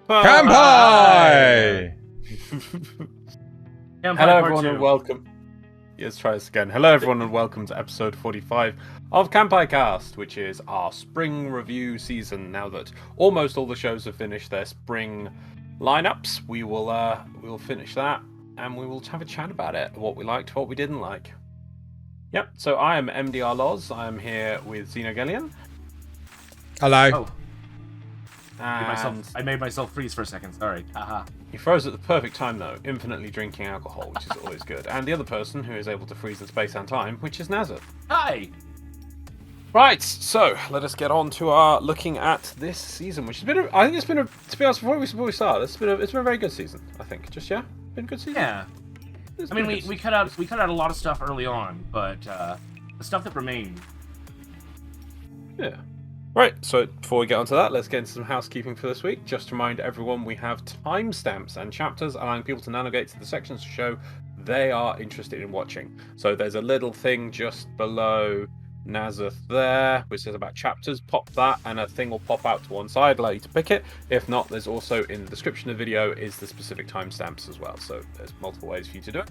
Kanpai! Hello everyone and welcome. Let's try this again. Hello everyone and welcome to episode 45 of Kanpai Cast, which is our spring review season. Now that almost all the shows have finished their spring lineups, we will finish that and we will have a chat about it. What we liked, what we didn't like. Yep. So I am MDRLOz. I am here with Xenogelion. Hello. Oh. And I made myself freeze for a second, sorry. Haha. he froze at the perfect time though, infinitely drinking alcohol, which is always good. And the other person who is able to freeze in space and time, which is Nasuth. Hi! Right, so let us get on to our looking at this season, which has been, I think it's been, to be honest, before we start, it's been a very good season. I think, been a good season. Yeah. I mean, we cut out a lot of stuff early on, but the stuff that remained. Yeah. Right, so before we get onto that, let's get into some housekeeping for this week. Just to remind everyone, we have timestamps and chapters allowing people to navigate to the sections to show they are interested in watching. So there's a little thing just below Nasuth there, which says about chapters. Pop that and a thing will pop out to one side, allow you to pick it. If not, there's also in the description of the video is the specific timestamps as well. So there's multiple ways for you to do it.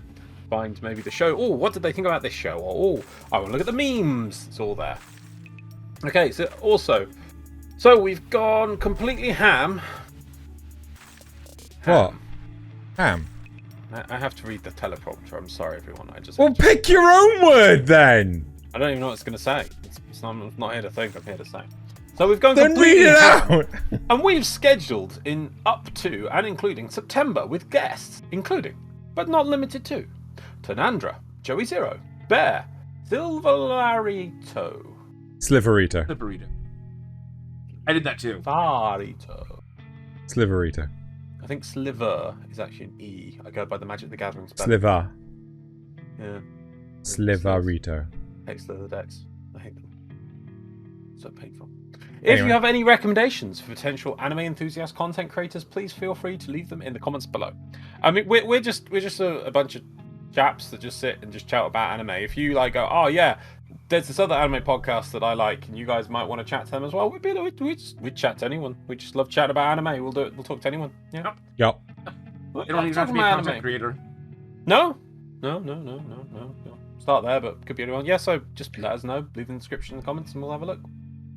Find maybe the show. Oh, what did they think about this show? Or, oh, I want to look at the memes. It's all there. Okay, so we've gone completely ham. What? Ham? I have to read the teleprompter. I'm sorry, everyone. Well, pick your own word then. I don't even know what it's going to say. I'm not here to think. I'm here to say. So we've gone Then completely read it ham, out. and we've scheduled in up to and including September with guests, including but not limited to Tanandra, Joey Zero, Bear, Silverlarito. Sliverito. Sliverito. I did that too. Farito. Sliverito. I think sliver is actually an E. I go by the Magic the Gathering spell. Sliver. Yeah. Sliverito. I hate slither decks. I hate them. So painful. If Anyway. you have any recommendations for potential anime enthusiast content creators, please feel free to leave them in the comments below. I mean, we're just a bunch of chaps that just sit and just chat about anime. If you like go, oh yeah, there's this other anime podcast that I like, and you guys might want to chat to them as well. We'd chat to anyone. We just love chat about anime. We'll do it. We'll talk to anyone. Yeah. Yup. You don't even have to be a content creator. No. Start there, but could be anyone. Yeah, so just let us know. Leave in the description in the comments, and we'll have a look.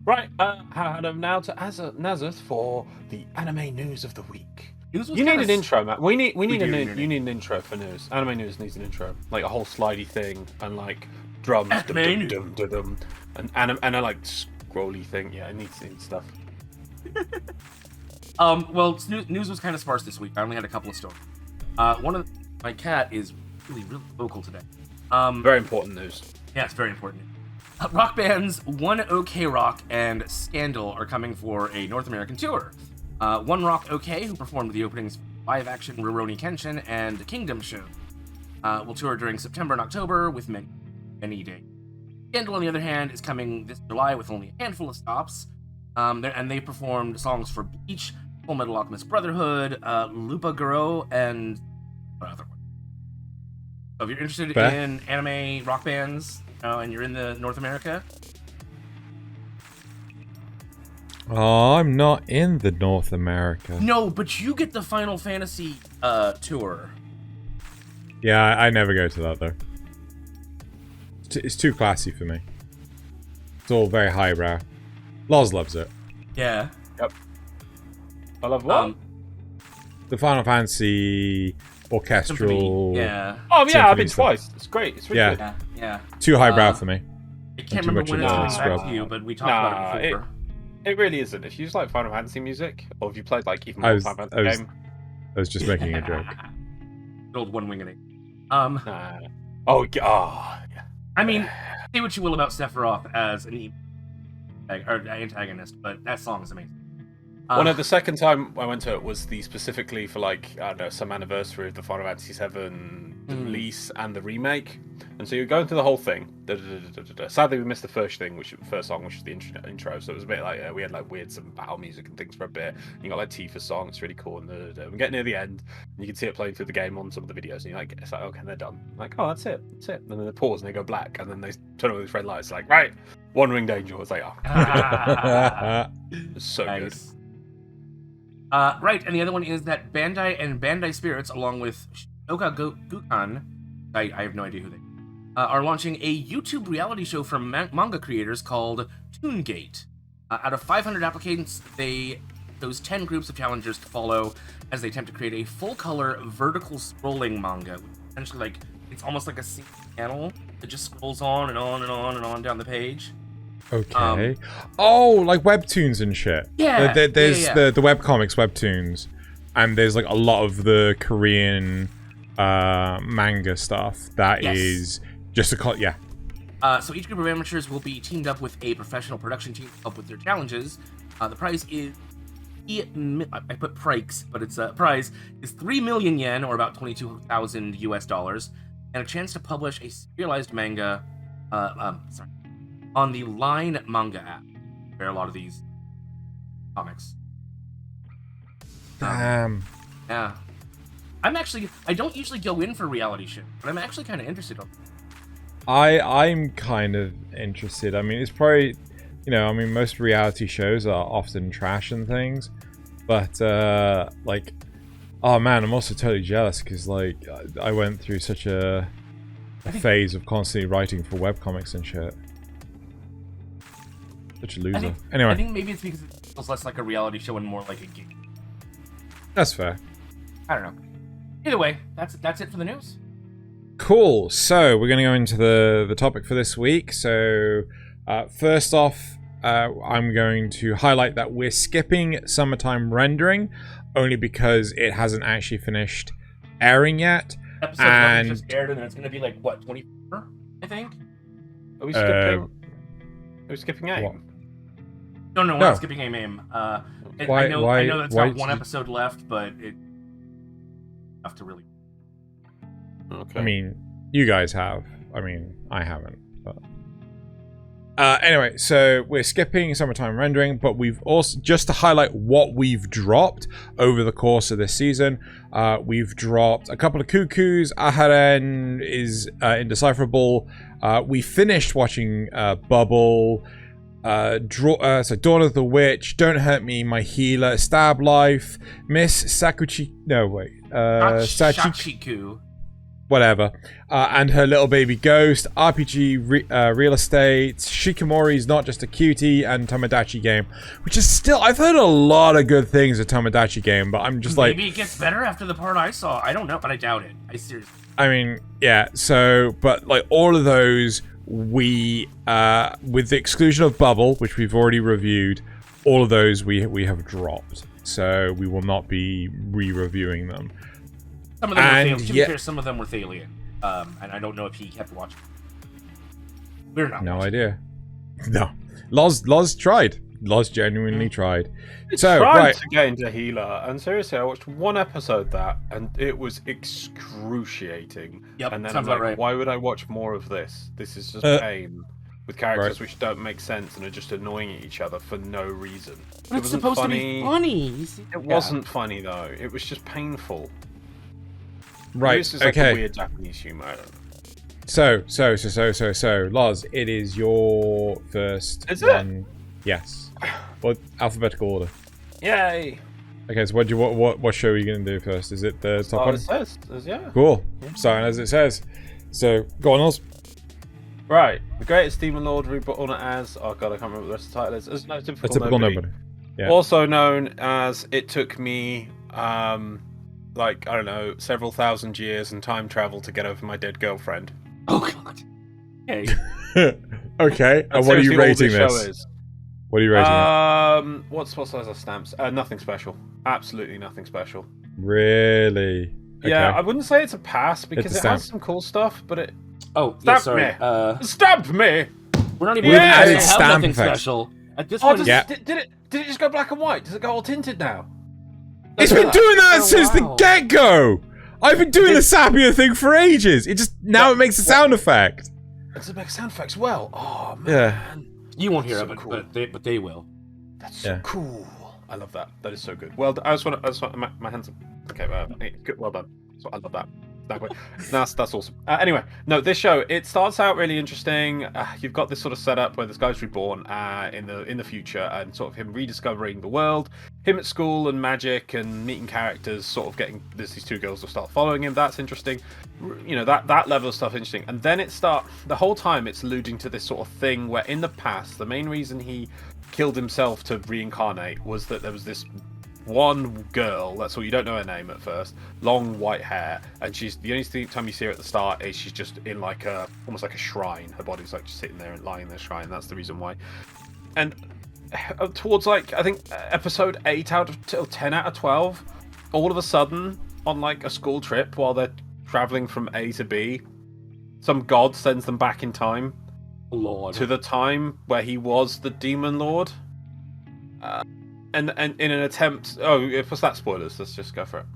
Right, now to Nasuth for the anime news of the week. You need an intro, Matt. You need an intro for news. Anime news needs an intro, like a whole slidey thing and like drums, dum, and a like scrolly thing. Yeah, it needs stuff. Well, news was kind of sparse this week. I only had a couple of stories. My cat is really vocal today. Very important news. Yeah, it's very important. Rock bands One OK Rock and Scandal are coming for a North American tour. One Rock OK, who performed the openings live-action Rurouni Kenshin and Kingdom show, will tour during September and October with many days. Scandal, on the other hand, is coming this July with only a handful of stops, and they performed songs for Bleach, Full Metal Alchemist Brotherhood, Lupa Guro, and other one. So if you're interested in anime rock bands, and you're in the North America. Oh, I'm not in the North America. No, but you get the Final Fantasy tour. Yeah, I never go to that though. It's too classy for me. It's all very highbrow. Loz loves it. Yeah. Yep. I love what? The Final Fantasy orchestral. Symphony. Yeah. Oh yeah, I've been stuff. twice. It's great. It's really good. Yeah. Too highbrow for me. I can't too remember much when of it's a coming scrub. back to you, but we talked about it before. It really isn't. If you just like Final Fantasy music, or if you played like even I more was- Final I Fantasy was- game, I was just making a joke. Good old one winging it. nah. Yeah. I mean, say what you will about Sephiroth as an antagonist, but that song is amazing. Well, no, the second time I went to it was specifically for like, I don't know, some anniversary of the Final Fantasy VII release and the remake. And so you're going through the whole thing. Sadly, we missed the first song, which was the intro. So it was a bit like, we had like weird some battle music and things for a bit. You got like Tifa's song, it's really cool. And we get near the end, and you can see it playing through the game on some of the videos. And you're like, it's like, okay, they're done. I'm like, oh, that's it. And then they pause and they go black. And then they turn on these red lights, like, right, One Winged Angel. It's like, oh. It's so nice. Right, and the other one is that Bandai and Bandai Spirits, along with Gukan, I have no idea who they are launching a YouTube reality show for manga creators called Toongate. Out of 500 applicants, they chose 10 groups of challengers to follow as they attempt to create a full-color vertical scrolling manga. Essentially, like, it's almost like a single panel that just scrolls on and on and on and on down the page. Okay. Like webtoons and shit. Yeah. There's yeah. the webcomics, webtoons, and there's like a lot of the Korean manga stuff that is just a yeah. So each group of amateurs will be teamed up with a professional production team to help with their challenges. The prize is I put prikes, but it's prize is 3 million yen, or about $22,000 US, and a chance to publish a serialized manga. On the Line Manga app, where a lot of these comics. Damn. Yeah. I don't usually go in for reality shit, but I'm actually kind of interested. I'm kind of interested. I mean, it's probably, most reality shows are often trash and things, but like, oh man, I'm also totally jealous because like I went through such a phase of constantly writing for webcomics and shit. Such a loser. Anyway, I think maybe it's because it feels less like a reality show and more like a gig. That's fair. I don't know. Either way, that's it for the news. Cool. So we're going to go into the topic for this week. So first off, I'm going to highlight that we're skipping summertime rendering only because it hasn't actually finished airing yet. Episode 1 just aired, and then it's going to be like what, 24? I think. Are we skipping? Are we skipping AIM? No, we're not skipping AMAIM. I know that's got one episode left, but it have to really. Okay. I mean, you guys have. I mean, I haven't. But anyway, so we're skipping summertime rendering, but we've also, just to highlight what we've dropped over the course of this season, we've dropped a couple of cuckoos. Aharen is indecipherable. We finished watching Bubble. So Dawn of the Witch, Don't Hurt Me, My Healer, Stab Life, Miss Sakuchi, no wait, Sachiku, whatever, and her little baby ghost, RPG Real Estate, Shikamori's Not Just a Cutie, and Tomodachi Game, which is still, I've heard a lot of good things of Tomodachi Game, but I'm just maybe it gets better after the part I saw. I don't know, but I doubt it. I seriously. I mean, yeah. So, but like all of those. We, with the exclusion of Bubble, which we've already reviewed, all of those we have dropped. So we will not be re-reviewing them. Some of them were Thaylien. To be fair, some of them were Thaylien. And I don't know if he kept watching. We're not. No idea. No. Loz tried. Loz genuinely tried. So tried to get into Healer, and seriously, I watched one episode that, and it was excruciating. Yep, and then I'm like, why would I watch more of this? This is just pain with characters which don't make sense and are just annoying at each other for no reason. But it's supposed to be funny. It wasn't funny though. It was just painful. Right. This is like a weird Japanese humor. I don't know. So, Loz, it is your first one. Yes. Well, alphabetical order. Yay! Okay, so what show are you going to do first? Is it the top one? It says, yeah. Cool. Starting as it says. So, go on, Oz. Right. The Greatest Demon Lord, Reborn as... Oh god, I can't remember what the rest of the title is. It's No Typical, Nobody. Yeah. Also known as It Took Me, like, I don't know, several thousand years and time travel to get over my dead girlfriend. Oh god. Okay. Okay, and what are you rating this? What are you rating it? What size are stamps? Nothing special. Absolutely nothing special. Really? Okay. Yeah, I wouldn't say it's a pass because it has some cool stuff, but it... Oh, yeah, sorry. Stamp me! We're not even added have nothing special. At this point, did it just go black and white? Does it go all tinted now? It's been doing that since the get-go! I've been doing the Sapia thing for ages! It just... Now it makes a sound effect! Does it make sound effects well? Oh, man. Yeah. You won't hear it, cool. but they will. That's so cool. I love that. That is so good. Well, I just want my hands up. Okay, good. Well done. So I love that. That's awesome. Anyway, no, this show, it starts out really interesting. You've got this sort of setup where this guy's reborn in the future, and sort of him rediscovering the world. him at school and magic and meeting characters, sort of getting these two girls will start following him. That's interesting. You know, that level of stuff interesting. And then the whole time it's alluding to this sort of thing where in the past the main reason he killed himself to reincarnate was that there was this one girl, that's all, you don't know her name at first, long white hair, and she's the only time you see her at the start is she's just in like almost like a shrine. Her body's like just sitting there and lying in the shrine. That's the reason why. And towards like I think episode 8 out of 10 out of 12, all of a sudden on like a school trip while they're traveling from A to B, some god sends them back in time, Lord, to the time where he was the Demon Lord. And in an attempt, what's that? Spoilers. Let's just go for it.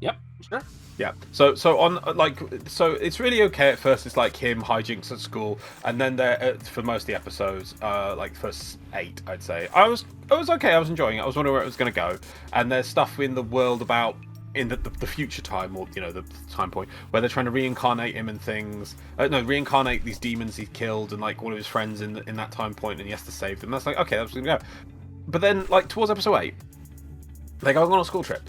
Yep, sure. Yeah. So it's really okay at first. It's like him hijinks at school, and then there for most of the episodes, like first 8, I'd say. I was okay. I was enjoying it. I was wondering where it was going to go, and there's stuff in the world about in the future time, or you know, the time point where they're trying to reincarnate him and things. Reincarnate these demons he killed and like one of his friends in that time point, and he has to save them. That's like okay, that's going to go. But then, like, towards episode 8, they're going on a school trip.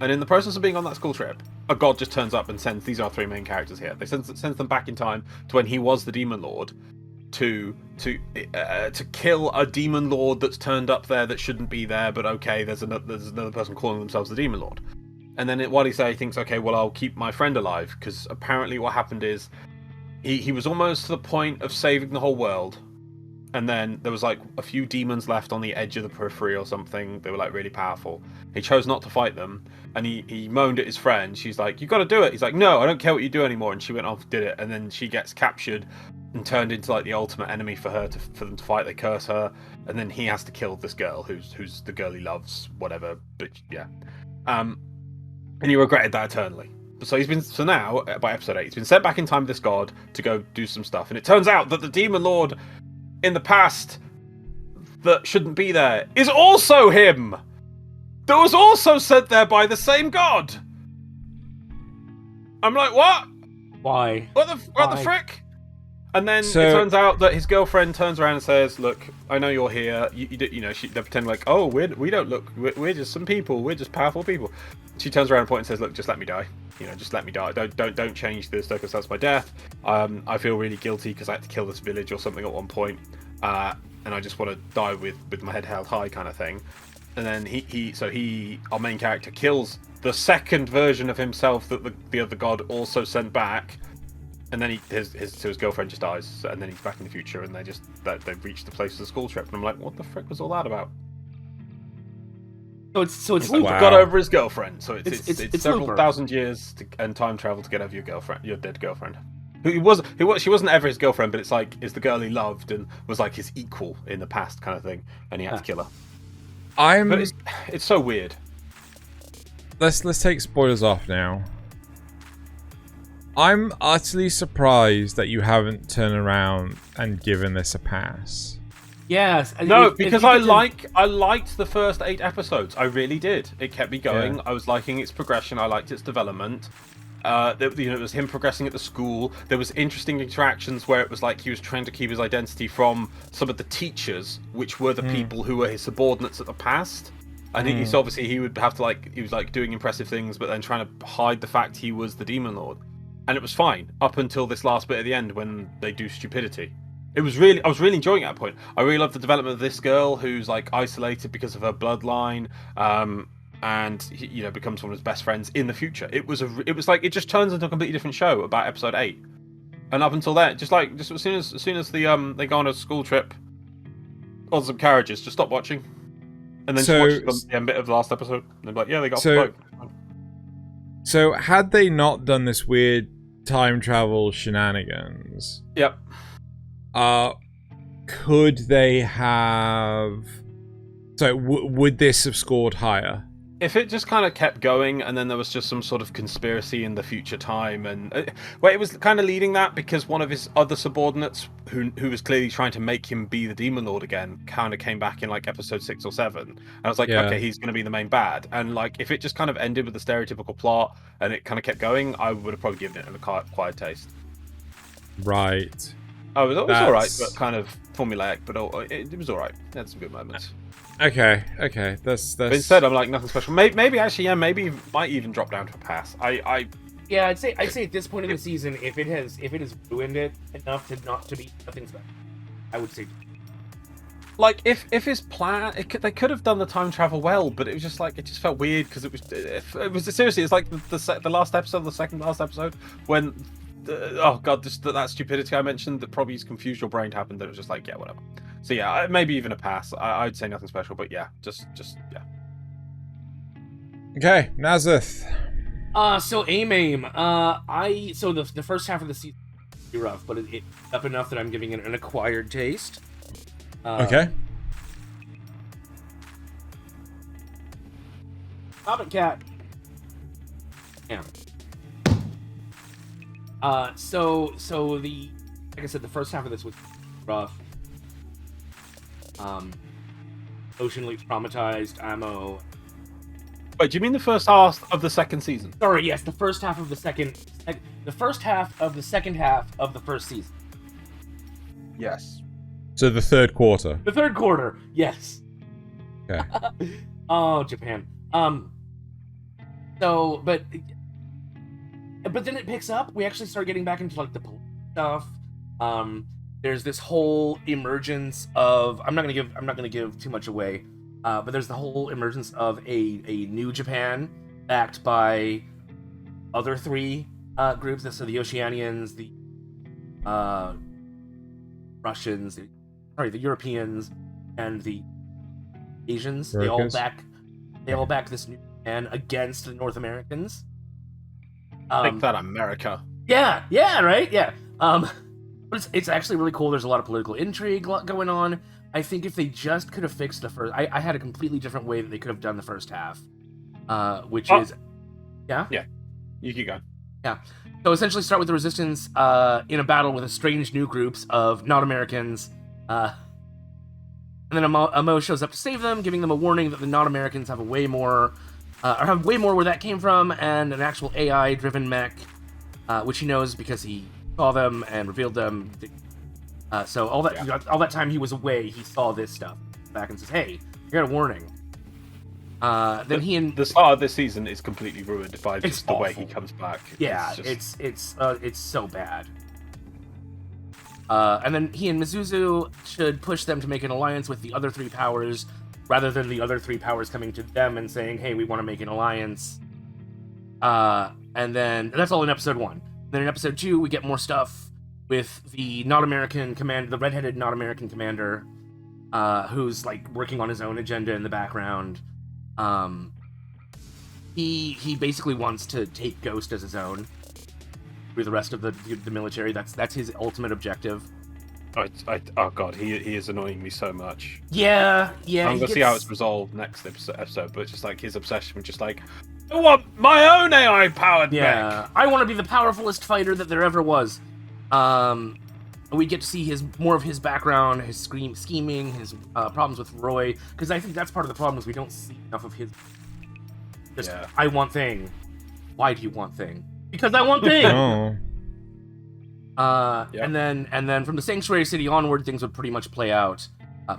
And in the process of being on that school trip, a god just turns up and sends, these are our 3 main characters here. They sends them back in time to when he was the Demon Lord to kill a Demon Lord that's turned up there that shouldn't be there, but okay, there's another person calling themselves the Demon Lord. And then while he thinks, okay, well, I'll keep my friend alive, because apparently what happened is he was almost to the point of saving the whole world. And then there was like a few demons left on the edge of the periphery or something. They were like really powerful. He chose not to fight them, and he moaned at his friend. She's like, "You got to do it." He's like, "No, I don't care what you do anymore." And she went off and did it. And then she gets captured and turned into like the ultimate enemy for them to fight. They curse her, and then he has to kill this girl who's the girl he loves, whatever. But yeah, and he regretted that eternally. So now by episode 8, he's been sent back in time with this god to go do some stuff, and it turns out that the Demon Lord in the past that shouldn't be there is also him, that was also sent there by the same god. I'm like, what? Why? What the frick? And then it turns out that his girlfriend turns around and says, "Look, I know you're here. You know, they pretend like, oh, we don't look. We're just some people. We're just powerful people." She turns around and points and says, "Look, just let me die. You know, just let me die. Don't change the circumstance of my death. I feel really guilty because I had to kill this village or something at one point, and I just want to die with my head held high, kind of thing." And then our main character, kills the second version of himself that the other god also sent back. And then his girlfriend just dies, and then he's back in the future, and they've reached the place of the school trip, and I'm like, what the frick was all that about? So it's like, got over his girlfriend. So it's several Looper. thousand years and time travel to get over your dead girlfriend. She wasn't ever his girlfriend, but it's the girl he loved and was like his equal in the past, kind of thing, and he had to kill her. But it's so weird. Let's take spoilers off now. I'm utterly surprised that you haven't turned around and given this a pass. Yes. No, because I liked the first 8 episodes. I really did. It kept me going. Yeah. I was liking its progression. I liked its development. It was him progressing at the school. There was interesting interactions where it was like he was trying to keep his identity from some of the teachers, which were the people who were his subordinates at the past. And he's obviously he would have to he was doing impressive things, but then trying to hide the fact he was the Demon Lord. And it was fine up until this last bit at the end when they do stupidity. I was really enjoying it at that point. I really love the development of this girl who's isolated because of her bloodline, and he, becomes one of his best friends in the future. It was it just turns into a completely different show about episode 8. And up until then, just as soon as they go on a school trip on some carriages, just stop watching, and then just watch the end bit of the last episode. And they're like, yeah, they got spoke. So had they not done this weird time travel shenanigans, yep. Could they have? So would this have scored higher? If it just kind of kept going, and then there was just some sort of conspiracy in the future time, and it was kind of leading that because one of his other subordinates, who was clearly trying to make him be the Demon Lord again, kind of came back in episode 6 or 7, and I was like, okay, he's going to be the main bad. And if it just kind of ended with the stereotypical plot and it kind of kept going, I would have probably given it an acquired taste. Right. It was all right, but kind of formulaic. But it was all right. It had some good moments. Okay. That's. But instead, I'm like nothing special. Maybe actually, yeah, maybe might even drop down to a pass. Yeah, I'd say at this point in the season, if it has ruined it enough to not to be nothing special, I would say. Like if his plan, they could have done the time travel well, but it was just like it just felt weird because it was seriously, it's like the last episode, the second last episode when oh god, that stupidity I mentioned that probably confused your brain happened. That it was just like yeah, whatever. So yeah, maybe even a pass. I'd say nothing special, but yeah, just yeah. Okay, Nasuth. So AMAIM. So the first half of the season is pretty rough, but it up enough that I'm giving it an acquired taste. Okay. Stop it, cat. Yeah. So the like I said, the first half of this was rough. Emotionally traumatized ammo. Wait, do you mean the first half of the second season? Sorry, yes, the first half of the second half of the second half of the first season. Yes. So the third quarter. The third quarter, yes. Okay. Oh, Japan. So, but then it picks up. We actually start getting back into like the police stuff. There's this whole emergence of I'm not gonna give too much away. But there's the whole emergence of a new Japan backed by other three groups. So the Oceanians, the Russians, the Europeans, and the Asians. Americans. They all back this new Japan against the North Americans. Make that America. Yeah, right? Yeah. But it's actually really cool. There's a lot of political intrigue going on. I think if they just could have fixed the first... I had a completely different way that they could have done the first half. Which is... Yeah? Yeah. You keep going. Yeah. So essentially start with the Resistance in a battle with a strange new groups of not-Americans. And then Amo shows up to save them, giving them a warning that the not-Americans have way more where that came from, and an actual AI-driven mech, which he knows because he saw them and revealed them. So all that time he was away, he saw this stuff back and says, "Hey, you got a warning." Then he and the start of this season is completely ruined by just the awful. way he comes back. Yeah, it's so bad. And then he and Mizuzu should push them to make an alliance with the other three powers, rather than the other three powers coming to them and saying, "Hey, we want to make an alliance." And that's all in episode 1. Then in episode 2, we get more stuff with the not-American commander, the redheaded not-American commander, who's like working on his own agenda in the background. He basically wants to take Ghost as his own through the rest of the military. That's his ultimate objective. Oh god, he is annoying me so much. Yeah. I'm gonna see how it's resolved next episode, but it's just like his obsession with just like, I want my own AI powered mech. I want to be the powerfulest fighter that there ever was. We get to see more of his background, his scheming, his problems with Roy, because I think that's part of the problem is we don't see enough of his. I want thing. Why do you want thing? Because I want thing. Oh. And then from the Sanctuary City onward, things would pretty much play out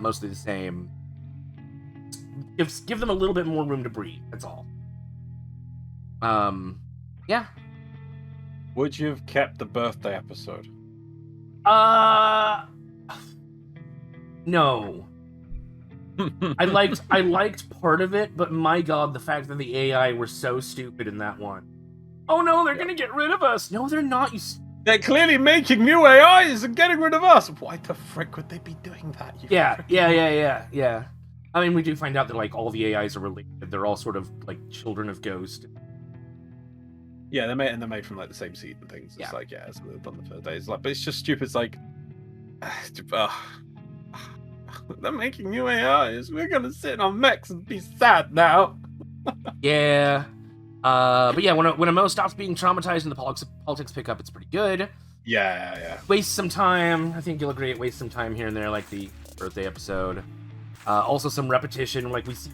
mostly the same. Give them a little bit more room to breathe. That's all. Yeah. Would you have kept the birthday episode? No. I liked part of it, but my god, the fact that the AI were so stupid in that one. Oh no, they're gonna get rid of us. No, they're not. They're clearly making new AIs and getting rid of us. Why the frick would they be doing that? Yeah. I mean, we do find out that like all the AIs are related. They're all sort of like children of Ghost. Yeah, they're made from like the same seed and things. It's like it's on the first day. It's like, but it's just stupid. It's like they're making new AIs. We're gonna sit on mechs and be sad now. Yeah. But yeah, when Amo stops being traumatized and the politics pick up, it's pretty good. Yeah. Waste some time. I think you'll agree it wastes some time here and there, like the birthday episode. Also some repetition, like we see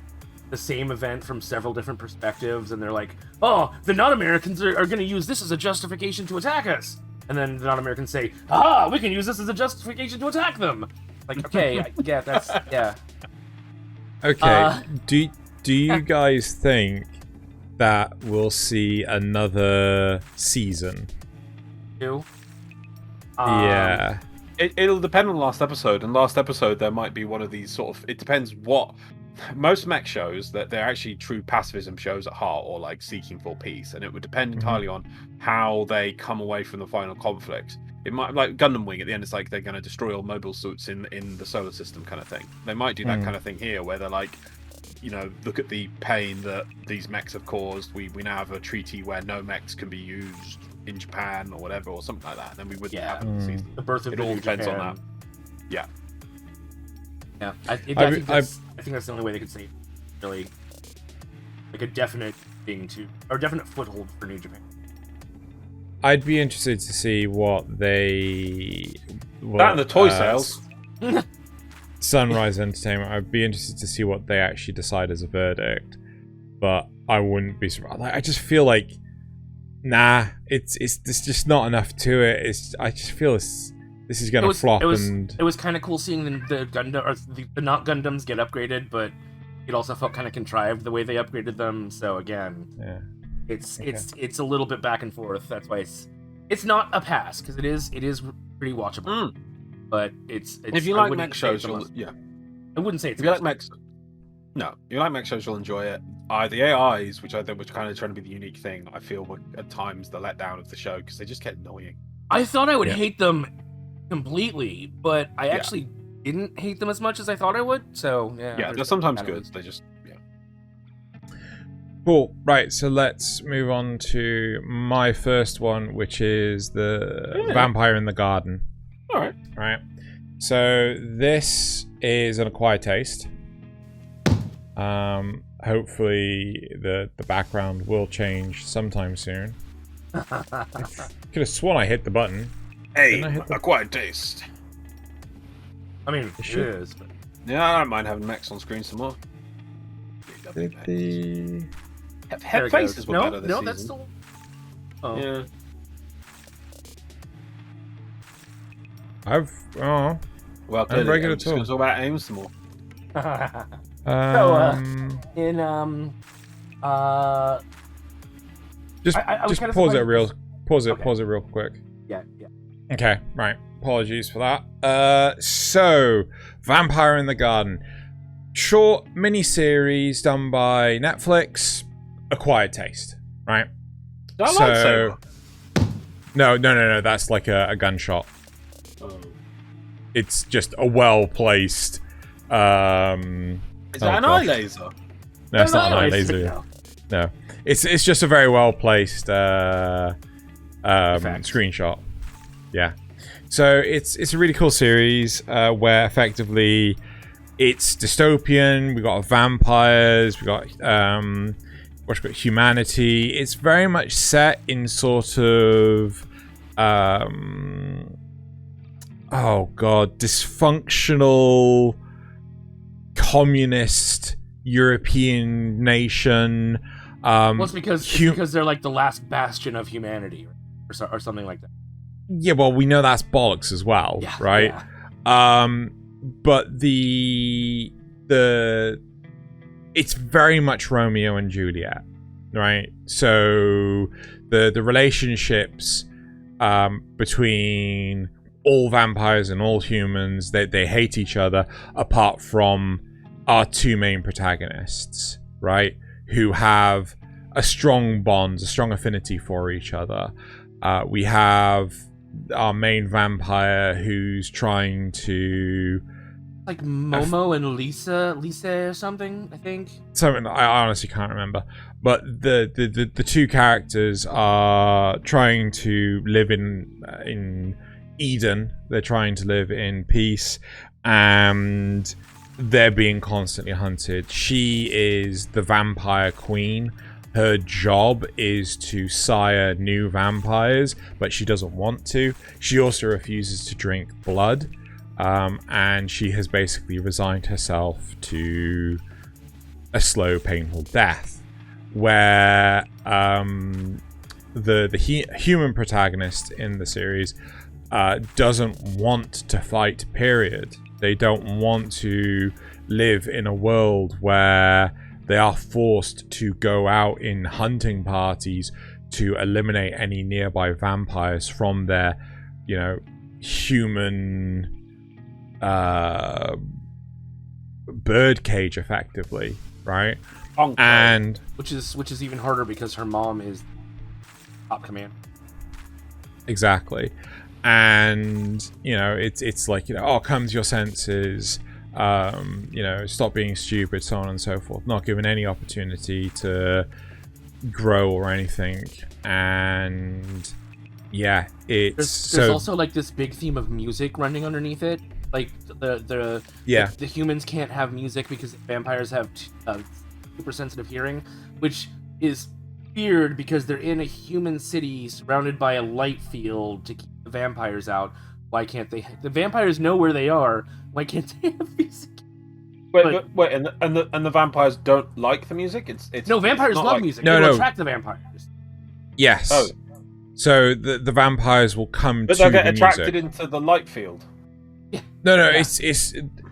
the same event from several different perspectives, and they're like, "Oh, the non-Americans are going to use this as a justification to attack us." And then the non-Americans say, "Ah, we can use this as a justification to attack them." Like, okay, yeah, that's yeah. Okay. Do you guys think that we'll see another season? Yeah. It'll depend on last episode, and last episode there might be one of these sort of. It depends what. Most mech shows that they're actually true pacifism shows at heart, or like seeking for peace, and it would depend entirely on how they come away from the final conflict. It might, like Gundam Wing at the end, it's like they're going to destroy all mobile suits in the solar system kind of thing. They might do that kind of thing here, where they're like, you know, look at the pain that these mechs have caused. We now have a treaty where no mechs can be used in Japan or whatever, or something like that. And then we wouldn't have the season. The birth of it all depends on that. Yeah. Yeah, I think that's the only way they could say really like a definite thing or definite foothold for New Japan. I'd be interested to see what they. That and the toy sales. Sunrise Entertainment. I'd be interested to see what they actually decide as a verdict, but I wouldn't be surprised. Like, I just feel like, there's just not enough to it. I just feel this is gonna flop. It was kind of cool seeing the Gundam or the not Gundams get upgraded, but it also felt kind of contrived the way they upgraded them. So again, yeah, it's a little bit back and forth. That's why it's not a pass, because it is pretty watchable. But it's if you like mech shows, I wouldn't say it's. If you like mech, no, if you like mech shows, you'll enjoy it. The AIs, which I think was kind of trying to be the unique thing, I feel were at times the letdown of the show because they just get annoying. I thought I would hate them completely, but I actually didn't hate them as much as I thought I would. So yeah, they're sometimes good. They just Cool. Right, so let's move on to my first one, which is the Vampire in the Garden. All right. Right. So this is an acquired taste. Hopefully the background will change sometime soon. Could have sworn I hit the button. Hey, acquired taste. I mean, it is. But... Yeah, I don't mind having mechs on screen some more. Head faces were better this season. That's still. Oh. Yeah. Well, I'm regular I'm just going to talk about AIM some more. Just pause it real quick. Yeah. Okay, right. Apologies for that. So Vampire in the Garden, short mini-series done by Netflix, acquired taste, right? Lightsaber. No, that's like a gunshot. It's just a well-placed Is that an eye laser? No, it's not an eye laser. No. It's just a very well-placed screenshot. Yeah. So it's a really cool series where effectively it's dystopian. We got vampires. We got humanity. It's very much set in sort of dysfunctional communist European nation. Well, it's because they're like the last bastion of humanity, or something like that. Yeah, well, we know that's bollocks as well, right? Yeah. But it's very much Romeo and Juliet, right? So the relationships between all vampires and all humans, they hate each other, apart from our two main protagonists, right? Who have a strong bond, a strong affinity for each other. We have our main vampire who's trying to... Like Momo and Lisa or something, I think? Something I honestly can't remember. But the two characters are trying to live in Eden. They're trying to live in peace, and they're being constantly hunted. She is the vampire queen. Her job is to sire new vampires, but she doesn't want to. She also refuses to drink blood, and she has basically resigned herself to a slow, painful death, where the human protagonist in the series doesn't want to fight, period. They don't want to live in a world where they are forced to go out in hunting parties to eliminate any nearby vampires from their, you know, human bird cage, effectively, right? And which is even harder because her mom is top command. Exactly. And, you know, it's like, you know, oh, come to your senses, you know, stop being stupid, so on and so forth. Not given any opportunity to grow or anything. And yeah, there's also like this big theme of music running underneath it. Like the humans can't have music because vampires have super sensitive hearing, which is weird because they're in a human city surrounded by a light field to keep the vampires out. Why can't they? The vampires know where they are. Why can't they have music? Wait, and the vampires don't like the music? It's no, vampires love like... music. No, they will no. attract the vampires. Yes. Oh. So the vampires will come but to they'll get the attracted music. into the light field. Yeah. No, it's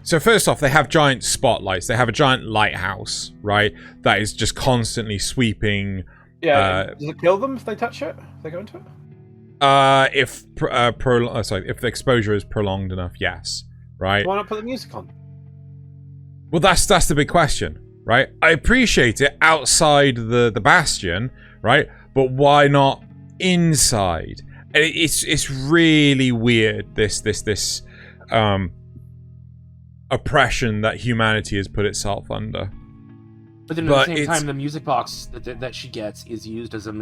so first off, they have giant spotlights. They have a giant lighthouse, right? That is just constantly sweeping. Yeah. Does it kill them if they touch it? If they go into it? If the exposure is prolonged enough, yes. Right. Why not put the music on? Well, that's the big question, right? I appreciate it outside the bastion, right? But why not inside? And it's really weird, this oppression that humanity has put itself under. But then at the same time, the music box that she gets is used as a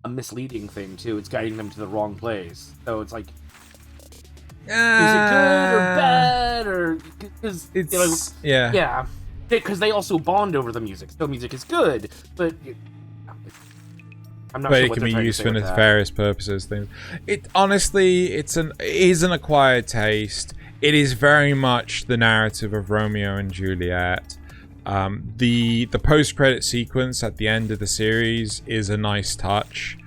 misleading thing too. It's guiding them to the wrong place. So it's like, is it good or bad, or because yeah, because they also bond over the music. So music is good, but I'm not but sure it what can they're be trying used to for say with that. nefarious purposes. Things. It honestly, it is an acquired taste. It is very much the narrative of Romeo and Juliet. The post-credit sequence at the end of the series is a nice touch.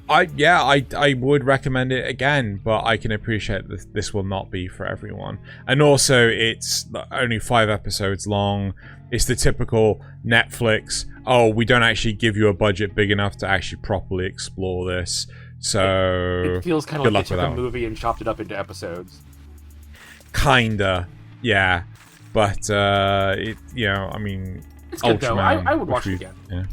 I would recommend it again, but I can appreciate that this will not be for everyone. And also, it's only 5 episodes long. It's the typical Netflix, oh, we don't actually give you a budget big enough to actually properly explore this. So it feels kind of like they took a movie and chopped it up into episodes. Kinda, yeah. But I mean, it's good though. I would watch it again. Yeah.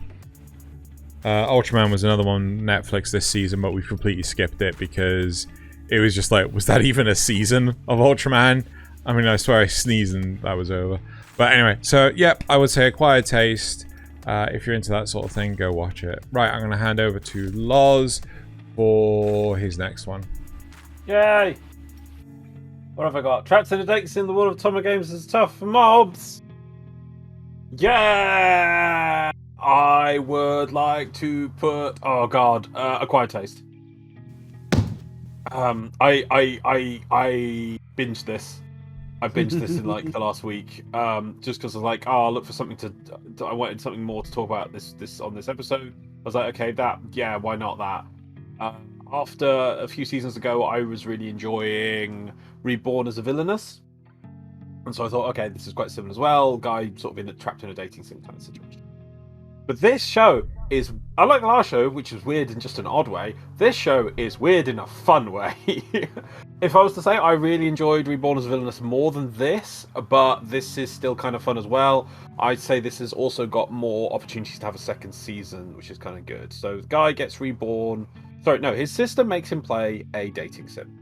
Ultraman was another one Netflix this season, but we completely skipped it because it was just like, was that even a season of Ultraman? I mean, I swear I sneezed and that was over. But anyway, so yep, I would say acquired taste. If you're into that sort of thing, go watch it. Right, I'm going to hand over to Loz for his next one. Yay! What have I got? Trapped in the Dakes in the world of Tomo games is tough for mobs. Yeah! I would like to put acquired taste. I binged this. I binged this in like the last week. Just because I was like, I'll look for something I wanted something more to talk about this on this episode. I was like, okay, why not that? After a few seasons ago, I was really enjoying Reborn as a Villainous. And so I thought, okay, this is quite similar as well. Guy sort of trapped in a dating sim kind of situation. But this show is, unlike the last show, which is weird in just an odd way, this show is weird in a fun way. If I was to say, I really enjoyed Reborn as a Villainous more than this, but this is still kind of fun as well. I'd say this has also got more opportunities to have a second season, which is kind of good. So the guy gets reborn. Sorry, no, his sister makes him play a dating sim.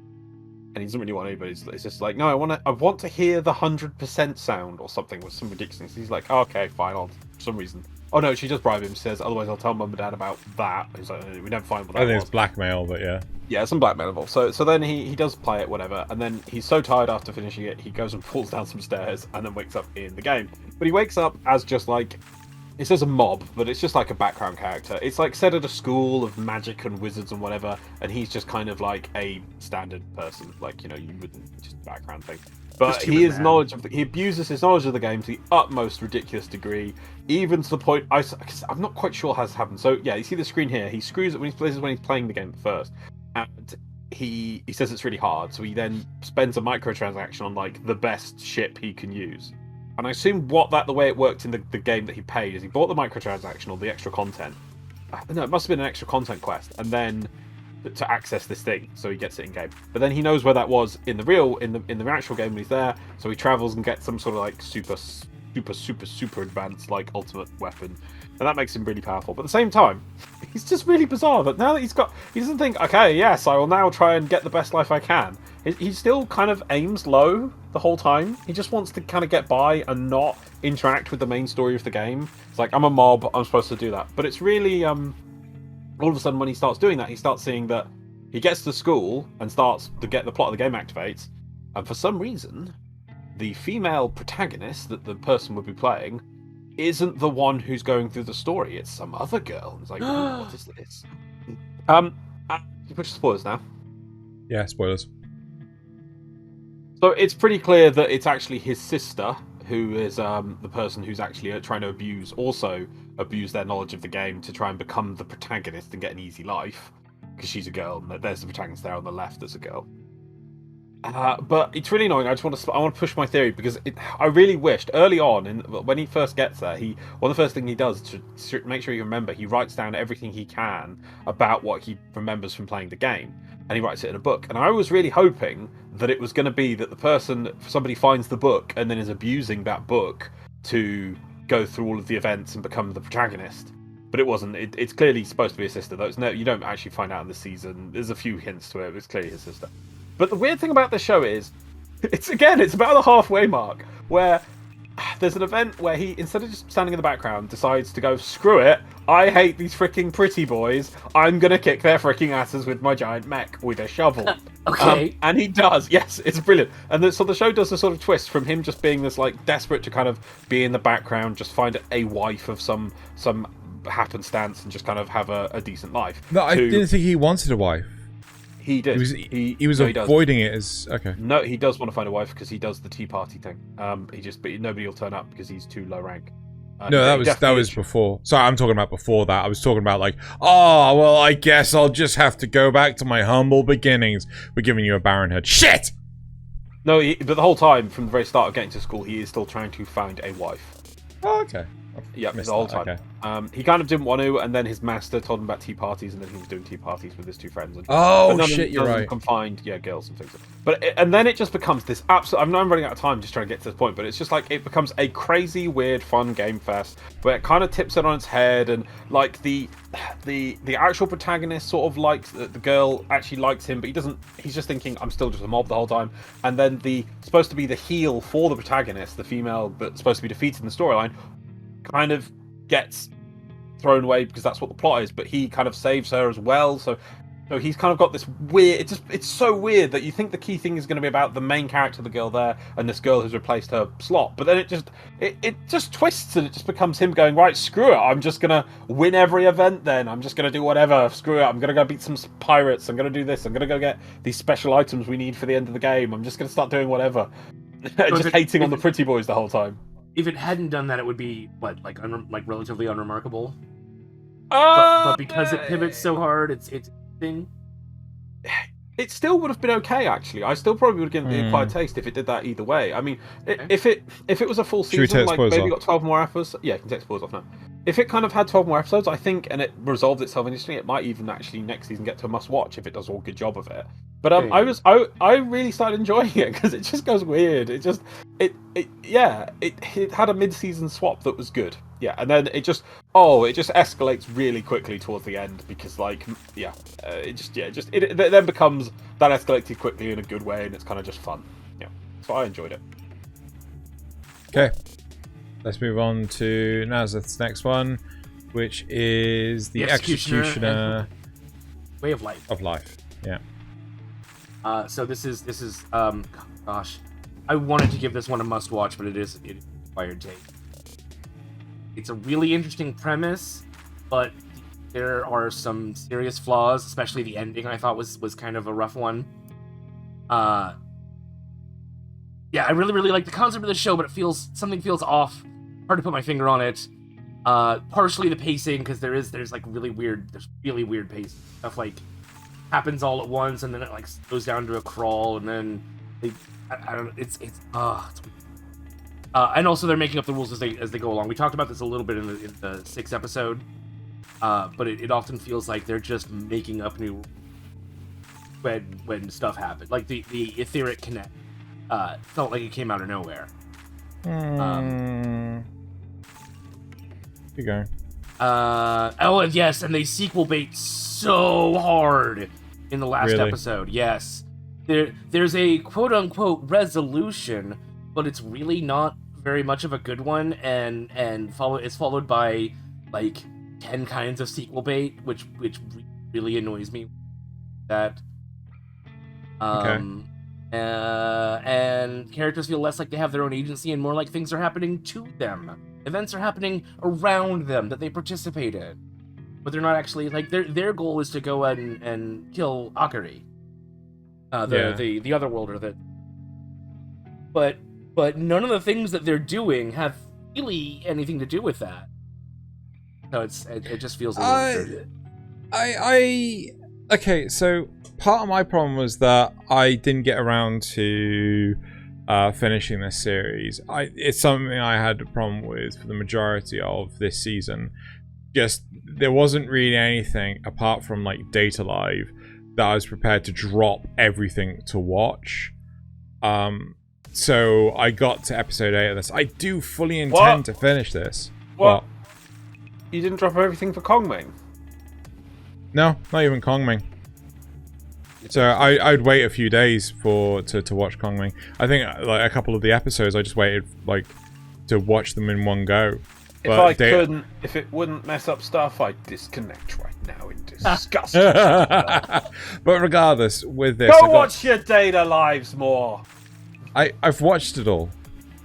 And he doesn't really want anybody. It's just like, no, I want to hear the 100% sound or something with some ridiculous. He's like, oh, okay, fine, for some reason. Oh no, she does bribe him. She says, otherwise I'll tell mum and dad about that. He's like, we never find what that was. I think it's blackmail, but yeah. Yeah, some blackmail involved. So then he does play it, whatever, and then he's so tired after finishing it, he goes and falls down some stairs and then wakes up in the game. But he wakes up as just like, it says a mob, but it's just like a background character. It's like set at a school of magic and wizards and whatever, and he's just kind of like a standard person, like, you wouldn't, just background thing. But he abuses his knowledge of the game to the utmost ridiculous degree, even to the point I'm not quite sure how this happened. So yeah, you see the screen here. He screws it when he's playing the game first, and he says it's really hard, so he then spends a microtransaction on like the best ship he can use. And I assume the way it worked in the game that he paid is he bought the microtransaction or the extra content. No, it must have been an extra content quest, and then to access this thing, so he gets it in game. But then he knows where that was in the actual game when he's there, so he travels and gets some sort of like super advanced like ultimate weapon, and that makes him really powerful. But at the same time, he's just really bizarre that now that he doesn't think, okay, yes, I will now try and get the best life I can. He still kind of aims low the whole time. He just wants to kind of get by and not interact with the main story of the game. It's like, I'm a mob, I'm supposed to do that. But it's really all of a sudden when he starts doing that, he starts seeing that he gets to school and starts to get the plot of the game activates, and for some reason the female protagonist that the person would be playing isn't the one who's going through the story. It's some other girl. It's like, what is this? You push spoilers now. Yeah, spoilers. So it's pretty clear that it's actually his sister who is the person who's actually trying to abuse their knowledge of the game to try and become the protagonist and get an easy life, because she's a girl, and there's the protagonist there on the left as a girl. But it's really annoying. I want to push my theory, because I really wished early on, when he first gets there, one of the first things he does to make sure you remember, he writes down everything he can about what he remembers from playing the game, and he writes it in a book. And I was really hoping that it was going to be that somebody finds the book and then is abusing that book to go through all of the events and become the protagonist. But it wasn't. It's clearly supposed to be a sister, though. You don't actually find out in the season. There's a few hints to it, but it's clearly his sister. But the weird thing about this show is, it's about the halfway mark, where there's an event where he, instead of just standing in the background, decides to go, screw it, I hate these freaking pretty boys, I'm gonna kick their freaking asses with my giant mech with a shovel. Okay. And he does, yes, it's brilliant. And so the show does a sort of twist from him just being this, like, desperate to kind of be in the background, just find a wife of some happenstance and just kind of have a decent life. No, I didn't think he wanted a wife. He did. He was avoiding it as... Okay. No, he does want to find a wife because he does the tea party thing. But nobody will turn up because he's too low rank. No, that was before. Sorry, I'm talking about before that. I was talking about like, oh, well, I guess I'll just have to go back to my humble beginnings. We're giving you a barren head. Shit! No, but the whole time, from the very start of getting to school, he is still trying to find a wife. Oh, okay. Yeah, the whole time. Okay. He kind of didn't want to, and then his master told him about tea parties, and then he was doing tea parties with his two friends. And shit, you're right. Confined, girls and things. And then it just becomes this absolute... I'm running out of time just trying to get to this point, but it's just like, it becomes a crazy, weird, fun game fest, where it kind of tips it on its head, and like the actual protagonist sort of likes... The girl actually likes him, but he's just thinking, I'm still just a mob the whole time. And then supposed to be the heel for the protagonist, the female that's supposed to be defeated in the storyline, kind of gets thrown away because that's what the plot is, but he kind of saves her as well. So he's kind of got this weird... It's so weird that you think the key thing is going to be about the main character, the girl there, and this girl who's replaced her slot. But then it just twists, and it just becomes him going, right, screw it, I'm just going to win every event then. I'm just going to do whatever. Screw it, I'm going to go beat some pirates. I'm going to do this. I'm going to go get these special items we need for the end of the game. I'm just going to start doing whatever. Just hating on the pretty boys the whole time. If it hadn't done that, it would be relatively unremarkable. But because it pivots so hard, it's thing. It still would have been okay, actually. I still probably would have given it quite a taste if it did that either way. I mean, if it was a full season, like maybe got 12 more episodes. Yeah, you can take spoilers off now. If it kind of had 12 more episodes, I think, and it resolved itself interestingly, it might even actually next season get to a must-watch if it does a good job of it. But I really started enjoying it because it just goes weird. It had a mid-season swap that was good. Yeah, and then it just escalates really quickly towards the end because it then becomes that escalated quickly in a good way, and it's kind of just fun. Yeah, so I enjoyed it. Okay, let's move on to Nasuth's next one, which is the Executioner Way of Life. Yeah. So this is gosh, I wanted to give this one a must watch, but it is acquired taste. It's a really interesting premise, but there are some serious flaws, especially the ending I thought was kind of a rough one. Yeah, I really like the concept of the show, but something feels off. Hard to put my finger on it. Partially the pacing, because there's really weird pacing stuff, like happens all at once, and then it like goes down to a crawl, and then I don't know. It's and also they're making up the rules as they go along. We talked about this a little bit in the 6th episode, but it often feels like they're just making up new when stuff happens. Like the etheric connect felt like it came out of nowhere. Keep going. And yes, and they sequel bait so hard in the last Really? episode. Yes, there's a quote unquote resolution, but it's really not very much of a good one, and it's followed by like 10 kinds of sequel bait, which really annoys me. That and characters feel less like they have their own agency and more like things are happening to them. Events are happening around them that they participate in, but they're not actually like their goal is to go and kill Akari, the other worlder. That, but none of the things that they're doing have really anything to do with that. So it just feels a little dirty. Okay, so part of my problem was that I didn't get around to finishing this series. It's something I had a problem with for the majority of this season. Just there wasn't really anything apart from like Data Live that I was prepared to drop everything to watch. So I got to episode 8 of this. I do fully intend to finish this. What? You didn't drop everything for Kongming? No, not even Kongming. So I'd wait a few days to watch Kongming. I think like a couple of the episodes I just waited like to watch them in one go. If it wouldn't mess up stuff, I'd disconnect right now in disgust. But regardless, with this, watch your Data Lives more. I've watched it all.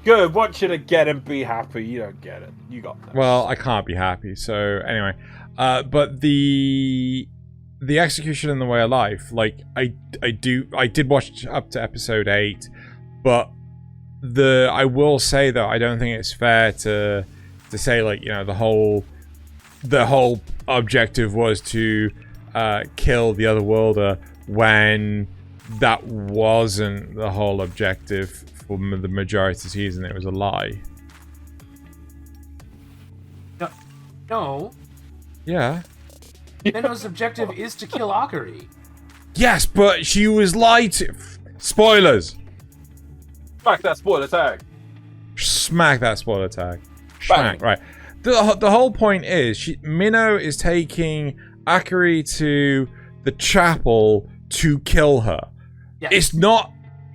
Good, watch it again and be happy. You don't get it. You got that. Well, I can't be happy. So anyway, but the execution in the way of life, like I did watch up to episode 8, but I will say though I don't think it's fair to say like, you know, the whole objective was to kill the other worlder when that wasn't the whole objective for the majority of the season. It was a lie. No. Yeah. Xeno's objective is to kill Akari. Yes, but she was lied to. Spoilers. Smack that spoiler tag. Smack that spoiler tag. Bang. Smack. Right. The whole point is Minnow is taking Akari to the chapel to kill her. Yes. It's not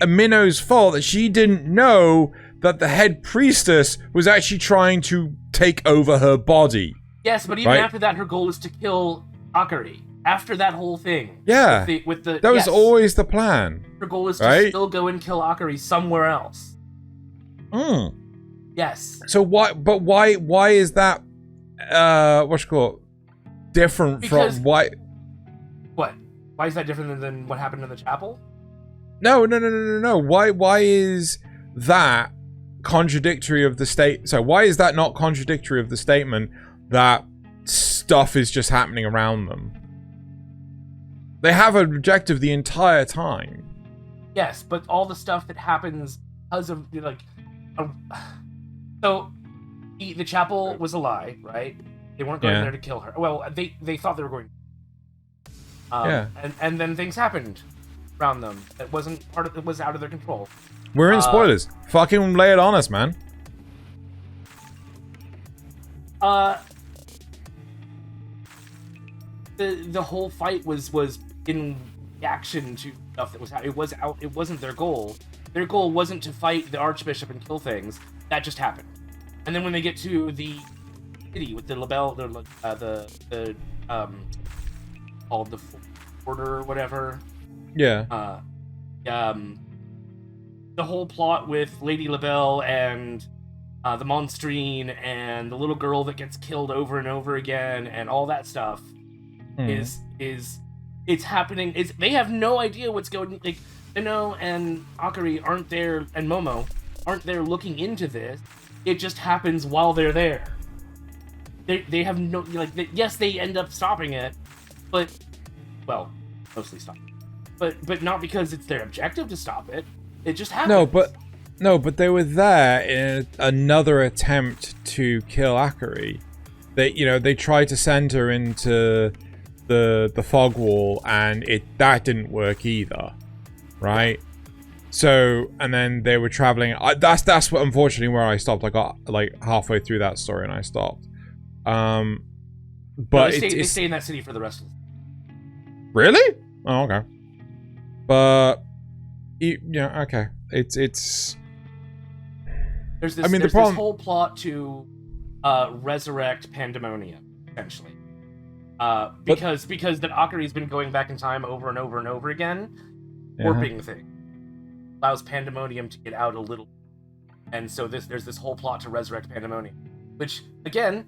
Minnow's fault that she didn't know that the head priestess was actually trying to take over her body. Yes, but even after that, her goal is to kill Akari. After that whole thing. Yeah. That was always the plan. Her goal is to still go and kill Akari somewhere else. Yes. So why is that different from why? What? Why is that different than what happened in the chapel? No. Why is that contradictory of the state? So why is that not contradictory of the statement that stuff is just happening around them? They have an objective the entire time. Yes, but all the stuff that happens because of like, so the chapel was a lie, right? They weren't going there to kill her. Well, they thought they were going. And then things happened around them. It wasn't it was out of their control. We're in spoilers. Fucking lay it on us, man. The whole fight was in reaction to stuff that was happening. It wasn't their goal. Their goal wasn't to fight the Archbishop and kill things. That just happened. And then when they get to the city with the label, called the Order or whatever. Yeah. The whole plot with Lady LaBelle and the Monstrine and the little girl that gets killed over and over again and all that stuff is it's happening. They have no idea what's going. Like Xeno and Akari aren't there, and Momo aren't there looking into this. It just happens while they're there. They have no yes, they end up stopping it, but well, mostly stop it. But not because it's their objective to stop it. It just happens. No, but they were there in another attempt to kill Akari. They tried to send her into the fog wall, and that didn't work either, right? So, and then they were traveling. That's what, unfortunately, where I stopped. I got like halfway through that story and I stopped. But they stay in that city for the rest of the Really? Oh, okay. But yeah, okay. It's There's this, I mean, there's the problem... this whole plot to resurrect Pandemonium, essentially. Because that Akari's been going back in time over and over and over again, warping things. Allows Pandemonium to get out a little. And so there's this whole plot to resurrect Pandemonium. Which, again,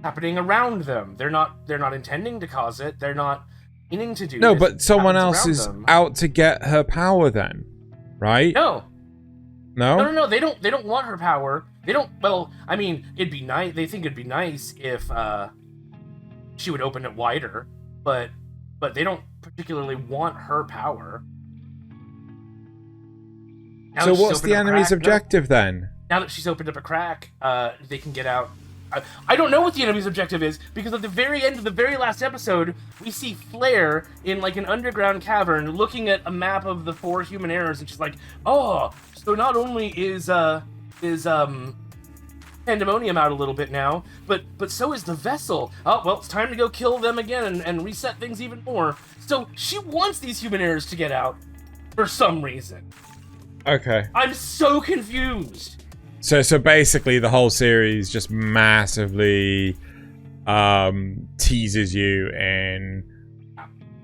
happening around them. They're not intending to cause it. They're not meaning to do No, this. but someone else is out to get her power then. Right? No. No? No. They don't want her power. They don't. Well, I mean, it'd be nice. They think it'd be nice if she would open it wider, but they don't particularly want her power. Now so what's the enemy's objective then? Now that she's opened up a crack, they can get out. I don't know what the enemy's objective is, because at the very end of the very last episode, we see Flare in like an underground cavern looking at a map of the 4 human errors, and she's like, oh, so not only is Pandemonium out a little bit now, but so is the vessel. Oh, well, it's time to go kill them again and reset things even more. So she wants these human errors to get out for some reason. Okay. I'm so confused. So basically the whole series just massively teases you in...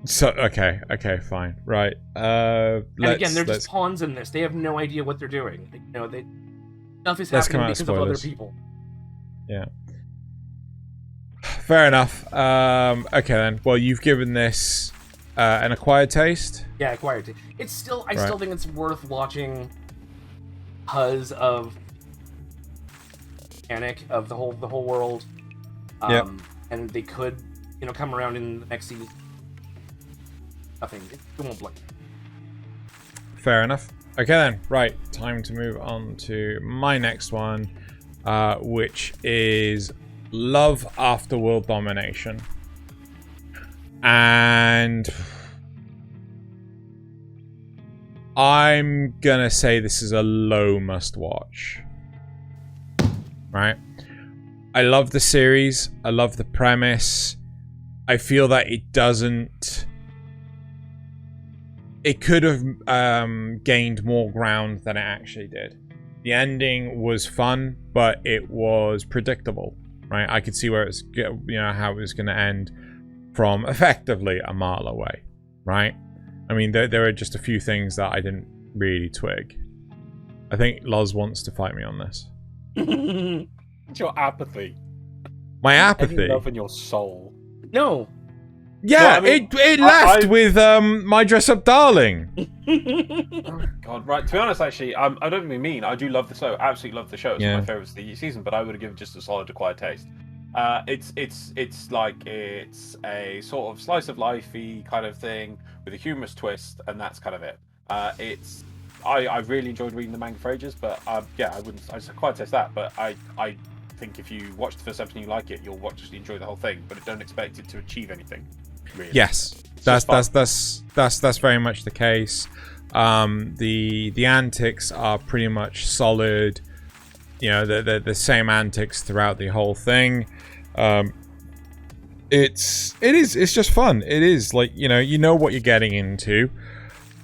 So okay, fine, right. And again, they're just pawns in this. They have no idea what they're doing. Stuff is happening because of other people. Yeah. Fair enough. Okay then. Well, you've given this an acquired taste. Yeah, acquired taste. It's still. I still think it's worth watching because of mechanic of the whole world. And they could, come around in the next season. Nothing. It won't blink. Fair enough. Okay then, right, time to move on to my next one, which is Love After World Domination. And I'm gonna say this is a low must-watch. Right? I love the series, I love the premise. I feel that it doesn't... It could have gained more ground than it actually did. The ending was fun, but it was predictable, right? I could see where it's, how it was going to end from effectively a mile away, right? I mean, there are just a few things that I didn't really twig. I think Loz wants to fight me on this. It's your apathy. My apathy? Any love in your soul. No. Yeah, well, I mean, it left with My Dress Up Darling. Oh, God, right. To be honest, actually, I don't even mean. I do love the show. Absolutely love the show. It's one of my favorites of the season. But I would have given just a solid acquired taste. It's like it's a sort of slice of life-y kind of thing with a humorous twist, and that's kind of it. I really enjoyed reading the manga for ages, but yeah, I just acquired taste that. But I think if you watch the first episode and you like it, you'll enjoy the whole thing. But don't expect it to achieve anything. Really. Yes, that's very much the case. The antics are pretty much solid. The same antics throughout the whole thing. It's just fun. It is like you know what you're getting into.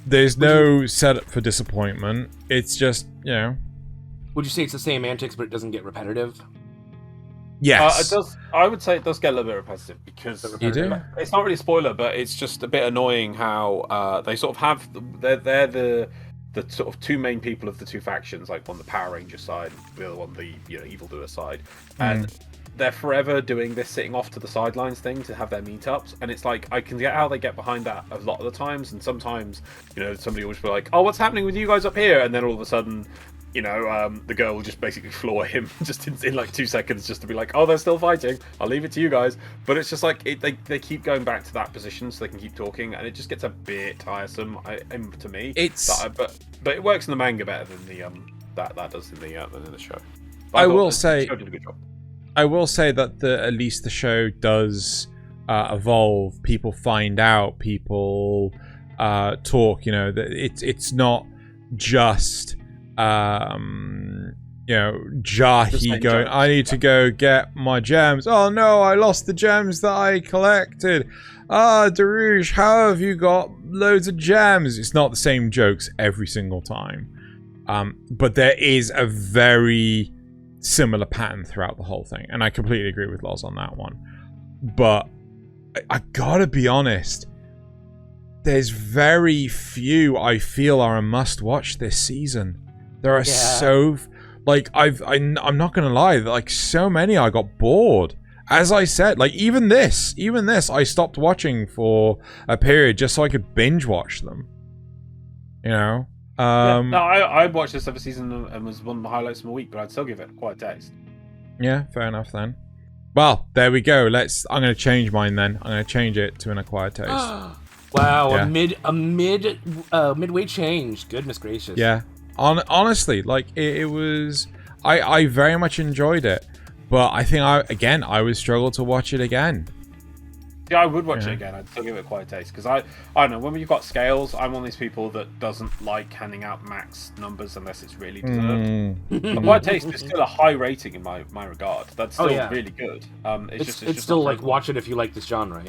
There's no setup for disappointment. It's just Would you say it's the same antics, but it doesn't get repetitive? Yes. It does. I would say it does get a little bit repetitive because you do. It's not really a spoiler, but it's just a bit annoying how they sort of have they're the sort of two main people of the two factions, like one the Power Ranger side, the other one the evildoer side, and they're forever doing this sitting off to the sidelines thing to have their meetups, and it's like I can get how they get behind that a lot of the times, and sometimes somebody will just be like, oh, what's happening with you guys up here, and then all of a sudden the girl will just basically floor him just in like 2 seconds, just to be like, oh, they're still fighting. I'll leave it to you guys. But it's just like they keep going back to that position so they can keep talking, and it just gets a bit tiresome. To me, but it works in the manga better than the that does in the show. But I will say, the show did a good job. I will say that at least the show does evolve. People find out. People talk. It's not just Jahi going, I need to go get my gems. Oh no, I lost the gems that I collected. Darush, how have you got loads of gems? It's not the same jokes every single time. But there is a very similar pattern throughout the whole thing. And I completely agree with Loz on that one. But I gotta be honest, there's very few I feel are a must-watch this season. There are so... Like, I'm not gonna lie, like, so many I got bored. As I said, like, even this, I stopped watching for a period just so I could binge watch them. No, I watched this every season and was one of the highlights of my week, but I'd still give it quite a taste. Yeah, fair enough then. Well, there we go. I'm gonna change mine then. I'm gonna change it to an acquired taste. Wow, yeah. a midway change. Goodness gracious. Yeah. Honestly, like it was, I very much enjoyed it, but I think I would struggle to watch it again. Yeah, I would watch it again. I'd still give it quite a taste because I don't know, when you've got scales, I'm one of these people that doesn't like handing out max numbers unless it's really deserved. Acquired taste is still a high rating in my regard. That's still really good. It's just still like watch it if you like this genre.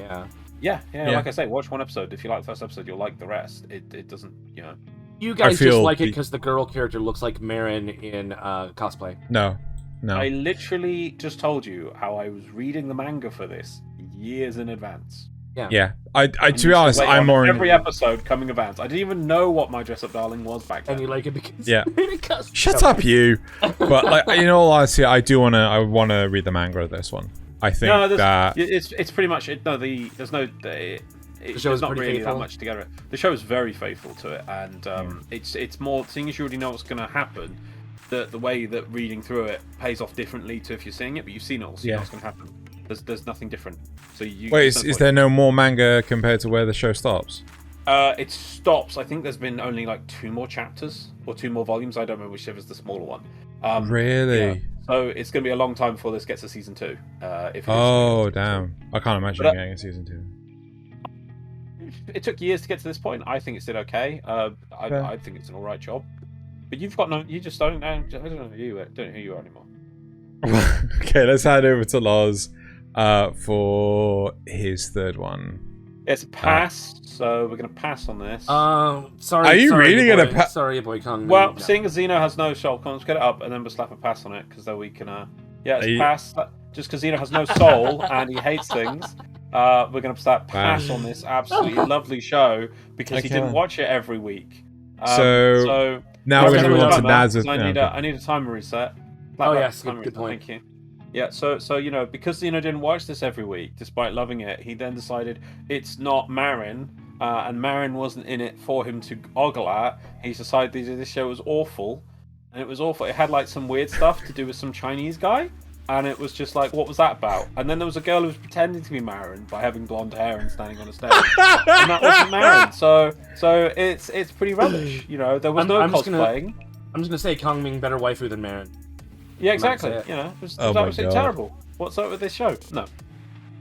Yeah. Like I say, watch one episode. If you like the first episode, you'll like the rest. It doesn't, You guys just like it because the girl character looks like Marin in cosplay. No. I literally just told you how I was reading the manga for this years in advance. Yeah. I to be honest, I'm more every episode coming advance. I didn't even know what My Dress Up Darling was back then. And you like it because Shut up, you. But like, in all honesty, I wanna read the manga of this one. I think that it's pretty much it. No, there's not really that much together. The show is very faithful to it, and it's more, seeing as you already know what's going to happen, the way that reading through it pays off differently to if you're seeing it, but you've seen it all, so you know what's going to happen. There's nothing different. So is there no more manga compared to where the show stops? It stops. I think there's been only like 2 more chapters or 2 more volumes. I don't remember whichever is the smaller one. Really? Yeah. So it's going to be a long time before this gets to season 2. Damn! I can't imagine getting a season 2. It took years to get to this point. I think it's did okay. I think it's an alright job. But you've got you just don't know. I don't know who you are anymore. Okay, let's head over to Loz for his third one. It's a pass, so we're going to pass on this. Sorry. Are you really going to pass? Sorry, Boy Kongming. Well, seeing as Xeno has no soul, let's get it up and then we'll slap a pass on it, because then we can. It's pass. Just because Xeno has no soul and he hates things, we're going to start pass on this absolutely lovely show because he didn't watch it every week. So now we're going to move on to Nasuth. I need a timer reset. Yes, good point. Thank you. Yeah, so because Xeno didn't watch this every week, despite loving it, he then decided it's not Marin, and Marin wasn't in it for him to ogle at. He decided this show was awful, and it was awful. It had like some weird stuff to do with some Chinese guy, and it was just like, what was that about? And then there was a girl who was pretending to be Marin by having blonde hair and standing on a stage, and that wasn't Marin. So it's pretty rubbish. There was no cosplaying. I'm just gonna say Kongming better waifu than Marin. Yeah, exactly. It was absolutely terrible. What's up with this show? No.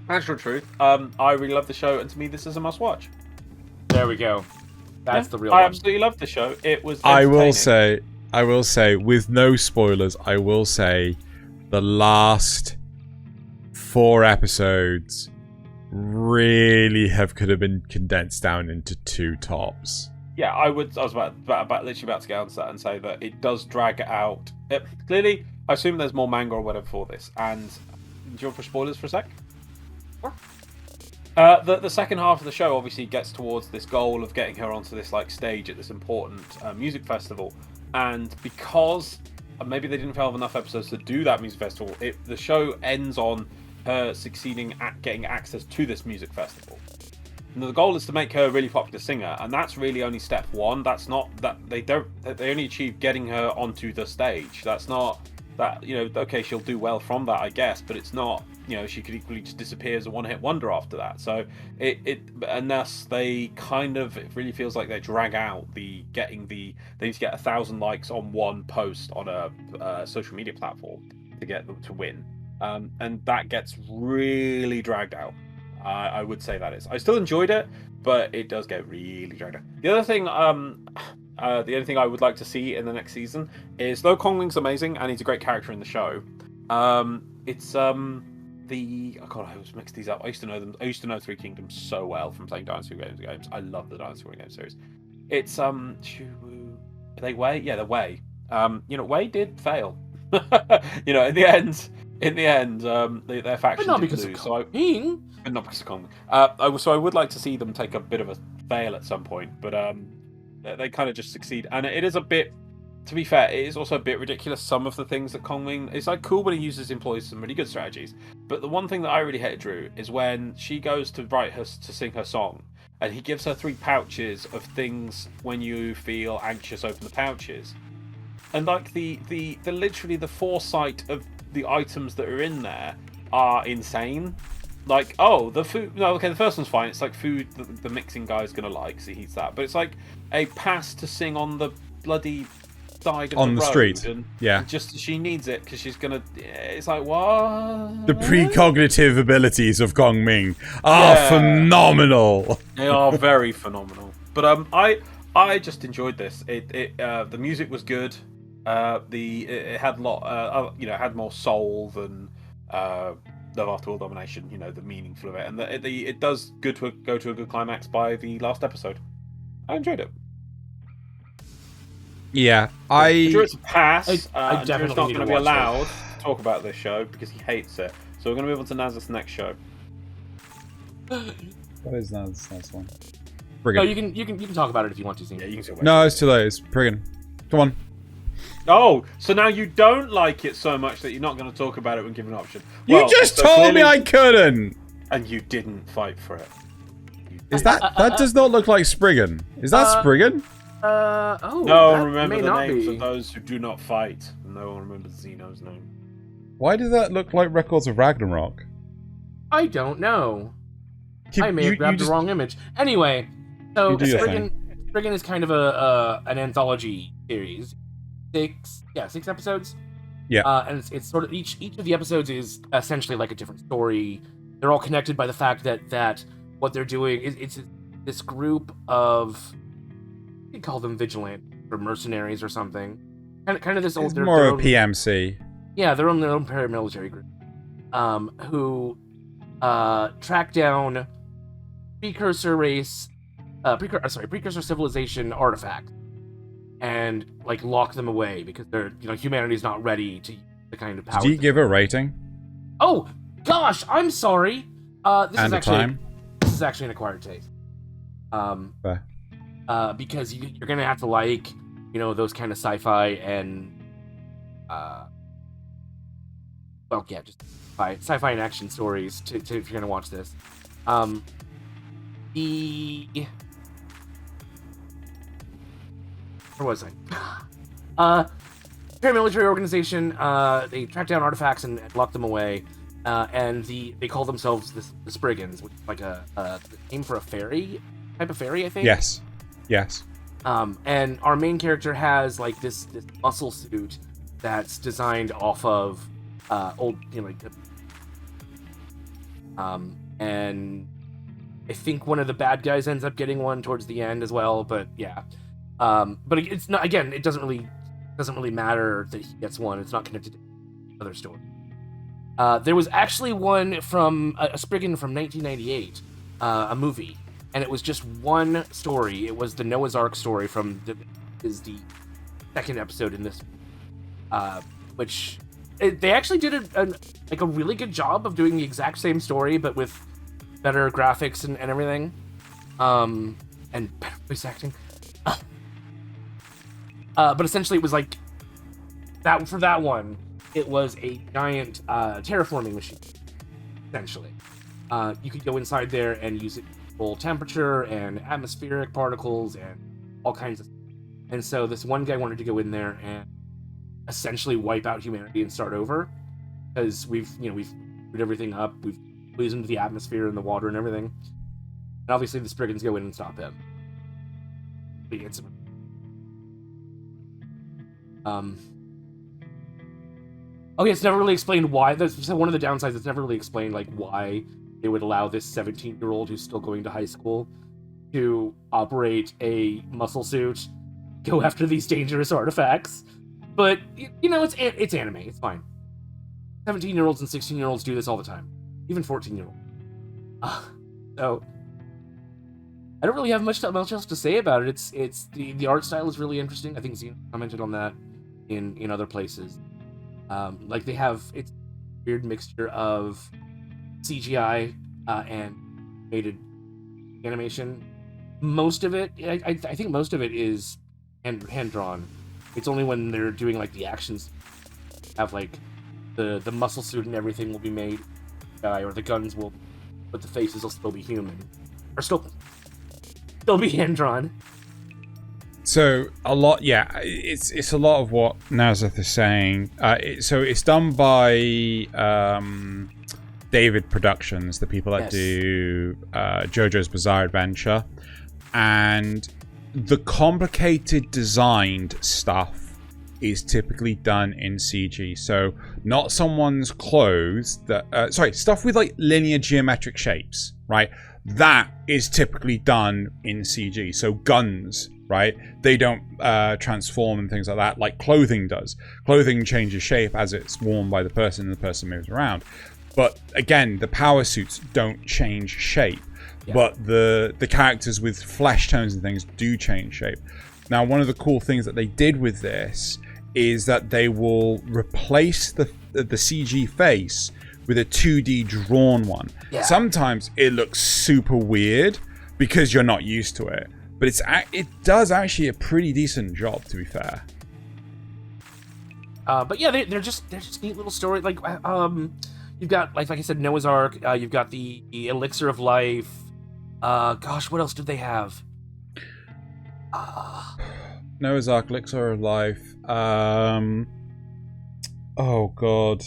Actual truth. I really love the show, and to me, this is a must-watch. There we go. That's the real I one. absolutely loved the show. It was. I will say, with no spoilers, I will say, the last 4 episodes really could have been condensed down into 2 tops. Yeah, I was literally about to get onto that and say that it does drag it out. Clearly, I assume there's more manga or whatever for this. And do you want for spoilers for a sec? The second half of the show obviously gets towards this goal of getting her onto this stage at this important music festival, and because maybe they didn't have enough episodes to do that music festival, the show ends on her succeeding at getting access to this music festival. the goal is to make her a really popular singer, and that's really only step one. That's not that they only achieve getting her onto the stage. That's not that, you know, okay, she'll do well from that, I guess, but it's not, you know, she could equally just disappear as a one-hit wonder after that. So and thus they kind of, it really feels like they drag out they need to get 1,000 likes on one post on a social media platform to get them to win, and that gets really dragged out. I would say that is. I still enjoyed it, but it does get really dragged out. The other thing, the only thing I would like to see in the next season is, though Kongming's amazing and he's a great character in the show, it's oh god, I always mix these up. I used to know Three Kingdoms so well from playing Dynasty Warriors games. I love the Dynasty Warriors game series. It's are they Wei? Yeah, they're Wei. You know, Wei did fail. You know, in the end, their faction But not did because lose. of Kongming. But not because of Kongming. So I would like to see them take a bit of a fail at some point, but they kind of just succeed. And it is a bit, to be fair, it is also a bit ridiculous, some of the things that Kongming, it's like cool when he employs some really good strategies. But the one thing that I really hated, Drew, is when she goes to sing her song, and he gives her 3 pouches of things when you feel anxious, open the pouches. And like the literally the foresight of the items that are in there are insane. Like, oh, the food, no, okay, the first one's fine. It's like food that the mixing guy's gonna like, so he eats that. But it's like a pass to sing on the bloody side of on the the road, street. and Yeah. just she needs it because she's gonna. It's like, what? The precognitive abilities of Kongming are phenomenal. They are very phenomenal. But I just enjoyed this. The music was good. It had had more soul than Love After All Domination. You know, the meaningful of it, and it does go to a good climax by the last episode. I enjoyed it. Yeah, Drew's a pass. I definitely Drew's not need going to to be watch allowed to talk about this show because he hates it. So we're going to move on to Nasuth's next show. What is Nasuth's next one? Spriggan. No, you can talk about it if you want to. Yeah, you can talk about No, it's too late. It's Spriggan. Come on. Oh, so now you don't like it so much that you're not going to talk about it when given an option. You Well, just so told me clearly- I couldn't. And you didn't fight for it. Is that does not look like Spriggan? Is that Spriggan? Oh, No that one remember may the not names be. of those who do not fight. No one remembers Xeno's name. Why does that look like Records of Ragnarok? I don't know. You- I may have grabbed just- the wrong image. Anyway, so You do your Spriggan is kind of an anthology series. 6 episodes. Yeah. And it's sort of each of the episodes is essentially like a different story. They're all connected by the fact that what they're doing is it's this group of, you could call them vigilantes or mercenaries or something. Kind of this old. It's more of a PMC. Yeah, their own paramilitary group, who track down precursor civilization artifacts and like lock them away because humanity's not ready to use the kind of power. Did you give a rating? Oh gosh, I'm sorry. This And is actually an acquired taste. Fair. Because you're gonna have to like those kind of sci-fi and just sci-fi and action stories to if you're gonna watch this. Where was I? Paramilitary organization. They track down artifacts and lock them away. And they call themselves the Spriggans, which is like a name for a fairy type of fairy, I think. Yes. And our main character has like this muscle suit that's designed off of old, and I think one of the bad guys ends up getting one towards the end as well. But yeah, but it's not. Again, it doesn't really matter that he gets one. It's not connected to other story. There was actually one from a Spriggan from 1998, a movie, and it was just one story. It was the Noah's Ark story is the second episode in this, which they actually did a really good job of doing the exact same story, but with better graphics and everything, and better voice acting. But essentially, it was like that for that one. It was a giant terraforming machine, essentially. You could go inside there and use it control temperature and atmospheric particles and all kinds of. And so this one guy wanted to go in there and essentially wipe out humanity and start over, because we've screwed everything up. We've poisoned the atmosphere and the water and everything. And obviously the Spriggans go in and stop him. Okay, it's never really explained why. That's one of the downsides. It's never really explained like why they would allow this 17-year-old who's still going to high school to operate a muscle suit, go after these dangerous artifacts. But it's anime. It's fine. 17-year-olds and 16-year-olds do this all the time, even 14-year-olds. So I don't really have much else to say about it. It's the art style is really interesting. I think Xeno commented on that in other places. Like they have it's a weird mixture of CGI and animated animation. Most of it, I think most of it is hand drawn. It's only when they're doing like the actions, have like the muscle suit and everything will be made, or the guns will, but the faces will still be human, or still be hand drawn. So a lot, yeah, it's a lot of what Nasuth is saying. So it's done by David Productions, the people that do JoJo's Bizarre Adventure, and the complicated designed stuff is typically done in CG. So not someone's clothes that stuff with like linear geometric shapes, right? That is typically done in CG. So guns, right? They don't transform and things like that, like clothing does. Clothing changes shape as it's worn by the person and the person moves around. But again, the power suits don't change shape. Yeah. But the characters with flesh tones and things do change shape. Now, one of the cool things that they did with this is that they will replace the CG face with a 2D drawn one. Yeah. Sometimes it looks super weird because you're not used to it. But it does actually a pretty decent job, to be fair. But yeah, they're just neat little stories. Like you've got like I said, Noah's Ark. You've got the Elixir of Life. Gosh, what else did they have? Noah's Ark, Elixir of Life. Oh god.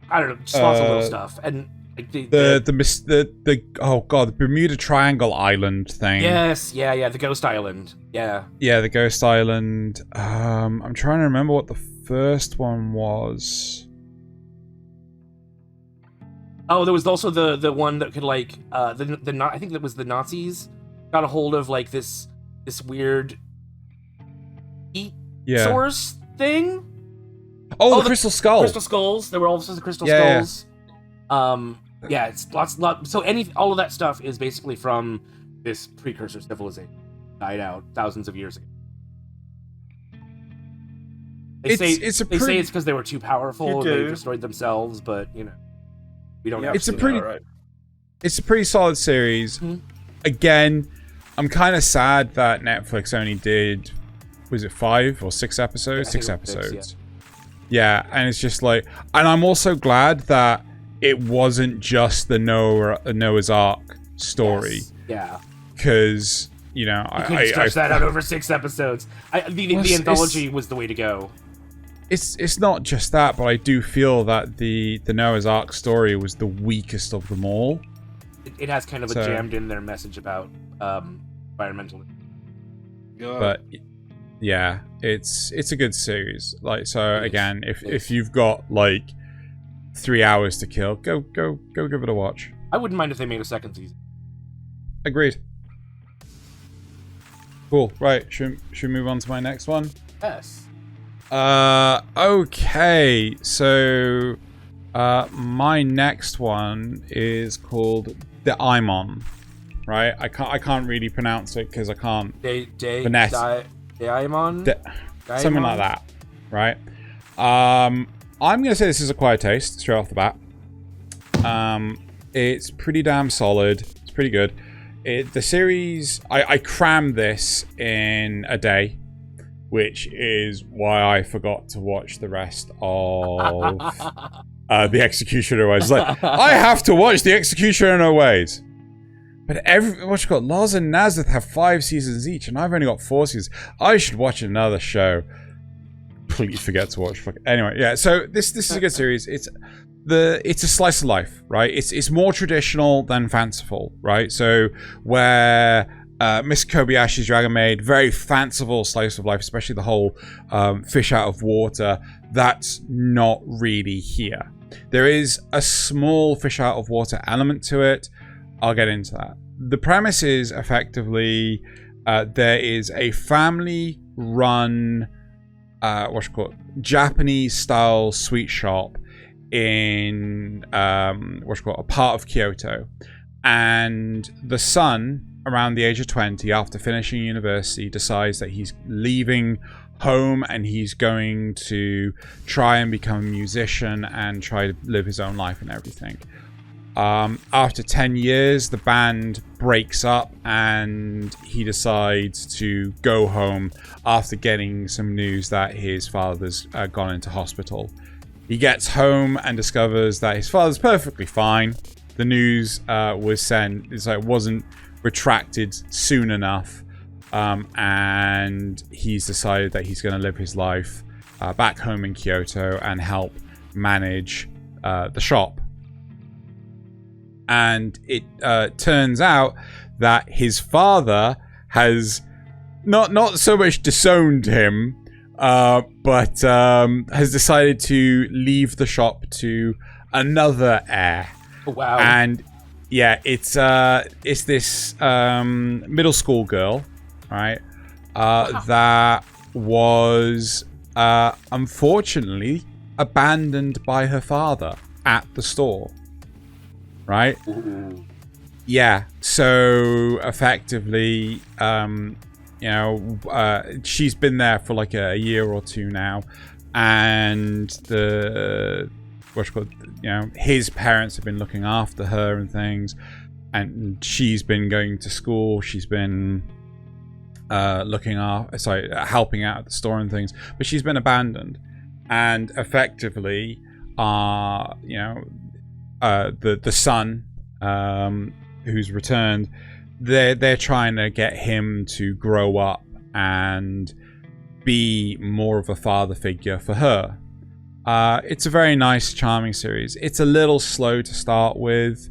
I don't know, just lots of little stuff. And like the Bermuda Triangle Island thing. Yes, yeah, the Ghost Island. Yeah. Yeah, the Ghost Island. I'm trying to remember what the first one was. Oh, there was also the one that could like I think that was the Nazis got a hold of like this weird source thing. Oh, the Crystal Skull. Crystal Skulls. There were also the Crystal Skulls. Yeah, it's lots. So all of that stuff is basically from this precursor civilization, died out thousands of years ago. They say it's because they were too powerful and they destroyed themselves, but we don't. It's a pretty solid series. Mm-hmm. Again, I'm kind of sad that Netflix only did, was it 5 or 6 episodes? 6 episodes. Yeah, and it's just like, and I'm also glad that it wasn't just the Noah's Ark story. Yes. Yeah. Because, you could stretch that out over 6 episodes. The anthology was the way to go. It's not just that, but I do feel that the Noah's Ark story was the weakest of them all. It has kind of a jammed in their message about environmentalism. But yeah, it's a good series. Like, so again, if you've got like 3 hours to kill, go give it a watch. I wouldn't mind if they made a second season. Agreed. Cool. Right, should we move on to my next one? Yes. Okay. So my next one is called Deaimon. Right? I can't really pronounce it because I can't Deaimon? Something like that. Right? I'm gonna say this is a quiet taste straight off the bat. It's pretty damn solid. It's pretty good. The series, I crammed this in a day, which is why I forgot to watch the rest of The Executioner Ways. Like, I have to watch The Executioner Ways. But Loz and Nasuth have 5 seasons each, and I've only got 4 seasons. I should watch another show. Please forget to watch. Anyway, yeah. So this is a good series. It's a slice of life, right? It's more traditional than fanciful, right? So where Miss Kobayashi's Dragon Maid, very fanciful slice of life, especially the whole fish out of water. That's not really here. There is a small fish out of water element to it. I'll get into that. The premise is effectively there is a family-run Japanese-style sweet shop in a part of Kyoto, and the son, around the age of 20, after finishing university, decides that he's leaving home and he's going to try and become a musician and try to live his own life and everything. After 10 years, the band breaks up and he decides to go home after getting some news that his father's gone into hospital. He gets home and discovers that his father's perfectly fine. The news was sent, it wasn't retracted soon enough, and he's decided that he's going to live his life back home in Kyoto and help manage the shop. And it turns out that his father has not so much disowned him, but has decided to leave the shop to another heir. Oh, wow. And yeah, it's this middle school girl, right? That was unfortunately abandoned by her father at the store. Right? Ooh. Yeah. So effectively, she's been there for like a year or two now, and his parents have been looking after her and things, and she's been going to school. She's been helping out at the store and things, but she's been abandoned, and effectively, the son who's returned, they're trying to get him to grow up and be more of a father figure for her. It's a very nice, charming series. It's a little slow to start with,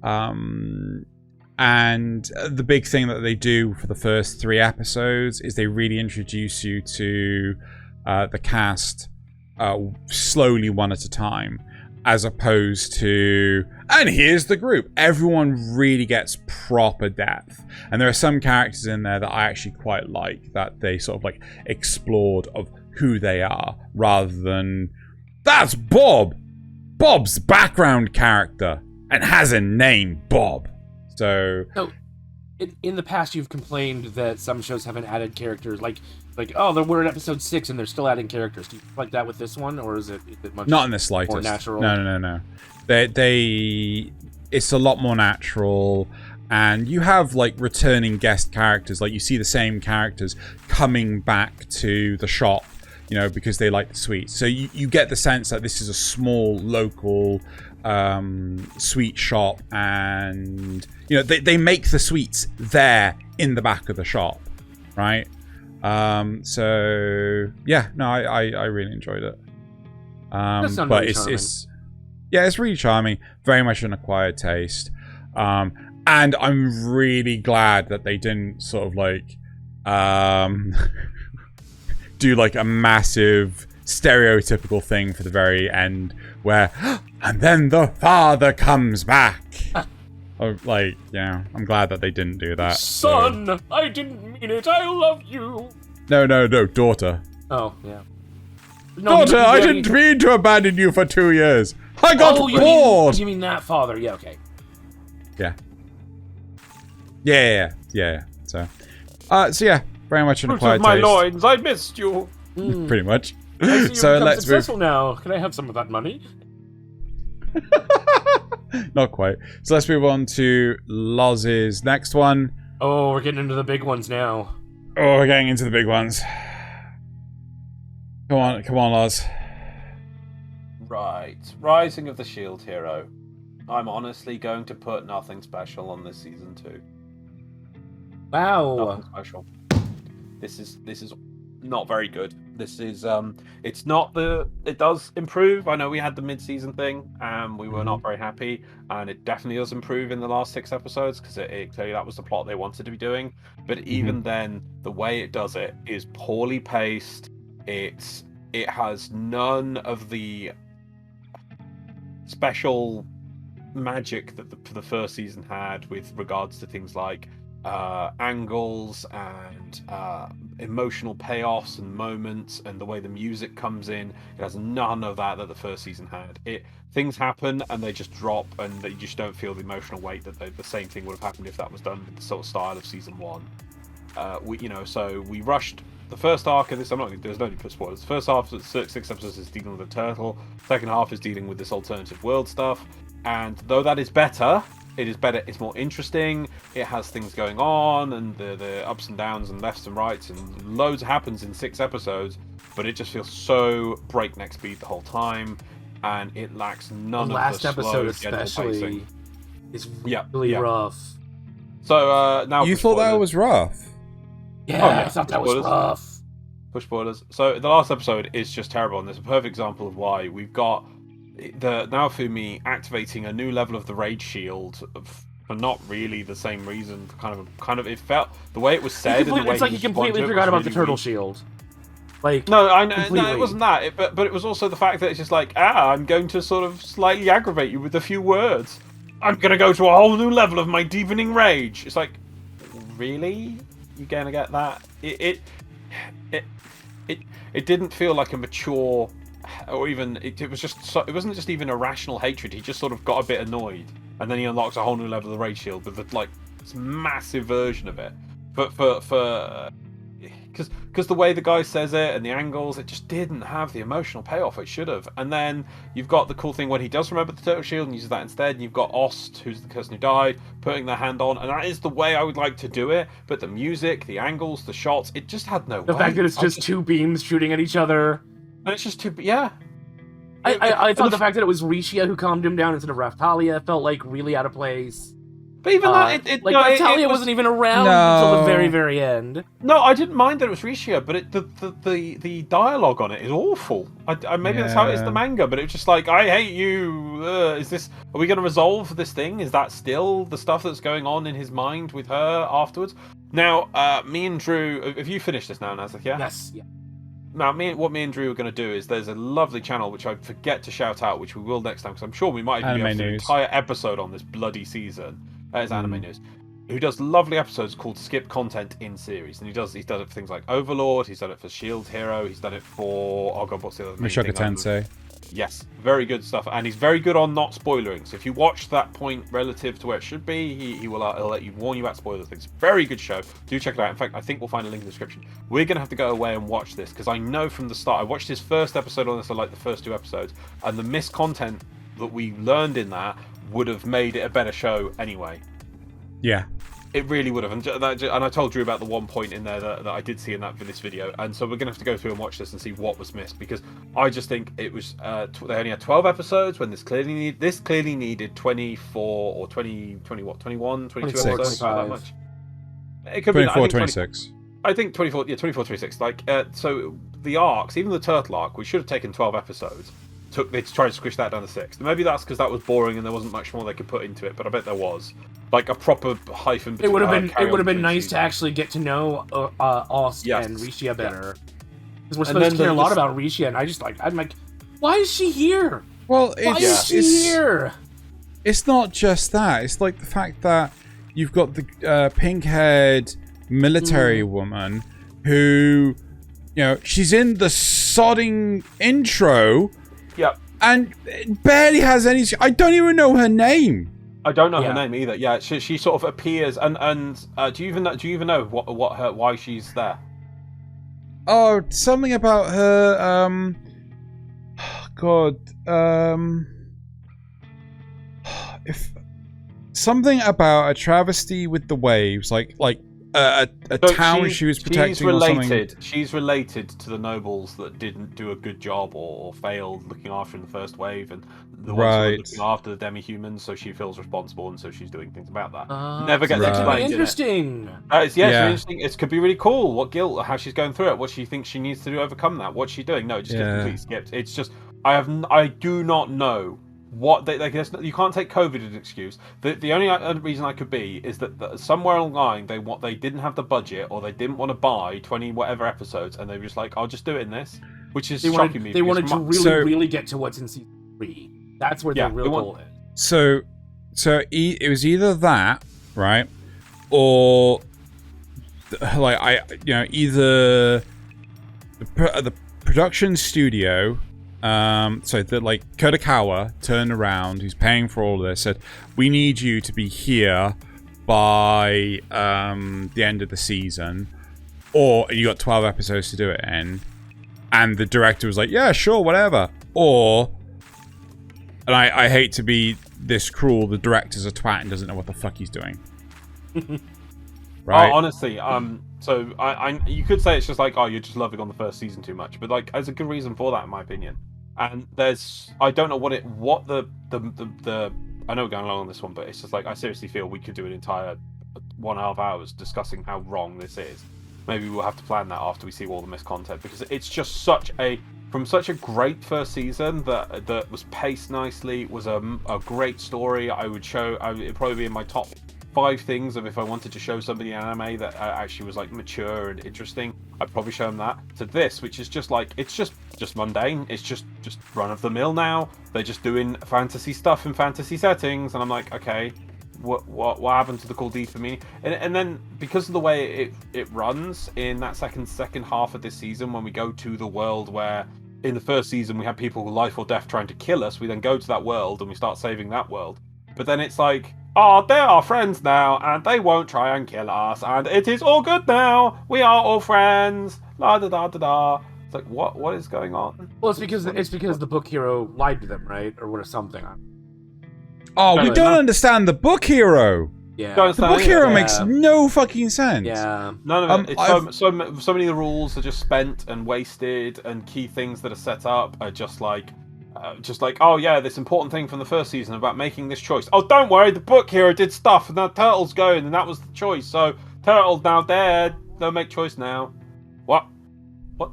and the big thing that they do for the first 3 episodes is they really introduce you to the cast slowly, one at a time, as opposed to, and here's the group. Everyone really gets proper depth. And there are some characters in there that I actually quite like, that they sort of like explored of who they are, rather than, that's Bob! Bob's background character, and has a name, Bob. So in the past, you've complained that some shows haven't added characters, like oh, we're in episode 6 and they're still adding characters. Do you like that with this one, or is it much not in the slightest more natural? No. It's a lot more natural, and you have like returning guest characters. Like you see the same characters coming back to the shop, because they like the sweets. So you get the sense that this is a small local sweet shop, and they make the sweets there in the back of the shop, right? So yeah, no, I really enjoyed it. But really it's really charming, very much an acquired taste. And I'm really glad that they didn't sort of like do like a massive stereotypical thing for the very end where and then the father comes back. I'm glad that they didn't do that. Son, so. I didn't mean it. I love you. No, daughter. Oh, yeah. No, daughter, I didn't mean to abandon you for 2 years. I got bored. You mean that father? Yeah, okay. Yeah. So yeah, very much an acquired my taste. loins, I missed you. Pretty much. So let's successful now. Can I have some of that money? Not quite. So let's move on to Loz's next one. Oh, we're getting into the big ones now. Oh, we're getting into the big ones. Come on, Loz. Right. Rising of the Shield Hero. I'm honestly going to put nothing special on this season 2. Wow. Nothing special. This is not very good. This is it's not it does improve. I know we had the mid-season thing and we were not very happy, and it definitely does improve in the last 6 episodes because it clearly that was the plot they wanted to be doing. But even then, the way it does it is poorly paced. It has none of the special magic that the first season had with regards to things like angles and emotional payoffs and moments, and the way the music comes in. It has none of that the first season had. Things happen and they just drop, and you just don't feel the emotional weight that the same thing would have happened if that was done with the sort of style of season 1. So we rushed the first arc of this. There's no need for spoilers. The first half of 6 episodes is dealing with the turtle. Second half is dealing with this alternative world stuff. And though that is better, it's more interesting. It has things going on, and the ups and downs and lefts and rights, and loads happens in 6 episodes, but it just feels so breakneck speed the whole time, and it lacks none of the last slow, episode gentle especially pacing. is really rough. So now you thought that was rough? Yeah, I thought that was rough. Push spoilers. So the last episode is just terrible, and there's a perfect example of why. We've got the Naofumi activating a new level of the rage shield for not really the same reason. Kind of it felt the way it was said. It's like he completely forgot about the turtle shield. Like no, it wasn't that. But it was also the fact that it's just like, I'm going to sort of slightly aggravate you with a few words. I'm going to go to a whole new level of my deepening rage. It's like, really? You're going to get that? It didn't feel like a mature, or even it was just it wasn't just even irrational hatred. He just sort of got a bit annoyed, and then he unlocks a whole new level of the rage shield with this massive version of it. But because the way the guy says it and the angles, it just didn't have the emotional payoff it should have. And then you've got the cool thing when he does remember the turtle shield and uses that instead, and you've got Ost, who's the person who died, putting their hand on, and that is the way I would like to do it. But the music, the angles, the shots, it just had no the way. fact that it's just 2 beams shooting at each other. And it's just yeah. I thought the fact that it was Rishia who calmed him down instead of Raftalia felt like really out of place. But even Raftalia wasn't even around until the very, very end. No, I didn't mind that it was Rishia, but the dialogue on it is awful. Maybe that's how it is in the manga, but it was just like, I hate you. Are we going to resolve this thing? Is that still the stuff that's going on in his mind with her afterwards? Now, me and Drew, have you finished this now, Nasuth? Yeah. Yes. Yeah. Now, what me and Drew are going to do is there's a lovely channel which I forget to shout out, which we will next time, because I'm sure we might even be able to do an entire episode on this bloody season. It's Anime News, who does lovely episodes called Skip Content in Series, and he's done it for things like Overlord, he's done it for Shield Hero, he's done it for what's the other Mushoku Tensei. Yes, very good stuff, and he's very good on not spoilering. So if you watch that point relative to where it should be, he'll let you warn you about spoilers. Things. Very good show. Do check it out. In fact, I think we'll find a link in the description. We're gonna have to go away and watch this because I know from the start. I watched his first episode on this. I like the first 2 episodes, and the missed content that we learned in that would have made it a better show anyway. Yeah. It really would have, and I told Drew about the one point in there that I did see in this video, and so we're gonna have to go through and watch this and see what was missed, because I just think it was they only had 12 episodes when this clearly needed 24 or 20 what 21 22 episodes, not that much. It could 24 be 26. I think 24 26. Like so the arcs, even the turtle arc, we should have taken 12 episodes. They tried to squish that down to 6. Maybe that's because that was boring and there wasn't much more they could put into it, but I bet there was. Like a proper hyphen between, it would have been nice to actually get to know Ost and Rishia better. Because we're supposed to care a lot about Rishia, and I'm like, why is she here? Well, why is she here? It's not just that. It's like the fact that you've got the pink-haired military woman who, she's in the sodding intro. Yep. And barely has any. I don't even know her name. I don't know her name either. Yeah, she sort of appears, and do you even know why she's there? Oh, something about her. If something about a travesty with the waves, like a town she was protecting or something? She's related to the nobles that didn't do a good job or failed looking after in the first wave, and the ones who were looking after the demi-humans, so she feels responsible, and so she's doing things about that. Never gets explained. Interesting. It's interesting. It could be really cool. What guilt, how she's going through it, what she thinks she needs to do to overcome that, what's she doing? No, it just gets completely skipped. It's just, I do not know what you can't take COVID as an excuse. The only reason I could be is that somewhere along the line they didn't have the budget, or they didn't want to buy 20 whatever episodes, and they were just like, I'll just do it in this, which is shocking me. They wanted to really get to what's in season 3. That's where the real goal is. So it was either that, right, or like either the production studio. So that like Kodakawa turned around, who's paying for all of this, said, we need you to be here by the end of the season, or you got 12 episodes to do it in, and the director was like, yeah, sure, whatever. Or, and I hate to be this cruel, the director's a twat and doesn't know what the fuck he's doing. Right? Honestly, so you could say it's just like, you're just loving on the first season too much, but like, there's a good reason for that, in my opinion. And I don't know what I know we're going along on this one, but it's just like, I seriously feel we could do an entire 1.5 hours discussing how wrong this is. Maybe we'll have to plan that after we see all the missed content, because it's just such a great first season that was paced nicely, was a great story. It'd probably be in my top 5 things of if I wanted to show somebody an anime that actually was like mature and interesting, I'd probably show them that. To this, which is just like, it's just mundane, it's just run of the mill now. They're just doing fantasy stuff in fantasy settings, and I'm like, okay, what happened to the cool deed for me? And then because of the way it runs in that second half of this season, when we go to the world where in the first season we had people with life or death trying to kill us, we then go to that world and we start saving that world. But then it's like, they're our friends now, and they won't try and kill us, and it is all good now. We are all friends. La da da da da. It's like, what is going on? Well, it's because the book hero lied to them, right, or what, or something. We don't understand the book hero. Yeah, the book hero makes no fucking sense. Yeah, none of it. So many of the rules are just spent and wasted, and key things that are set up are just like, this important thing from the first season about making this choice. Oh, don't worry, the book hero did stuff, and now Turtle's going, and that was the choice. So Turtle's now dead. They'll make choice now. What? What?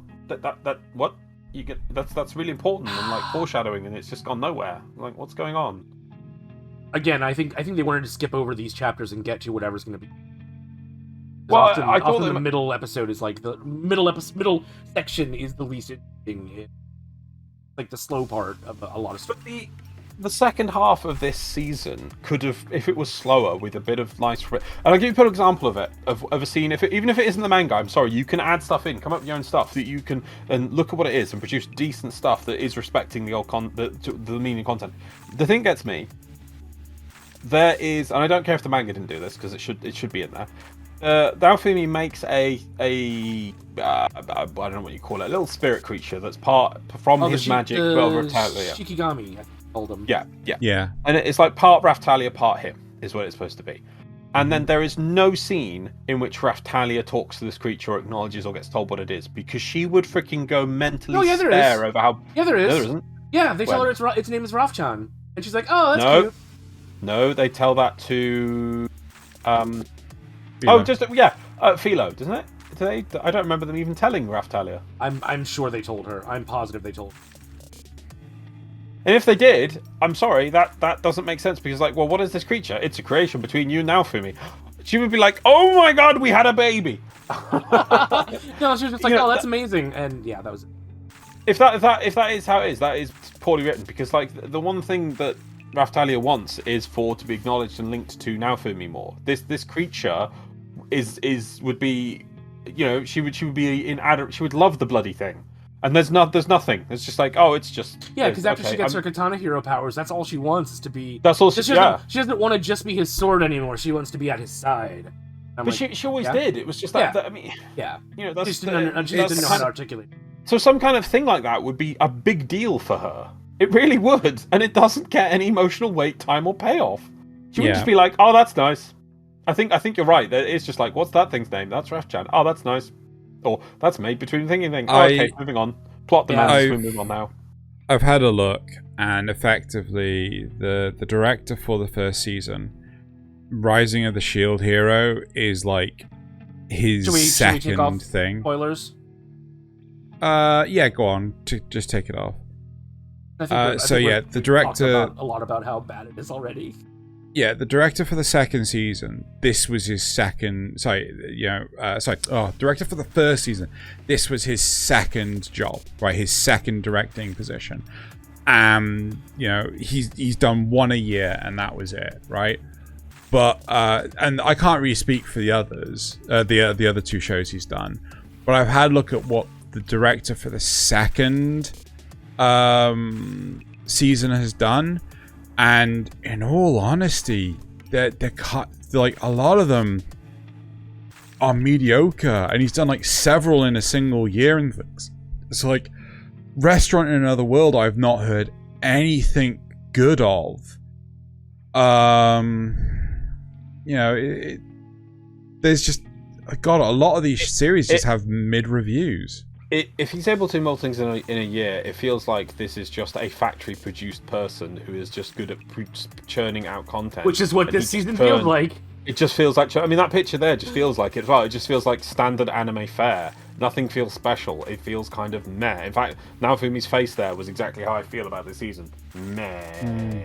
You get that's really important and like foreshadowing, and it's just gone nowhere. Like, what's going on? Again, I think they wanted to skip over these chapters and get to whatever's going to be. Well, often the middle episode is like the middle section is the least interesting. Like the slow part of a lot of stuff. But the second half of this season could have, if it was slower with a bit of nice, and I'll give you an example of it, of a scene. Even if it isn't the manga, I'm sorry, you can add stuff in, come up with your own stuff that you can, and look at what it is and produce decent stuff that is respecting the old the meaning content. The thing gets me. There is, and I don't care if the manga didn't do this because it should be in there. Naofumi makes I don't know what you call it, a little spirit creature that's part from his magic, well, Raftalia. Shikigami, I told him. Yeah. And it's like part Raftalia, part him, is what it's supposed to be. And then there is no scene in which Raftalia talks to this creature or acknowledges or gets told what it is, because she would freaking go mentally stare over how... Yeah, there is. No, there isn't. Yeah, they tell her its name is Rafchan. And she's like, oh, that's cute. No, they tell that to... Philo, doesn't it? I don't remember them even telling Raftalia. I'm sure they told her. I'm positive they told her. And if they did, I'm sorry, that doesn't make sense, because, like, well, what is this creature? It's a creation between you and Naofumi. She would be like, oh my god, we had a baby! No, she was just like, that's amazing. And yeah, that was it. If that is how it is, that is poorly written, because, like, the one thing that Raftalia wants is to be acknowledged and linked to Naofumi more. This creature would be, she would be she would love the bloody thing, and there's nothing. It's just like, it's just because after she gets her katana hero powers, that's all she wants is to be. That's all she doesn't want to just be his sword anymore. She wants to be at his side. But she always did. It was just that. I mean, she just didn't know how to articulate. So some kind of thing like that would be a big deal for her. It really would, and it doesn't get any emotional weight, time, or payoff. She would just be like, "Oh, that's nice." I think you're right. It's just like, what's that thing's name? That's Ref-chan. Oh, that's nice. Or that's made between thingy thing. Oh, okay, moving on. Plot demands we move on now. I've had a look, and effectively, the director for the first season, Rising of the Shield Hero, is like his second should we take off thing. Spoilers? Yeah, go on. Just take it off. I think the director... a lot about how bad it is already. Yeah, the director for the second season, this was his second... director for the first season, this was his second job, right? His second directing position. He's done one a year, and that was it, right? But, and I can't really speak for the others, the other two shows he's done, but I've had a look at what the director for the second season has done, and in all honesty, they're cut, like, a lot of them are mediocre, and he's done like several in a single year and things. It's like Restaurant in Another World I've not heard anything good of. There's just, God, a lot of these series just have mid reviews. If he's able to do multiple things in a year, it feels like this is just a factory-produced person who is just good at churning out content. Which is what this season feels like. It just feels like... I mean, that picture there just feels like it as well. It just feels like standard anime fare. Nothing feels special. It feels kind of meh. In fact, Naofumi's face there was exactly how I feel about this season. Meh.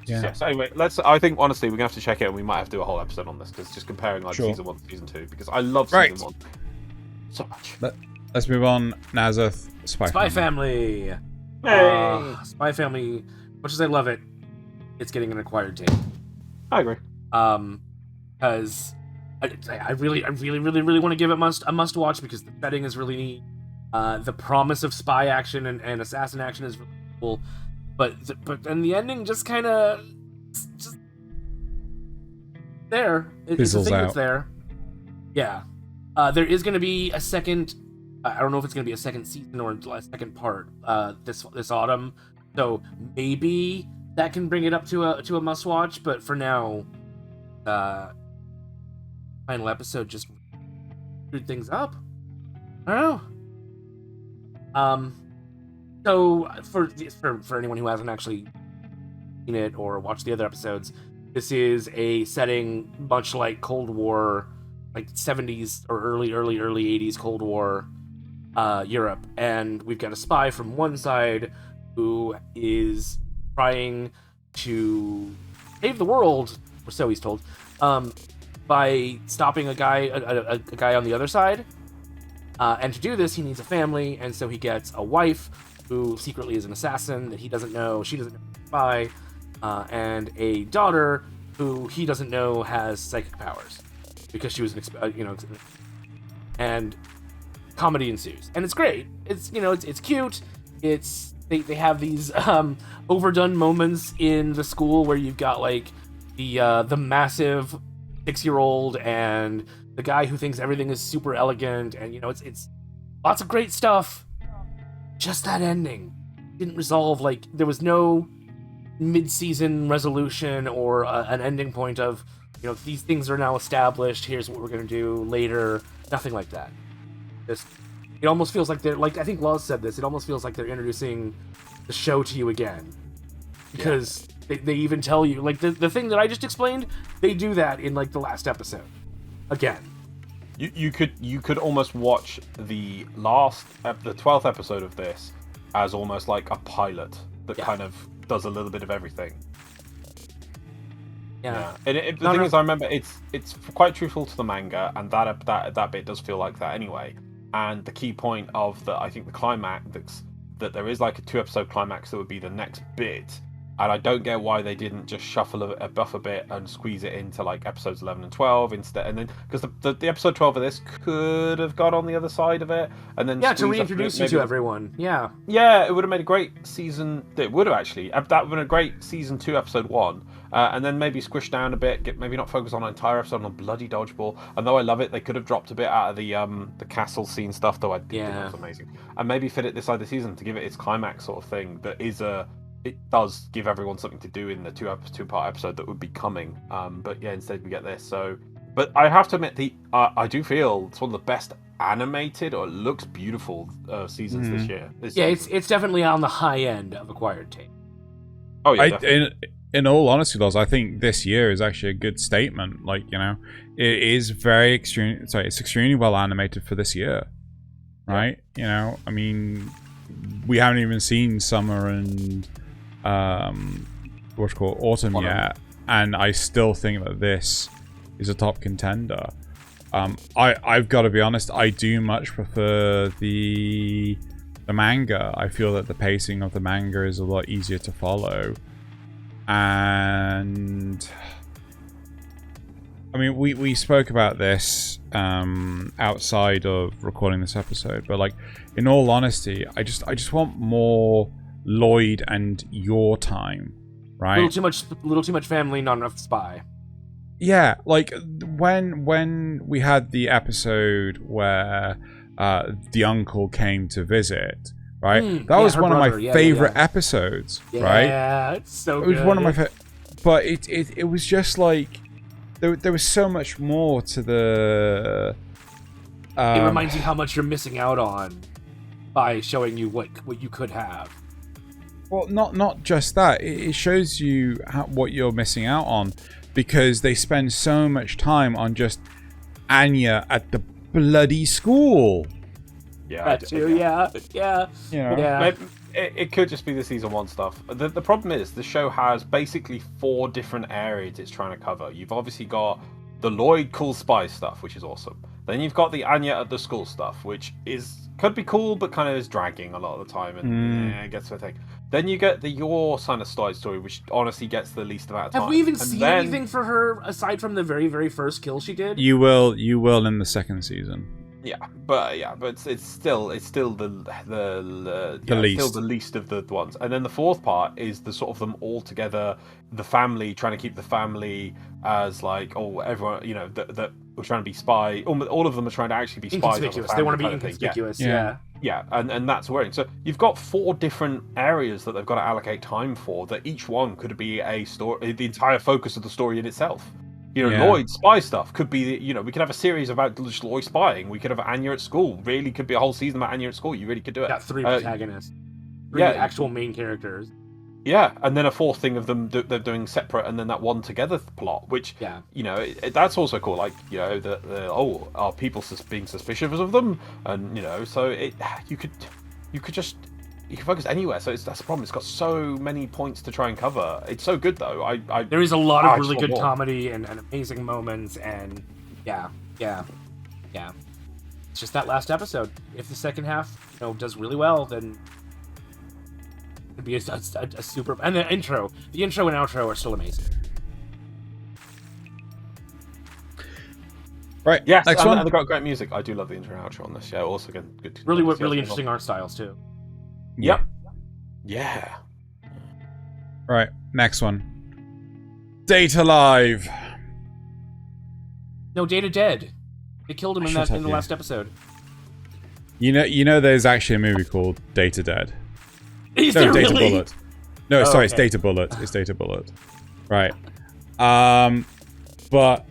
So anyway, I think, honestly, we're going to have to check it, and we might have to do a whole episode on this, because just comparing season 1 to season 2, because I love season 1. So much. Let's move on. Nasuth, Spy Family. Hey. Spy Family. Much as I love it, it's getting an acquired taste. I agree. Because I really want to give it a must watch, because the setting is really neat. The promise of spy action and assassin action is really cool, but then the ending just kind of there. It's a thing that's there. Yeah. There is going to be a second. I don't know if it's going to be a second season or a second part this autumn. So maybe that can bring it up to a must watch. But for now, final episode just screwed things up. I don't know. So for anyone who hasn't actually seen it or watched the other episodes, this is a setting much like Cold War. Like 70s or early 80s Cold War Europe, and we've got a spy from one side who is trying to save the world, or so he's told, by stopping a guy on the other side. And to do this, he needs a family, and so he gets a wife who secretly is an assassin that he doesn't know. She doesn't know he's a spy, and a daughter who he doesn't know has psychic powers, because she was and comedy ensues, and it's great. It's it's cute. They have these overdone moments in the school where you've got like the massive 6-year-old and the guy who thinks everything is super elegant, and it's lots of great stuff. Just that ending didn't resolve. Like, there was no mid-season resolution or an ending point of, these things are now established, here's what we're going to do later. Nothing like that. It almost feels like they're, like, I think Loz said this, it almost feels like they're introducing the show to you again. Because they even tell you, like, the thing that I just explained, they do that in, like, the last episode. Again. You could almost watch the 12th episode of this as almost like a pilot that kind of does a little bit of everything. Yeah. And the thing is, I remember it's quite truthful to the manga, and that bit does feel like that anyway. And the key point of I think the climax, that there is like a 2-episode climax that would be the next bit, and I don't get why they didn't just shuffle a buff a bit and squeeze it into like episodes 11 and 12 instead, and then because the episode 12 of this could have got on the other side of it, and then to reintroduce you to everyone. Yeah, it would have made a great season. It would have actually. That would have been a great season 2, episode 1. And then maybe squish down a bit, maybe not focus on an entire episode on bloody dodgeball. And though I love it, they could have dropped a bit out of the castle scene stuff, though I did think that was amazing. And maybe fit it this side of the season to give it its climax sort of thing that is it does give everyone something to do in the two-part episode that would be coming. But yeah, instead we get this. So, but I have to admit, I do feel it's one of the best animated, or it looks beautiful seasons this year. It's definitely on the high end of acquired taste. Oh yeah. In all honesty, Loz, I think this year is actually a good statement. Like, you know, it is it's extremely well animated for this year, right? You know, I mean, we haven't even seen summer and autumn yet, and I still think that this is a top contender. I've got to be honest, I do much prefer the manga. I feel that the pacing of the manga is a lot easier to follow. And I mean, we spoke about this outside of recording this episode, but like, in all honesty, I just want more Lloyd and your time, right? Little too much family, not enough spy. Yeah, like when we had the episode where the uncle came to visit, right? That was one of my favorite episodes, right? Yeah, it's so good. It was one of my favorite, but it was just like there was so much more to the. It reminds you how much you're missing out on by showing you what you could have. Well, not just that. It shows you what you're missing out on, because they spend so much time on just Anya at the bloody school. Yeah, that too. Yeah. You know, yeah. It could just be the season 1 stuff. The problem is the show has basically 4 different areas it's trying to cover. You've obviously got the Lloyd cool spy stuff, which is awesome. Then you've got the Anya at the school stuff, which could be cool, but kind of is dragging a lot of the time, and it gets to a thing. Then you get the Your Son of Side story, which honestly gets the least amount of time. Have we even seen anything for her aside from the very, very first kill she did? You will in the second season. But it's still the still the least of the ones. And then the fourth part is the sort of them all together, the family, trying to keep the family as like, everyone, you know, that we're trying to be spy. All of them are trying to actually be spies. Inconspicuous. They want to be inconspicuous. Yeah, and that's worrying. So you've got 4 different areas that they've got to allocate time for, that each one could be a story, the entire focus of the story in itself. You know, Lloyd spy stuff could be, you know, we could have a series about just Lloyd spying. We could have Anya at school. Really could be a whole season about Anya at school. You really could do it. Got 3 protagonists. 3 actual main characters. Yeah, and then a 4th thing of them they're doing separate, and then that one together plot, which, you know, that's also cool. Like, you know, are people being suspicious of them? And, you know, so you could focus anywhere. So that's the problem. It's got so many points to try and cover. It's so good though. There is a lot of really good comedy and amazing moments, and yeah. It's just that last episode. If the second half, you know, does really well, then it'd be a super. And the intro and outro are still amazing. Right. Yes. Next one. And they've got great music. I do love the intro and outro on this. Yeah. Also good. Really interesting art styles too. Yep. Yeah. Right. Next one. Data Live. No, Data dead. They killed him in the last episode. You know, there's actually a movie called Data Dead. Is no, there Data really? Bullet. No, sorry, it's okay. Data Bullet. It's Data Bullet. Right. But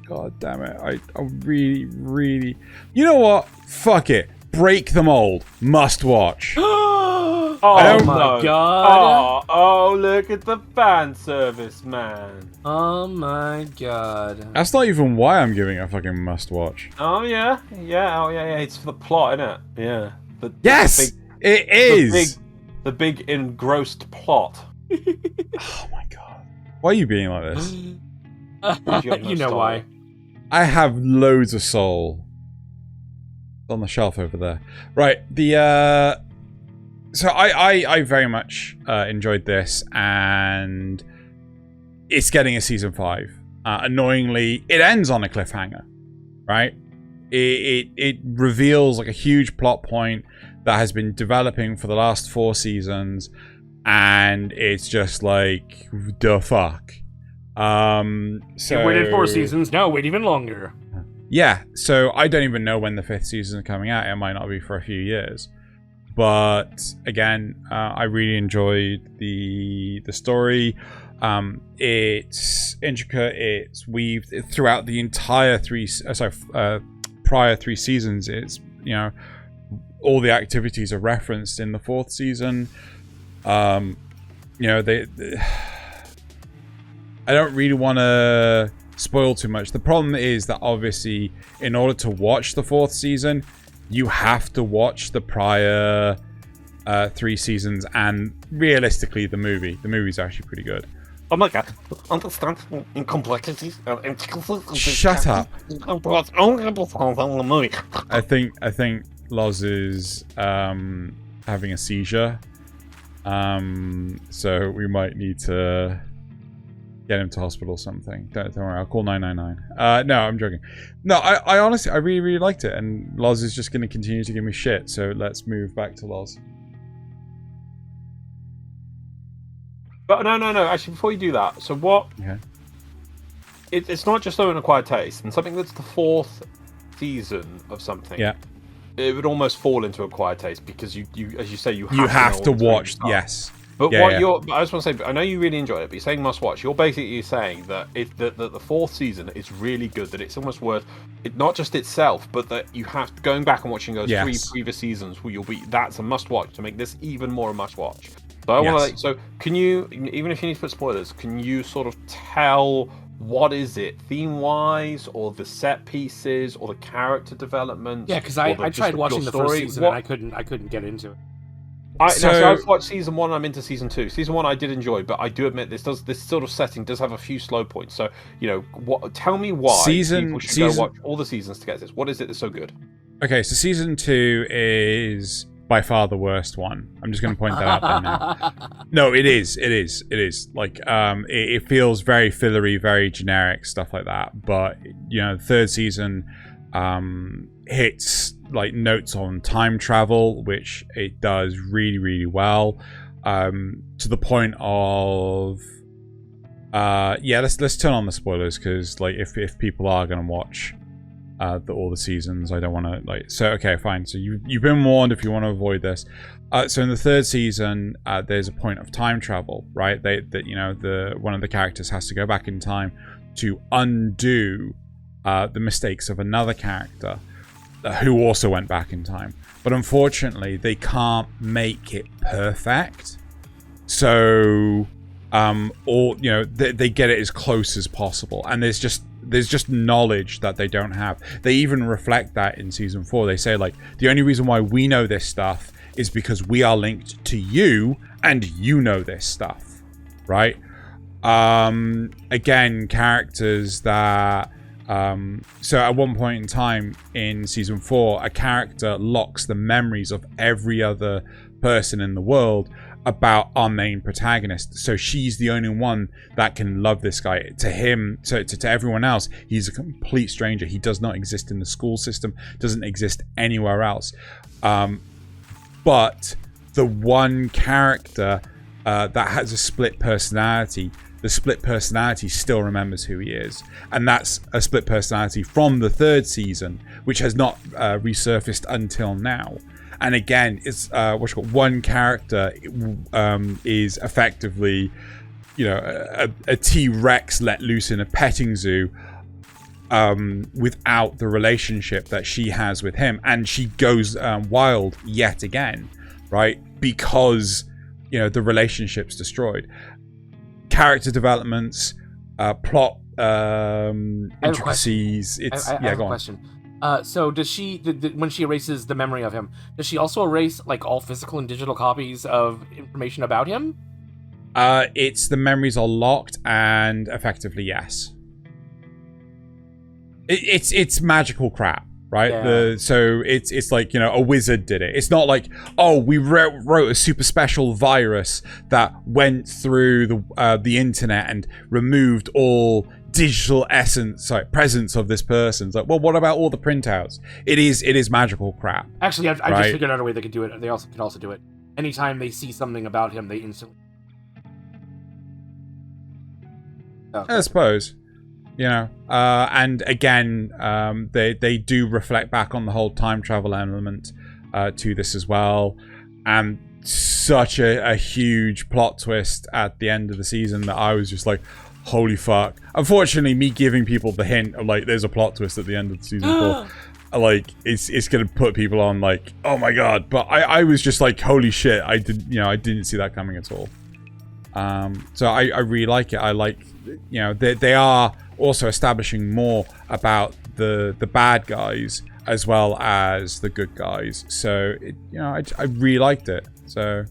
God damn it. I really. You know what? Fuck it. Break the mold. Must watch. Oh my god. Oh, look at the fan service, man. Oh my god. That's not even why I'm giving it a fucking must watch. Oh yeah. It's for the plot, isn't it? Yeah. Yes! It is! The big engrossed plot. Oh my god. Why are you being like this? You know why. I have loads of soul. It's on the shelf over there. Right, so I very much enjoyed this, and it's getting a season 5. Annoyingly, it ends on a cliffhanger, right? It reveals like a huge plot point that has been developing for the last 4 seasons, and it's just like, the fuck. So you waited 4 seasons, now wait even longer. Yeah, so I don't even know when the 5th season is coming out. It might not be for a few years. but again, I really enjoyed the story. It's intricate. It's weaved throughout the entire prior 3 seasons. It's, you know, all the activities are referenced in the 4th season. You know, I don't really want to spoil too much. The problem is that obviously, in order to watch the 4th season, you have to watch the prior 3 seasons, and realistically, the movie. The movie's actually pretty good. Oh my god! Understand in complexities and shut up. Movie. I think Loz is having a seizure. So we might need to get him to hospital or something. Don't worry, I'll call 999. No, I'm joking. No, I honestly, I really, really liked it, and Loz is just going to continue to give me shit, so let's move back to Loz. But no. Actually, before you do that, so what? Okay. It's not just an acquired taste, and something that's the 4th season of something. Yeah. It would almost fall into acquired taste because you as you say, you have to watch. Yes. But I just want to say, I know you really enjoyed it, but you're saying must watch. You're basically saying that that the 4th season is really good, that it's almost worth it, not just itself, but that you have going back and watching those 3 previous seasons where that's a must watch to make this even more a must watch. So I want to. So can you, even if you need to put spoilers, can you sort of tell what is it theme wise, or the set pieces, or the character development? Yeah, because I tried watching the first season and I couldn't get into it. I've watched season 1. I'm into season 2. Season 1 I did enjoy, but I do admit this sort of setting does have a few slow points. So tell me why people should go watch all the seasons to get this. What is it that's so good? Okay, so season 2 is by far the worst one. I'm just going to point that out there now. No, it is. Like, it feels very fillery, very generic, stuff like that. But, you know, the 3rd season hits, like, notes on time travel, which it does really, really well. To the point of... let's turn on the spoilers, because, like, if people are going to watch... all the seasons, I don't want to, like, so okay, fine, so you've been warned if you want to avoid this. So in the 3rd season, there's a point of time travel, right? One of the characters has to go back in time to undo the mistakes of another character who also went back in time, but unfortunately they can't make it perfect, so they get it as close as possible, and there's just knowledge that they don't have. They even reflect that in season 4. They say, like, the only reason why we know this stuff is because we are linked to you, and you know this stuff, right? Again, characters that so at one point in time in season 4, a character locks the memories of every other person in the world about our main protagonist, so she's the only one that can love this guy. To him, to everyone else, he's a complete stranger. He does not exist in the school system, doesn't exist anywhere else. But the one character that has a split personality, the split personality still remembers who he is, and that's a split personality from the 3rd season, which has not resurfaced until now. And again, it's one character is effectively, a T-Rex let loose in a petting zoo, without the relationship that she has with him, and she goes wild yet again, right? Because the relationship's destroyed. Character developments, plot intricacies. I have a question. So does she, when she erases the memory of him, does she also erase, like, all physical and digital copies of information about him? It's the memories are locked, and effectively, yes. It's magical crap, right? Yeah. So it's like, a wizard did it. It's not like, oh, we wrote a super special virus that went through the internet and removed all digital presence of this person. It's like, well, what about all the printouts? It is magical crap. Actually, I just figured out a way they could do it. They could also do it. Anytime they see something about him, they instantly... I suppose. And again, they do reflect back on the whole time travel element to this as well. and such a huge plot twist at the end of the season that I was just like, holy fuck. Unfortunately, me giving people the hint of like, there's a plot twist at the end of the season 4, like it's gonna put people on like, oh my god. But I was just like, holy shit, I didn't see that coming at all. So I really like it. I like, they are also establishing more about the bad guys as well as the good guys. So I really liked it. So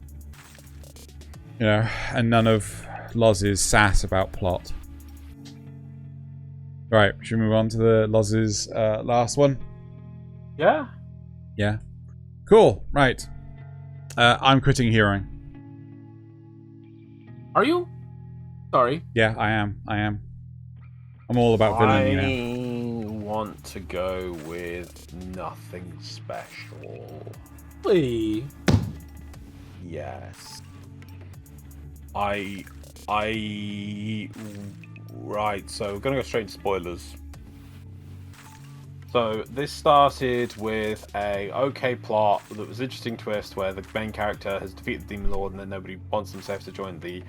and none of Loz's sass about plot. Right, should we move on to the Loz's last one? Yeah. Yeah. Cool. Right. I'm quitting heroing. Are you? Sorry. Yeah, I am. I'm all about villainy now. I want to go with nothing special. Please. Yes. Right, so we're going to go straight into spoilers. So this started with a okay plot that was interesting twist where the main character has defeated the Demon Lord and then nobody wants him safe to join the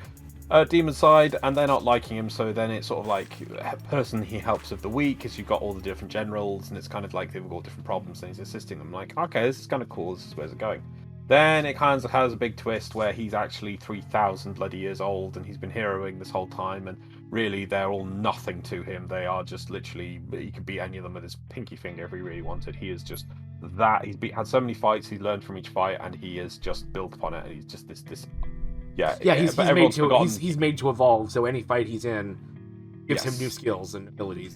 demon side, and they're not liking him, so then it's sort of like a person he helps of the week, because you've got all the different generals and it's kind of like they've got different problems and he's assisting them. Like, okay, this is kind of cool, this is where's it going. Then it kind of has a big twist where he's actually 3,000 bloody years old and he's been heroing this whole time, and really they're all nothing to him. They are just literally, he could beat any of them with his pinky finger if he really wanted. He is just that. He's had so many fights, he's learned from each fight, and he has just built upon it, and he's just this he's made to evolve, so any fight he's in gives him new skills and abilities.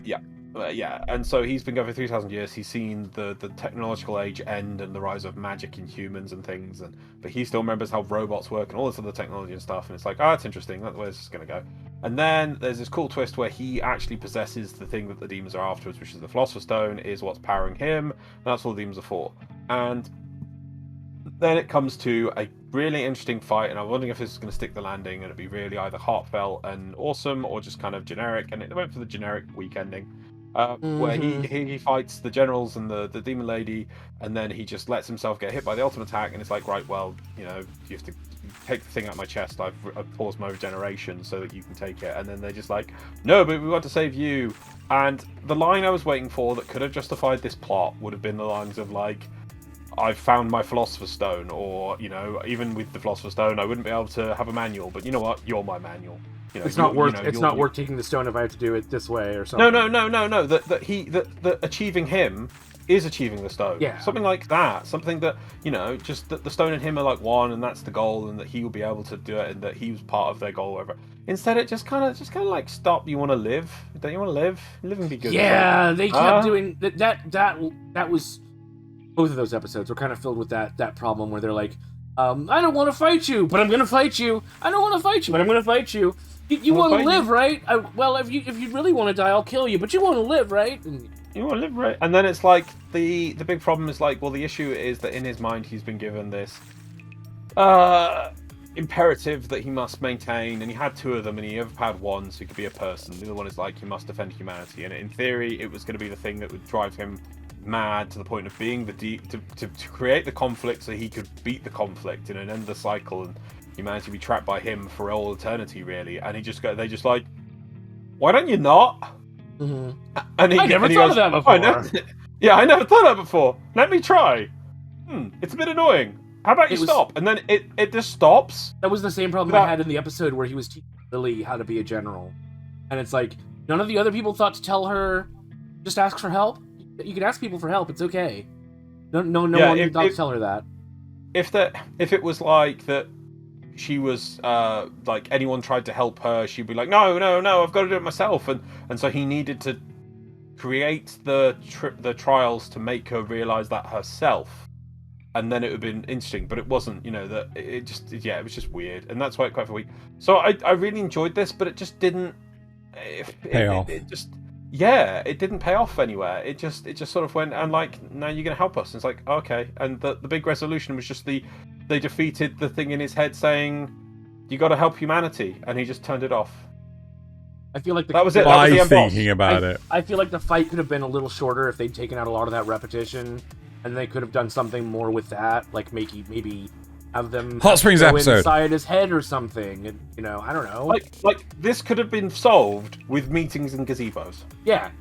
And so he's been going for 3,000 years. He's seen the technological age end and the rise of magic in humans and things, but he still remembers how robots work and all this other technology and stuff, and it's like, it's interesting, that's where this is going to go. And then there's this cool twist where he actually possesses the thing that the demons are afterwards, which is the Philosopher's Stone, is what's powering him, and that's all the demons are for. And then it comes to a really interesting fight, and I'm wondering if this is going to stick the landing, and it'd be really either heartfelt and awesome or just kind of generic, and it went for the generic weak ending. Where he fights the generals and the demon lady, and then he just lets himself get hit by the ultimate attack, and it's like, right, well, you have to take the thing out of my chest. I've paused my regeneration so that you can take it. And then they're just like, no, but we want to save you. And the line I was waiting for that could have justified this plot would have been the lines of like, I've found my Philosopher's Stone, or even with the Philosopher's Stone I wouldn't be able to have a manual, but you know what, you're my manual. It's not worth taking the stone if I have to do it this way or something. No. That achieving him is achieving the stone. Yeah. Something like that. Something that just that the stone and him are like one, and that's the goal, and that he will be able to do it, and that he was part of their goal, or whatever. Instead, it just kind of like, stop. You want to live? Don't you want to live? Live and be good. Yeah, they kept doing that. That was both of those episodes were kind of filled with that problem where they're like, I don't want to fight you, but I'm going to fight you. I don't want to fight you, but I'm going to fight you. You want to live, right? Well, if you really want to die, I'll kill you. But you want to live, right? You want to live, right? And then it's like the big problem is like, well, the issue is that in his mind he's been given this imperative that he must maintain, and he had two of them, and he ever had one, so he could be a person. The other one is like, he must defend humanity, and in theory, it was going to be the thing that would drive him mad to the point of being to create the conflict so he could beat the conflict and end the cycle, and humanity be trapped by him for all eternity, really. And they just like, why don't you not? Mm-hmm. And I never thought of that before. I never thought of that before. Let me try. It's a bit annoying. How about you stop? And then it just stops. That was the same problem I had in the episode where he was teaching Lily how to be a general. And it's like, none of the other people thought to tell her, just ask for help. You can ask people for help. It's okay. No one thought to tell her that. If it was like that, she was like anyone tried to help her, she'd be like, no, I've got to do it myself, and so he needed to create the trials to make her realize that herself, and then it would have been interesting. But it wasn't, that it was just weird, and that's why it quite weak. So I really enjoyed this, but it just didn't pay off. It didn't pay off anywhere. It just sort of went, and like, now you're gonna help us, and it's like, okay. And the big resolution was just they defeated the thing in his head saying, you got to help humanity, and he just turned it off. I feel like that was it. That was the thinking about it. I feel like the fight could have been a little shorter if they'd taken out a lot of that repetition, and they could have done something more with that, like maybe have them Hot Springs go episode inside his head or something. And, you know, I don't know. Like this could have been solved with meetings and gazebos. Yeah.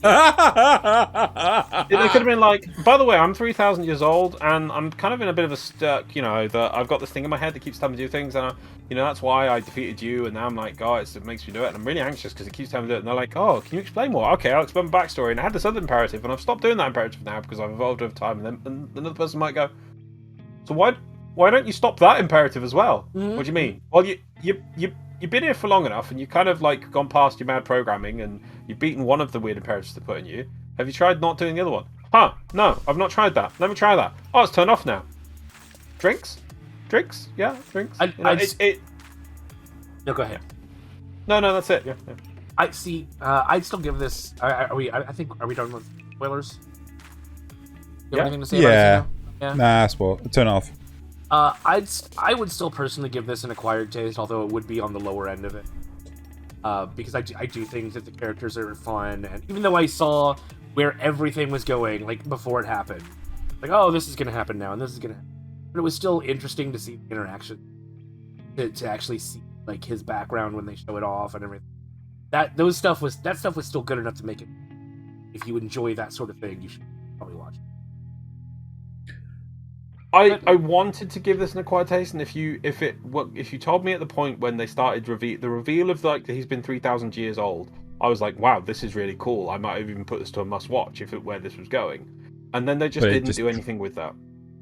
It could have been like, by the way, I'm 3,000 years old, and I'm kind of in a bit of a stuck, you know, that I've got this thing in my head that keeps telling me to do things, and that's why I defeated you, and now I'm like, oh, it makes me do it, and I'm really anxious because it keeps telling me to do it, and they're like, oh, can you explain more? Okay, I'll explain my backstory, and I had this other imperative, and I've stopped doing that imperative now because I've evolved over time, and then another person might go, so why don't you stop that imperative as well? Mm-hmm. What do you mean? Well, you've been here for long enough, and you kind of like gone past your mad programming, and you've beaten one of the weird imperatives they put in you. Have you tried not doing the other one? Huh? No, I've not tried that. Let me try that. Oh, it's turned off now. Drinks? Yeah, drinks. No, go ahead. No, that's it. Yeah. I see. I'd still give this. Are we done with spoilers? You have anything to say about it? Nah, spoil. Turn off. I would still personally give this an acquired taste, although it would be on the lower end of it. Because I do think that the characters are fun, and even though I saw where everything was going, like before it happened, like, oh, this is gonna happen now, and this is gonna happen. But it was still interesting to see the interaction, to actually see like his background when they show it off and everything. That stuff was still good enough to make it. If you enjoy that sort of thing, you should probably watch it. I wanted to give this an acquired taste, and if you told me at the point when they started the reveal of like he's been 3,000 years old, I was like, wow, this is really cool. I might have even put this to a must watch where this was going, and then they didn't do anything with that.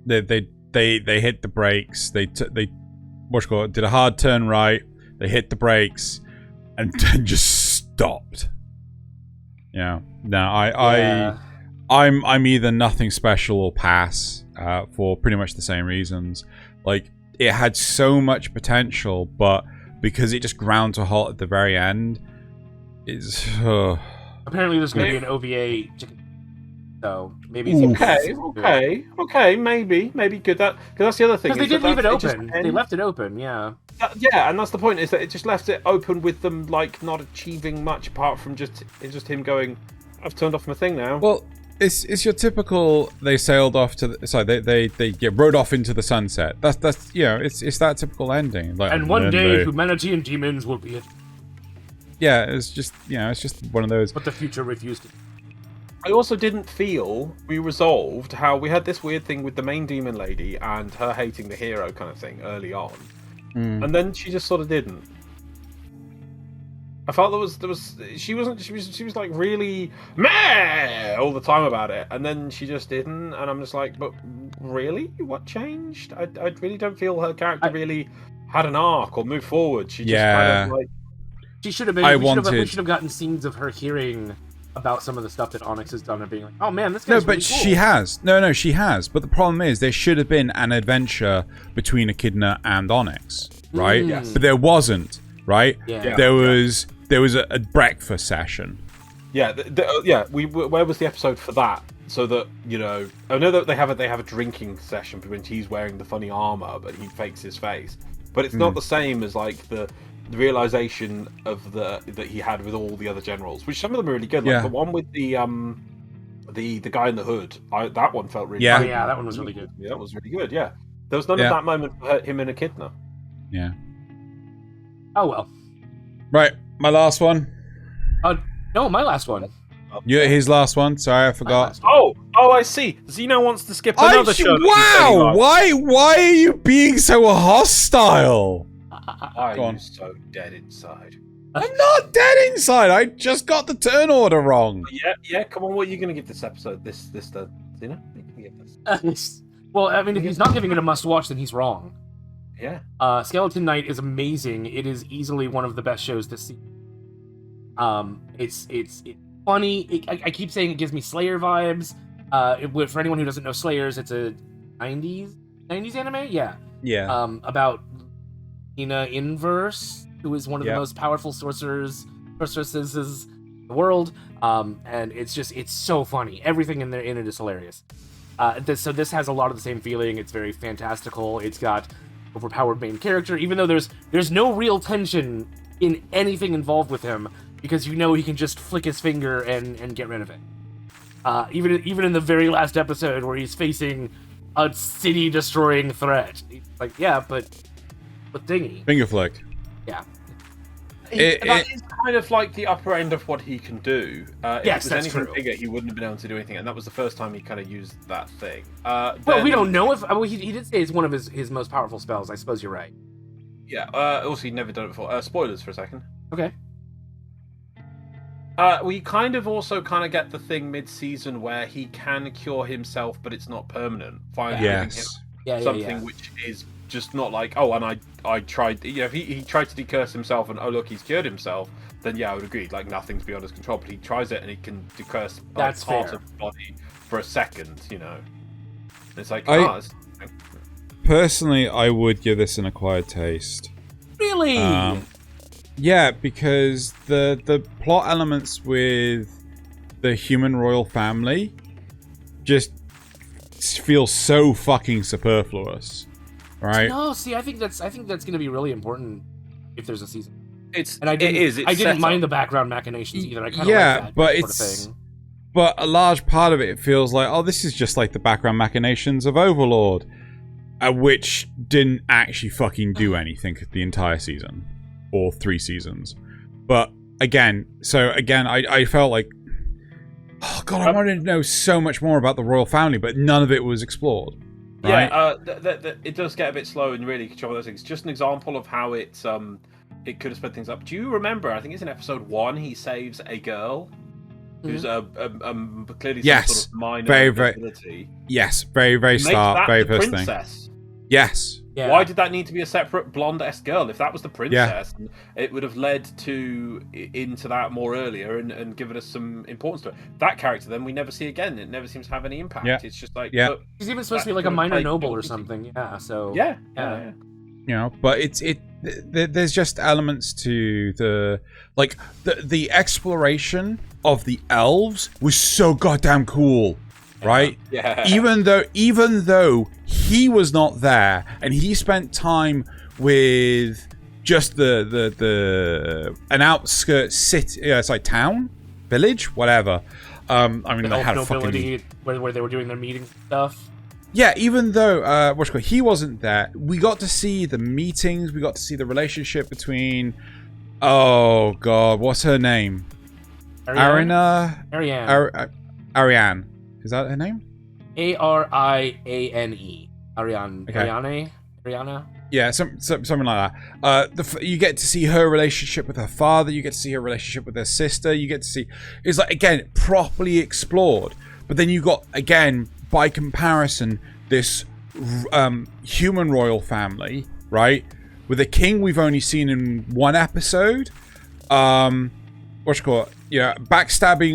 They hit the brakes. They did a hard turn right. They hit the brakes and just stopped. Yeah. No, I'm either nothing special or pass. For pretty much the same reasons. Like, it had so much potential, but because it just ground to a halt at the very end, it's... Apparently there's going to be an OVA chicken. So, maybe... Okay, maybe good. Because that's the other thing. Because they did leave it open. They left it open, yeah. Yeah, and that's the point, is that it just left it open with them, like, not achieving much apart from just him going, I've turned off my thing now. Well... It's your typical. They sailed off to the. Sorry, they get rode off into the sunset. That's it's that typical ending. Like, and one day, humanity and demons will be it. Yeah, it's just one of those. But the future refused it. I also didn't feel we resolved how we had this weird thing with the main demon lady and her hating the hero kind of thing early on, and then she just sort of didn't. I felt there was she was like really meh all the time about it, and then she just didn't, and I'm just like, but really, what changed? I really don't feel her character really had an arc or moved forward. She just kind of like she should have been. We should have gotten scenes of her hearing about some of the stuff that Onyx has done and being like, oh man, this guy's No, but really cool. she has. No, she has. But the problem is, there should have been an adventure between Echidna and Onyx, right? Yes. But there wasn't, right? Yeah. There was a breakfast session. Yeah, where was the episode for that? So that, you know, I know that they have a drinking session when he's wearing the funny armor, but he fakes his face. But it's not the same as like the realization of that he had with all the other generals, which some of them are really good. Like the one with the guy in the hood. That one felt really good. Oh, yeah, that one was really good. Yeah, that was really good. Yeah, there was none of that moment for him and Echidna. Yeah. Oh well. Right. My last one. No, my last one. His last one. Sorry, I forgot. Oh, I see. Xeno wants to skip another show. Wow! Why are you being so hostile? Why are you so dead inside? I'm not dead inside. I just got the turn order wrong. Yeah. Come on, what are you going to give this episode? This Xeno? What are you gonna give this? Well, I mean, if he's not giving it a must-watch, then he's wrong. Yeah. Skeleton Knight is amazing. It is easily one of the best shows this season. It's funny. I keep saying it gives me Slayer vibes. For anyone who doesn't know Slayers, it's a 90s anime. Yeah. About Ina Inverse, who is one of the most powerful sorceresses in the world. And it's so funny. Everything in it is hilarious. So this has a lot of the same feeling. It's very fantastical. It's got overpowered main character, even though there's no real tension in anything involved with him, because you know he can just flick his finger and get rid of it. Even in the very last episode where he's facing a city-destroying threat, Like, yeah, but thingy. Finger flick. Yeah. That is kind of like the upper end of what he can do. If Yes, it was that's anything true. bigger, he wouldn't have been able to do anything, and that was the first time he kind of used that thing. Well, we don't know if... Well, he did say it's one of his most powerful spells. I suppose you're right. Yeah, also, he'd never done it before. Spoilers for a second. Okay. We kind of also get the thing mid-season where he can cure himself, but it's not permanent. Finally giving him something which is just not like, oh, and I tried... You know, if he tried to decurse himself and, oh, look, he's cured himself, then yeah, I would agree. Like, nothing's beyond his control, but he tries it and he can decurse That's part fair. of the body for a second, you know? It's like, Personally, I would give this an acquired taste. Really? Yeah, because the plot elements with the human royal family just feel so fucking superfluous, right? No, see, I think that's going to be really important if there's a season. I didn't mind the background machinations either. I kind of like that but sort it's of thing. but a large part of it feels like, oh, this is just like the background machinations of Overlord, which didn't actually fucking do anything the entire season. Or 3 seasons. But again, I felt like, oh god, I wanted to know so much more about the royal family, but none of it was explored. Right? Yeah, it does get a bit slow and really control those things. Just an example of how it could have sped things up. Do you remember? I think it's in episode 1. He saves a girl who's clearly some sort of minor ability. Yes, very start, very first princess. thing. Yes. Yeah. Why did that need to be a separate blonde-esque girl? If that was the princess, it would have led into that more earlier and given us some importance to it. That character, then, we never see again. It never seems to have any impact. Yeah. It's just like... Yeah. He's even supposed to be like a minor noble or something. Yeah, so... Yeah. You know, but there's just elements to the exploration of the elves was so goddamn cool. Right? Yeah. Even though he was not there, and he spent time with just an outskirts city, it's like town, village, whatever. I mean, they had nobility where they were doing their meeting stuff. Yeah, even though he wasn't there, we got to see the meetings. We got to see the relationship between. Oh God, what's her name? Ariane. Is that her name? Ariane. Ariane. Okay. Ariana? Yeah, something like that. You get to see her relationship with her father. You get to see her relationship with her sister. You get to see... It's like, again, properly explored. But then you got, again, by comparison, this human royal family, right? With a king we've only seen in 1 episode. Backstabbing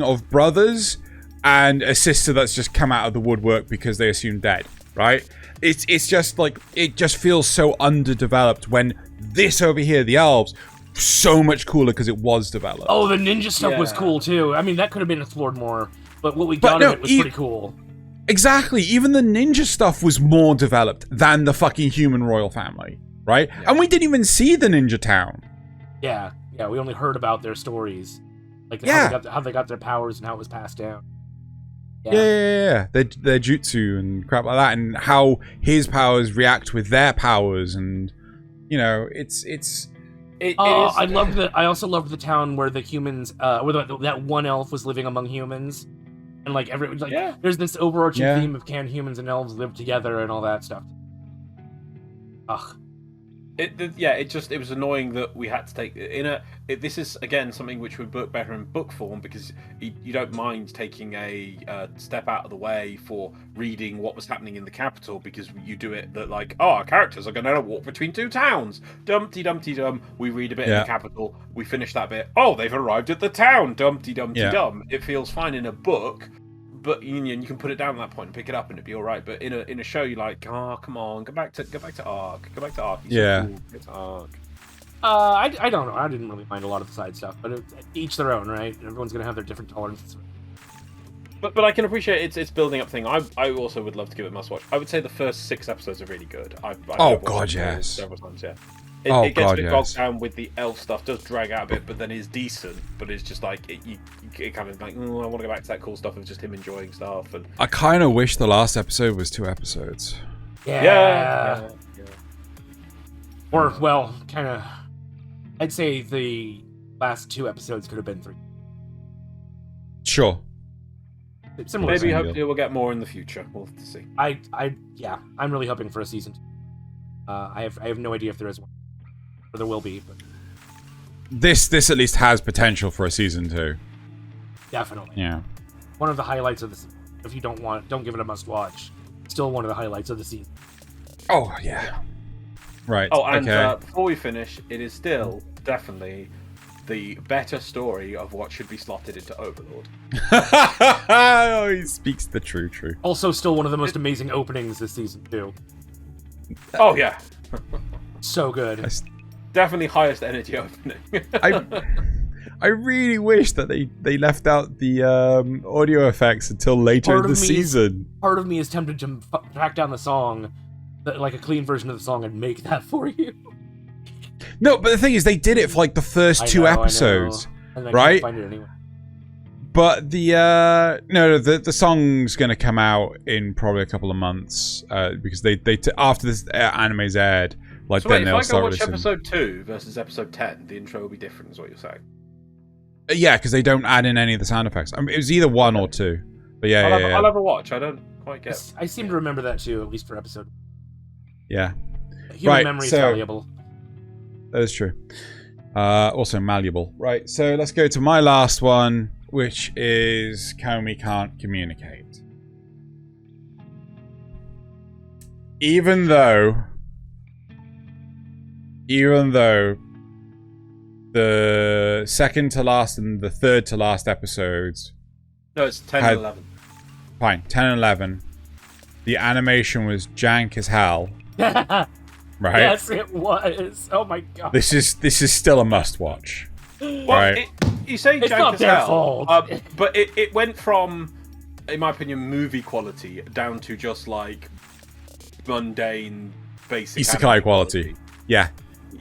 of brothers... and a sister that's just come out of the woodwork because they assume dead, right? It's just like, it just feels so underdeveloped when this over here, the elves, so much cooler because it was developed. Oh, the ninja stuff was cool too. I mean, that could have been explored more, but what we got of it was pretty cool. Exactly, even the ninja stuff was more developed than the fucking human royal family, right? Yeah. And we didn't even see the ninja town. Yeah, we only heard about their stories. Like how they got their powers and how it was passed down. Yeah. Their jutsu and crap like that, and how his powers react with their powers, and you know, I also loved the town where the humans, where that one elf was living among humans, and there's this overarching theme of can humans and elves live together and all that stuff. Ugh. It was annoying that we had to take this is again something which would work better in book form, because you don't mind taking a step out of the way for reading what was happening in the capital, because you do it that like, oh, our characters are going to walk between 2 towns, dumpty dum. We read a bit in the capital, we finish that bit, oh, they've arrived at the town, dumpty dum. It feels fine in a book. But you can put it down at that point and pick it up and it'd be all right. But in a show, you're like, oh, come on, go back to Arc. Go back to Arc. Yeah. So cool. Go to Arc. I don't know. I didn't really mind a lot of the side stuff, but each their own, right? Everyone's gonna have their different tolerances. But I can appreciate its building up thing. I also would love to give it a must watch. I would say the first 6 episodes are really good. Yes. Several times, yeah. It gets a bit bogged down with the elf stuff, does drag out a bit, but then is decent. But it's just like, it kind of like, I want to go back to that cool stuff of just him enjoying stuff. And I kind of wish the last episode was 2 episodes. Yeah. Or, well, kind of... I'd say the last 2 episodes could have been 3. Sure. Similar. Maybe hopefully we'll get more in the future. We'll have to see. Yeah, I'm really hoping for a season 2. I have no idea if there is one. Or there will be, but... This at least has potential for a season 2. Definitely. Yeah. One of the highlights of the season. If you don't give it a must-watch. Still one of the highlights of the season. Oh, yeah. Right. Oh, and okay. before we finish, it is still definitely the better story of what should be slotted into Overlord. Oh, he speaks the true. Also, still one of the most amazing openings this season, too. Oh, yeah. So good. Definitely highest energy opening. I really wish that they left out the audio effects until later in the season. Part of me is tempted to track down the song, like a clean version of the song, and make that for you. No, but the thing is, they did it for like the first 2 episodes, right? Can't find it anyway. But the the song's gonna come out in probably a couple of months because they after this anime's aired, like So then wait, they'll if I start go watch releasing. episode 2 versus episode 10, the intro will be different, is what you're saying? Yeah, because they don't add in any of the sound effects. I mean, it was either 1 or 2. But yeah, I'll have a watch. I don't quite get. I seem to remember that too, at least for episode. Yeah. Human memory is valuable. That is true. Also malleable. Right, so let's go to my last one, which is Komi can't communicate. Even though the second to last and the third to last episodes... No, it's 10 and 11. Fine, 10 and 11. The animation was jank as hell. Right? Yes, it was. Oh my god. This is still a must-watch. Well, Right. You say It's jank not as their hell, fault. but it went from, in my opinion, movie quality down to just like mundane, basic Isekai anime quality. Yeah.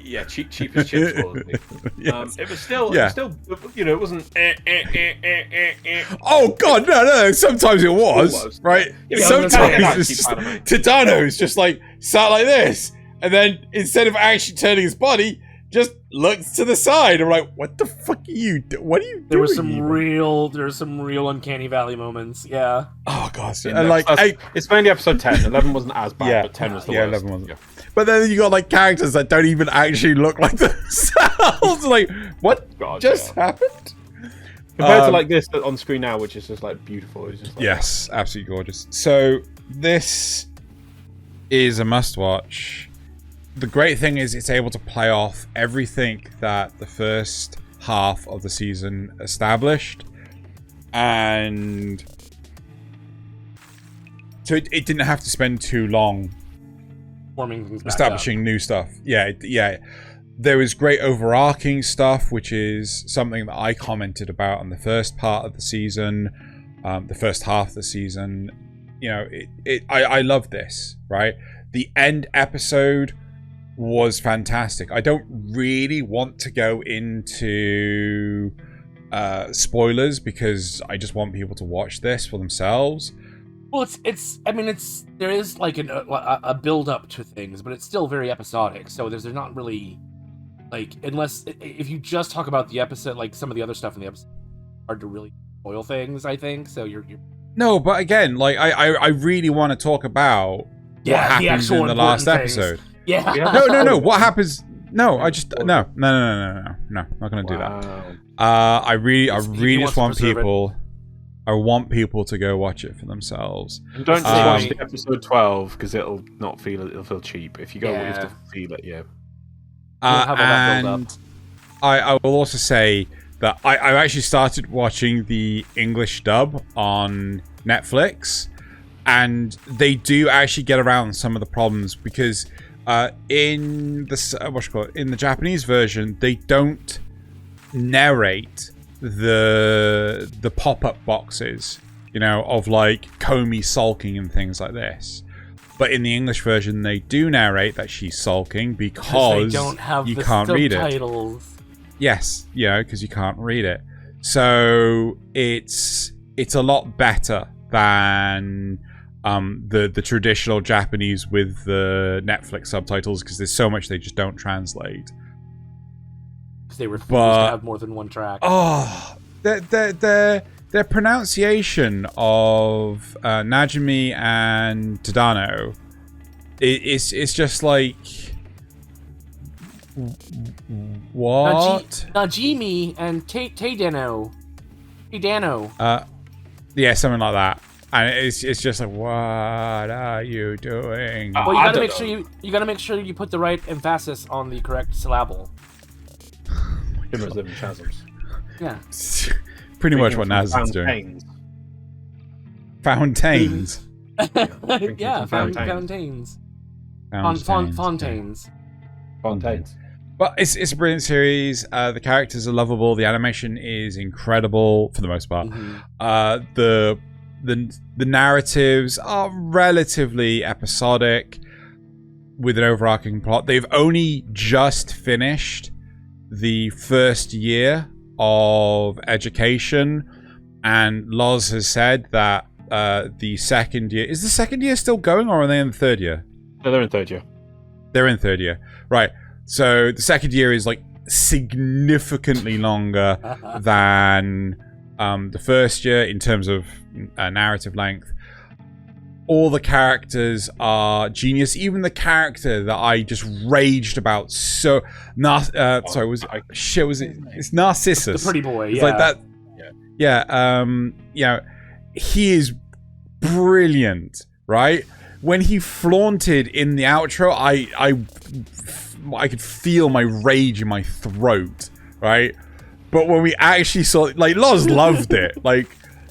Yeah, cheap as chips quality. Yes. It was still, Yeah. it wasn't. Oh god, no. Sometimes it was, Almost. right? Yeah, Sometimes it's it's cheap just, anime. Tadano's just like sat like this, and then instead of actually turning his body, just looks to the side. I'm like, what the fuck are you? What are you doing? There were some even? real uncanny valley moments. Yeah. Oh god, Yeah, and like, it's mainly episode 10. 11 wasn't as bad, Yeah. but 10 was the Yeah, worst. 11 wasn't. But then you got like characters that don't even actually look like themselves. Like, what God, just happened? Compared to like this on screen now, which is just like beautiful. It's just like, Yes, absolutely gorgeous. So this is a must-watch. The great thing is it's able to play off everything that the first half of the season established, and so it didn't have to spend too long Forming things back establishing new stuff. Yeah. There was great overarching stuff, which is something that I commented about on the first part of the season, the first half of the season. You know, I love this, right? The end episode was fantastic. I don't really want to go into spoilers because I just want people to watch this for themselves. Well, there is like a build up to things, but it's still very episodic. So there's not really like, unless if you just talk about the episode, like some of the other stuff in the episode, hard to really spoil things. I think so. You're No, but again, like I really want to talk about what happens in the last episode. Yeah. No. What happens? No, I just no. Not gonna do that. I really just want people. I want people to go watch it for themselves. And don't just watch the episode 12 because it'll feel cheap. If you go, you have to feel it. Yeah. And I will also say that I've actually started watching the English dub on Netflix, and they do actually get around some of the problems because in the Japanese version they don't narrate the pop-up boxes, you know, of like Komi sulking and things like this. But in the English version, they do narrate that she's sulking because they don't have you the can't read it. subtitles. Yes, you know, because you can't read it. So it's a lot better than the traditional Japanese with the Netflix subtitles, because there's so much they just don't translate. They refuse to have more than one track. Oh, their pronunciation of Najimi and Tadano, it's just like, what? Najimi and Taydano. Yeah, something like that. And it's just like, what are you doing? Well, you gotta make sure you put the right emphasis on the correct syllable. Humorous living chasms. Yeah. Pretty much what Nasuth's doing. Fountains. Yeah, fountains. Fontaines. But it's a brilliant series. The characters are lovable. The animation is incredible for the most part. The narratives are relatively episodic with an overarching plot. They've only just finished the first year of education, and Loz has said that the second year... Is the second year still going, or are they in the third year? No, they're in third year. They're in third year. Right. So the second year is like significantly longer than the first year in terms of narrative length. All the characters are genius. Even the character that I just raged about so... sorry, was it... Shit, was it... It's Narcissus. The pretty boy, It's like that... Yeah, you know, he is brilliant, right? When he flaunted in the outro, I could feel my rage in my throat, right? But when we actually saw... Like, Loz loved it. Like...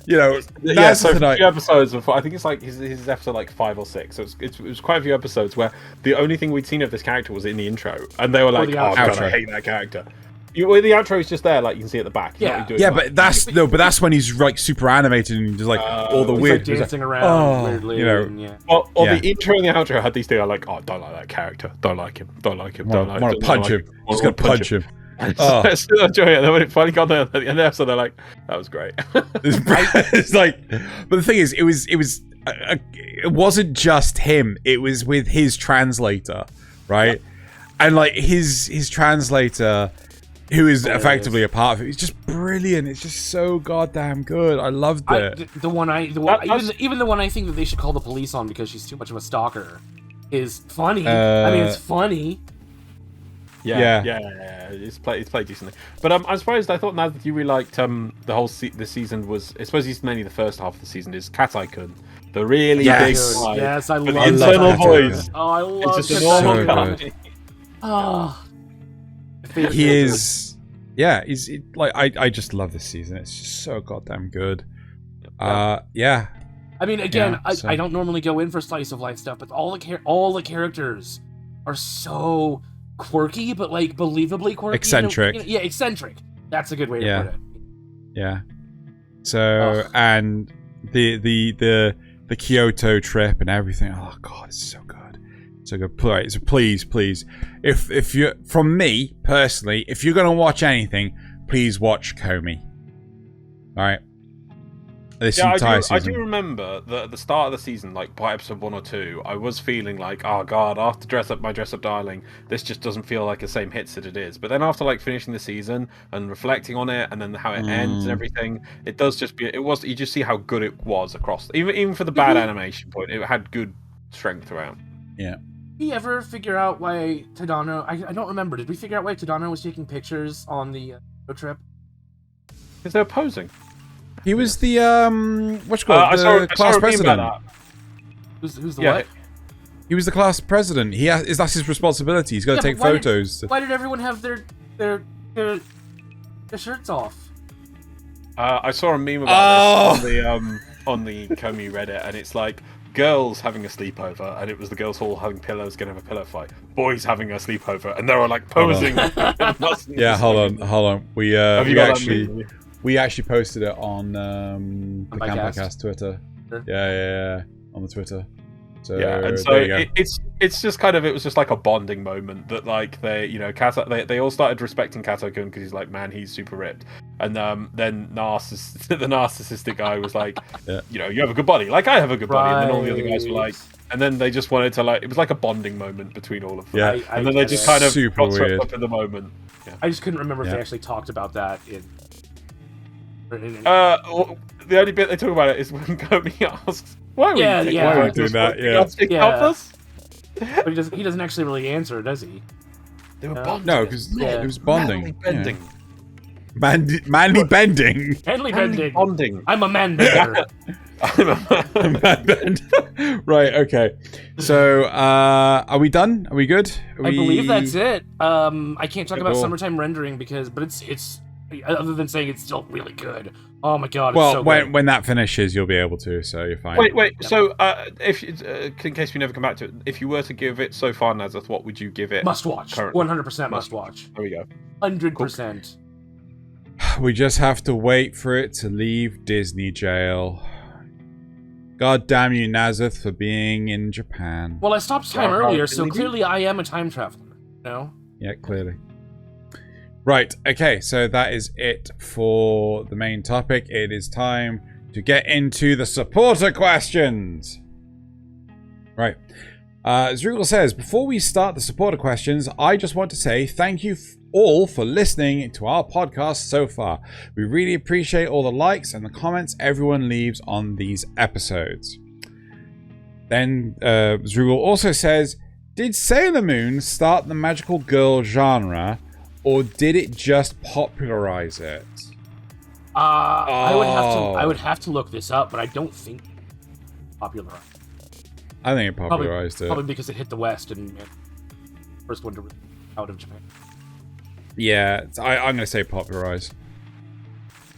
You know, yeah. So a few episodes before, I think it's like his episode like 5 or 6. So it was quite a few episodes where the only thing we'd seen of this character was in the intro, and they were like, "Oh god, I hate that character." The outro is just there, like you can see at the back. Yeah, but that's when he's like super animated and just like all the weird like dancing around weirdly. You know, the intro and the outro had these things. I'm like, "Oh, don't like that character. Don't like him. Don't like him. Don't like him." Want to punch him? Just gonna punch him. I still enjoy it. Then when it finally got there at the end of the episode, they're like, "That was great." It's like, but the thing is, it wasn't just him. It was with his translator, right? And like his translator, who is effectively a part of it, is just brilliant. It's just so goddamn good. I loved it. Even the one I think that they should call the police on because she's too much of a stalker is funny. I mean, it's funny. Yeah. It's played decently. But I'm surprised. I thought now that you really liked the whole the season was. I suppose it's mainly the first half of the season is Katai-kun, the really big guy. Yes, I love the internal voice. Oh, I love it's just a normal guy. Oh, he is. Yeah, he's like I just love this season. It's just so goddamn good. Yeah. I mean, again, I don't normally go in for slice of life stuff, but all the characters are so quirky, but like believably quirky. Eccentric. Yeah, eccentric. That's a good way to put it. Yeah. So and the Kyoto trip and everything. Oh god, it's so good. So good. So please, if you, from me personally, if you're gonna watch anything, please watch Komi. All right. This entire season. I do remember that at the start of the season, like by episode 1 or 2, I was feeling like, oh god, after dress up darling, this just doesn't feel like the same hits that it is. But then after like finishing the season and reflecting on it, and then how it ends and everything, it does just be. It was. You just see how good it was across. Even for the bad animation point, it had good strength throughout. Yeah. Did we ever figure out why Tadano? I don't remember. Did we figure out why Tadano was taking pictures on the road trip? Because they're posing. He was the what's it called? The class president. Who's the what? He was the class president. That's his responsibility. He's got to take photos. Why did everyone have their shirts off? I saw a meme about this on the Komi Reddit, and it's like girls having a sleepover, and it was the girls all having pillows, gonna have a pillow fight. Boys having a sleepover, and they're all like posing. Yeah, hold on. We actually posted it on the Kanpai Cast Twitter. Sure. Yeah, on the Twitter. So yeah, and so it's just kind of, it was just like a bonding moment that like they all started respecting Kato-kun because he's like, man, he's super ripped. And then the narcissistic guy was like, you have a good body, like I have a good body. And then all the other guys were like, and then they just wanted to like, it was like a bonding moment between all of them. Yeah. And then they just kind of super got swept weird up in the moment. Yeah. I just couldn't remember if they actually talked about that in well, the only bit they talk about it is when Komi asks, "Why are we doing that?" Yeah, help us. But he doesn't actually really answer, does he? They were bonding. No, because it was bonding. Bending. Manly bending. Manly bending. Bonding. I'm a man bender. Right. Okay. So, are we done? Are we good? I believe that's it. I can't talk about Cool. summertime rendering but it's other than saying it's still really good. Oh my god! It's Well, so good. when that finishes, you'll be able to. So you're fine. Wait. So, if in case we never come back to it, if you were to give it so far, Nasuth, what would you give it? Must watch. Currently? 100% must watch. There we go. 100%. We just have to wait for it to leave Disney jail. God damn you, Nasuth, for being in Japan. Well, I stopped time earlier, so clearly I am a time traveler. No. Yeah, clearly. Right, okay, so that is it for the main topic. It is time to get into the supporter questions. Right. Zrugel says, before we start the supporter questions, I just want to say thank you all for listening to our podcast so far. We really appreciate all the likes and the comments everyone leaves on these episodes. Then Zrugel also says, did Sailor Moon start the magical girl genre, or did it just popularize it? I would have to look this up, but I don't think it popularized. I think it popularized it. Probably because it hit the West and first one to out of Japan. Yeah, I'm going to say popularize.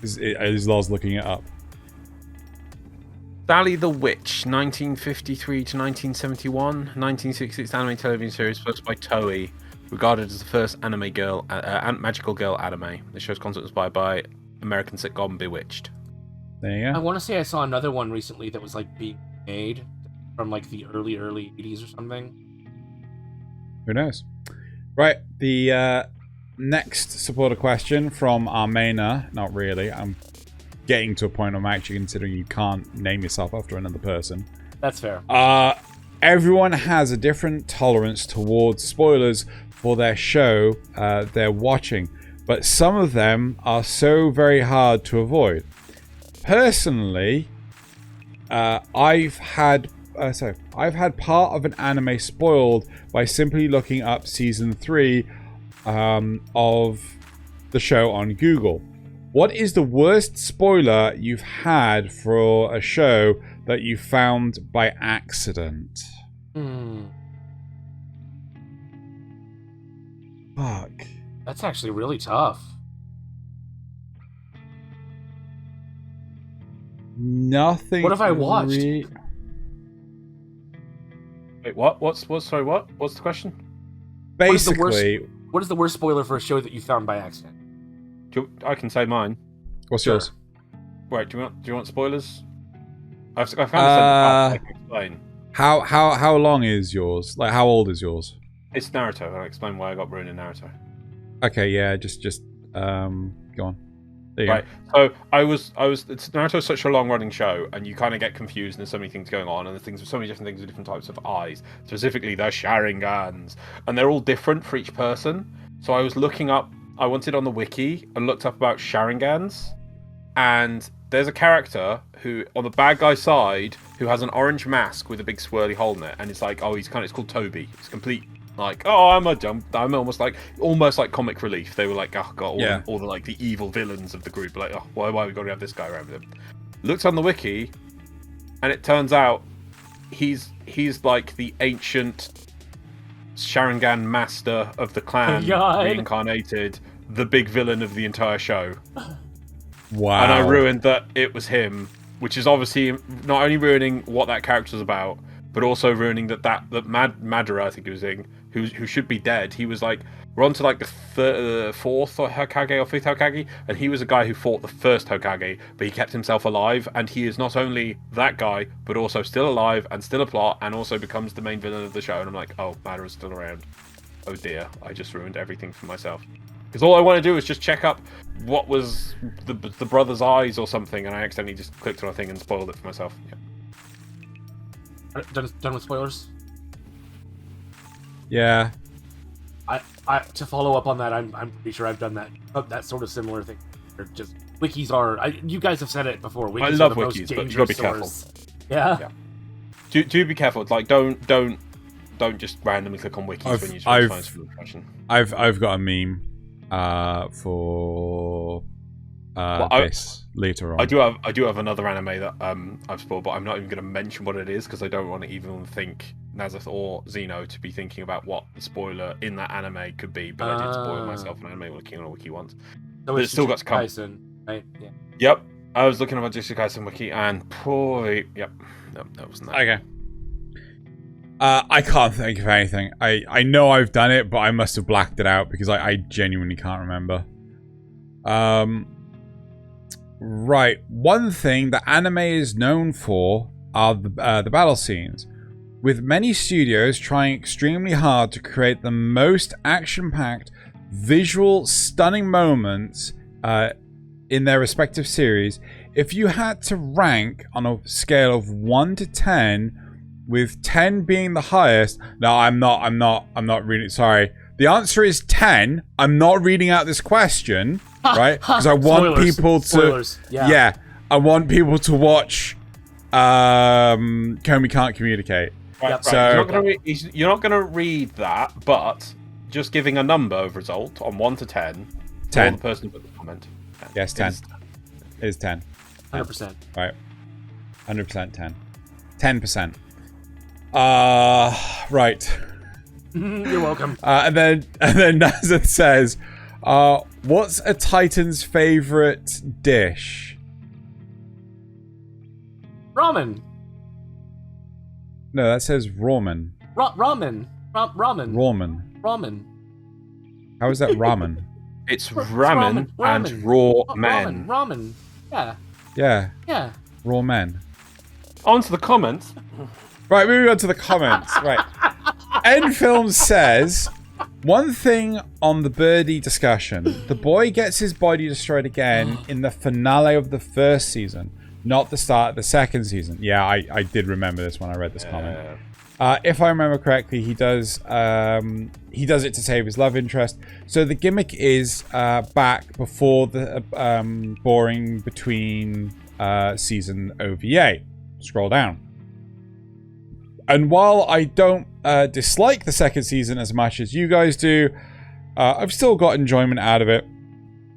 Is Loz looking it up? Sally the Witch, 1953 to 1971, 1966 anime television series first by Toei, regarded as the first anime girl, magical girl anime. The show's concept was inspired by American sitcom Bewitched. There you go. I want to say I saw another one recently that was like being made from like the early 80s or something. Who knows? Right, the next supporter question from Armena. Not really. I'm getting to a point I'm actually considering you can't name yourself after another person. That's fair. Everyone has a different tolerance towards spoilers for their show they're watching, but some of them are so very hard to avoid. Personally, I've had part of an anime spoiled by simply looking up season 3 of the show on Google. What is the worst spoiler you've had for a show that you found by accident? Fuck. That's actually really tough. Nothing. What have I watched? Wait, what? What's the question? Basically, What is the worst spoiler for a show that you found by accident? I can say mine. what's yours? Right, do you want spoilers? I found this I can explain. How long is yours? Like, how old is yours? It's Naruto. I'll explain why I got ruined in Naruto. Okay, yeah, just go on. There you Right. So Naruto's such a long-running show, and you kind of get confused. And there's so many things going on, and there's so many different things with different types of eyes. Specifically, the Sharingans, and they're all different for each person. So I was looking up. I wanted on the wiki and looked up about Sharingans, and there's a character who, on the bad guy side, who has an orange mask with a big swirly hole in it, and it's like, it's called Toby. It's complete. Like, I'm almost like comic relief. They were like, oh god, all the like the evil villains of the group. Like, oh, why we got to have this guy around with him? Looked on the wiki, and it turns out he's like the ancient Sharingan master of the clan, reincarnated, the big villain of the entire show. Wow. And I ruined that it was him, which is obviously not only ruining what that character's about, but also ruining that Madara, I think he was saying, who should be dead. He was like, we're on to like the fourth Hokage or fifth Hokage, and he was a guy who fought the first Hokage, but he kept himself alive, and he is not only that guy, but also still alive and still a plot, and also becomes the main villain of the show. And I'm like, oh, Madara's still around. Oh dear, I just ruined everything for myself. Because all I want to do is just check up what was the brother's eyes or something, and I accidentally just clicked on a thing and spoiled it for myself. Yeah. Done with spoilers? Yeah. I to follow up on that, I'm pretty sure I've done that sort of similar thing. They're just wikis are. You guys have said it before. Wikis I love are the wikis, most but you gotta be source. careful. Yeah. Do be careful. Like don't just randomly click on wikis when you try to find some information. I've got a meme for this later on. I do have another anime that I've spoiled, but I'm not even going to mention what it is because I don't want to even think Nasuth or Xeno to be thinking about what the spoiler in that anime could be. But I did spoil myself an anime looking on a wiki once. So but it's still got to come. Kaisen, right? Yeah. Yep. I was looking at my Jujutsu Kaisen wiki and yep. No, that wasn't that. Okay. I can't think of anything. I know I've done it, but I must have blacked it out because I genuinely can't remember. Right. One thing that anime is known for are the battle scenes, with many studios trying extremely hard to create the most action-packed, visual, stunning moments in their respective series. If you had to rank on a scale of 1 to 10, with 10 being the highest, no, I'm not reading. Sorry, the answer is 10. I'm not reading out this question, right? Because I want people to. Spoilers. Yeah. I want people to watch. Komi Can't Communicate. Right. So you're not gonna read that, but just giving a number of result on 1 to 10. 10. The person who put the comment. 10. Yes, 10. It is 10. 100%. Right. 100% 10. 10%. Right. You're welcome. And then Nasuth says, what's a Titan's favorite dish? Ramen. No, that says ramen. Ramen. Ramen. How is that ramen? It's ramen and raw men. Ramen. Yeah. Yeah. Yeah. Raw men. On to the comments. Right, moving on to the comments. Right. End Film says, one thing on the birdie discussion. The boy gets his body destroyed again in the finale of the first season, not the start of the second season. Yeah, I did remember this when I read this comment. If I remember correctly, he does it to save his love interest. So the gimmick is back before the boring between season OVA. Scroll down. And while I don't dislike the second season as much as you guys do, I've still got enjoyment out of it.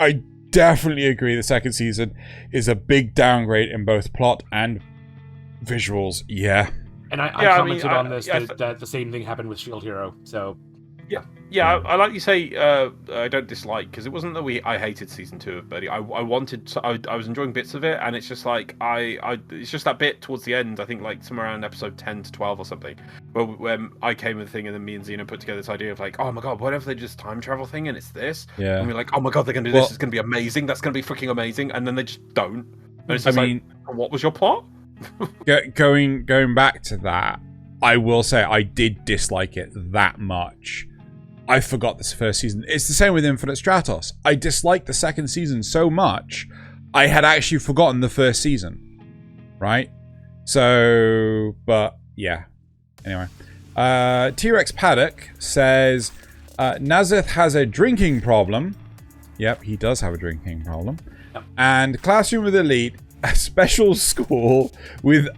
I definitely agree the second season is a big downgrade in both plot and visuals. Yeah. And I commented on this that the same thing happened with Shield Hero. So yeah, I like you say I don't dislike because it wasn't that I hated season 2 of Birdie. I was enjoying bits of it, and it's just like it's just that bit towards the end. I think like somewhere around episode 10 to 12 or something, when I came with the thing, and then me and Xeno put together this idea of like, oh my god, what if they do this time travel thing and it's this? Yeah. And we're like, oh my god, they're gonna do this. It's gonna be amazing. That's gonna be freaking amazing. And then they just don't. And it's just like, what was your plot? Going back to that, I will say I did dislike it that much. I forgot this first season. It's the same with Infinite Stratos. I disliked the second season so much, I had actually forgotten the first season. Right? So, but yeah. Anyway. T-Rex Paddock says, Nasuth has a drinking problem. Yep, he does have a drinking problem. Yep. And Classroom with Elite, a special school with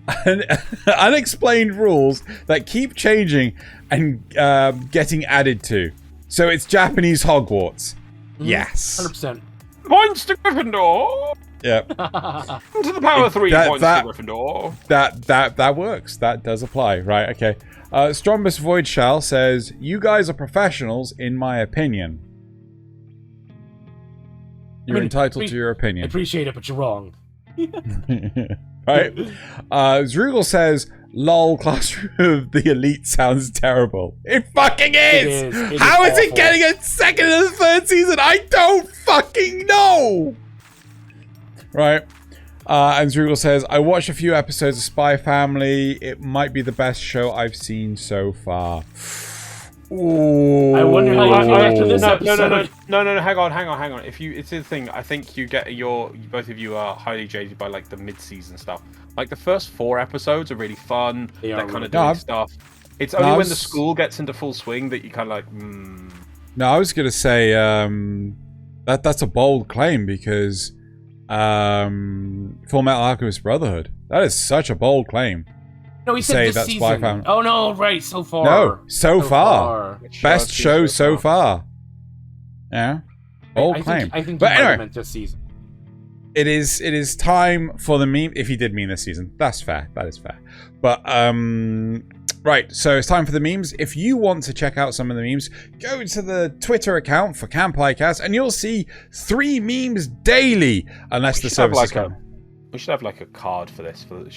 unexplained rules that keep changing and getting added to. So it's Japanese Hogwarts. Yes. 100%. Points to Gryffindor. Yep. To the power 3 points to Gryffindor. That works. That does apply. Right, okay. Strombus Void Shell says, you guys are professionals, in my opinion. You're entitled to your opinion. I appreciate it, but you're wrong. Right? Zrugal says, LOL, Classroom of the Elite sounds terrible. It fucking is! How is it getting a second and a third season? I don't fucking know! Right. And Zrugal says, I watched a few episodes of Spy Family. It might be the best show I've seen so far. Ooh. I wonder how you feel after this episode. No, hang on. It's the thing, I think you get both of you are highly jaded by like the mid-season stuff. Like the first 4 episodes are really fun. They're kind of doing stuff. It's only when the school gets into full swing that you kind of like, No, I was going to say, that's a bold claim because Full Metal Alchemist Brotherhood. That is such a bold claim. No, he said this season. Oh no, right, so far. No, so far. Best show so far. Yeah. Bold claim. I think but anyway, meant this season. It is time for the meme. If he did mean this season, that's fair. That is fair. But right, so it's time for the memes. If you want to check out some of the memes, go to the Twitter account for Kanpai Cast, and you'll see 3 memes daily, unless the service is coming. We should have like a card for this. Because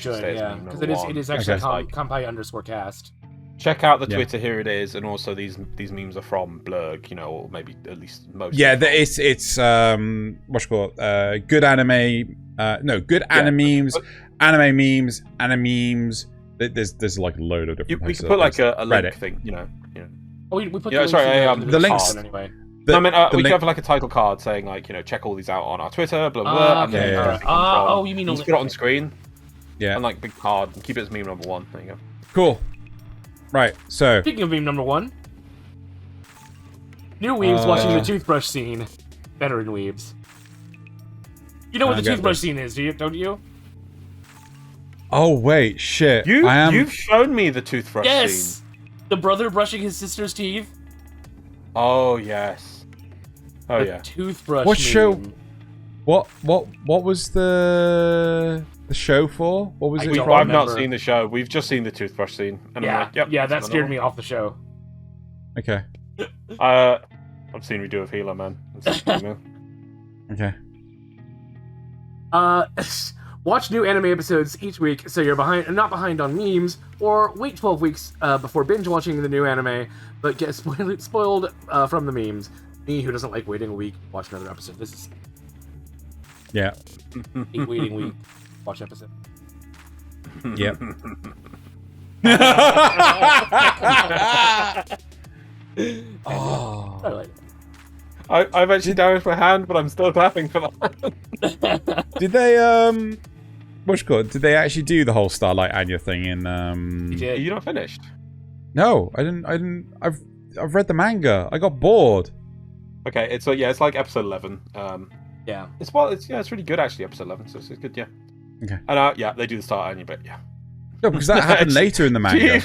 it is actually Kanpai_cast. Check out the Twitter. Here it is, and also these memes are from Blurg, or maybe at least most. Yeah, it's what you call it? Good anime. Good animemes, anime memes, animemes. There's like a load of different. We could put like a link thing, Oh, we put the links anyway. We could have like a title card saying like, check all these out on our Twitter, blah blah. And then you mean just put it on screen? Yeah. And like big card and keep it as meme number 1. There you go. Cool. Right. So speaking of meme number 1, new weebs watching the toothbrush scene. Veteran weebs. You know what the toothbrush scene is, don't you? Oh wait, shit. You've shown me the toothbrush scene. Yes. The brother brushing his sister's teeth. Oh yes. Oh yeah. Toothbrush. What show? What was the show for? What was it? I've not seen the show. We've just seen the toothbrush scene. And yeah, I'm like, yep, yeah, that scared me off the show. Okay. I've seen we do a healer, man. Okay. Watch new anime episodes each week so you're not behind on memes, or wait 12 weeks before binge watching the new anime, but get spoiled from the memes. Me, who doesn't like waiting a week, watch another episode. This is... Yeah. Hate waiting week, watch episode. Yep. Oh. I like it. I've actually damaged my hand, but I'm still clapping for that. Did they what's it called? Did they actually do the whole Starlight Anya thing in Are you not finished? No, I didn't. I've read the manga. I got bored. Okay, it's like episode 11. Yeah. It's really good actually, episode 11. So it's good, yeah. Okay. And they do the Starlight Anya bit, yeah. No, because that happened later in the manga.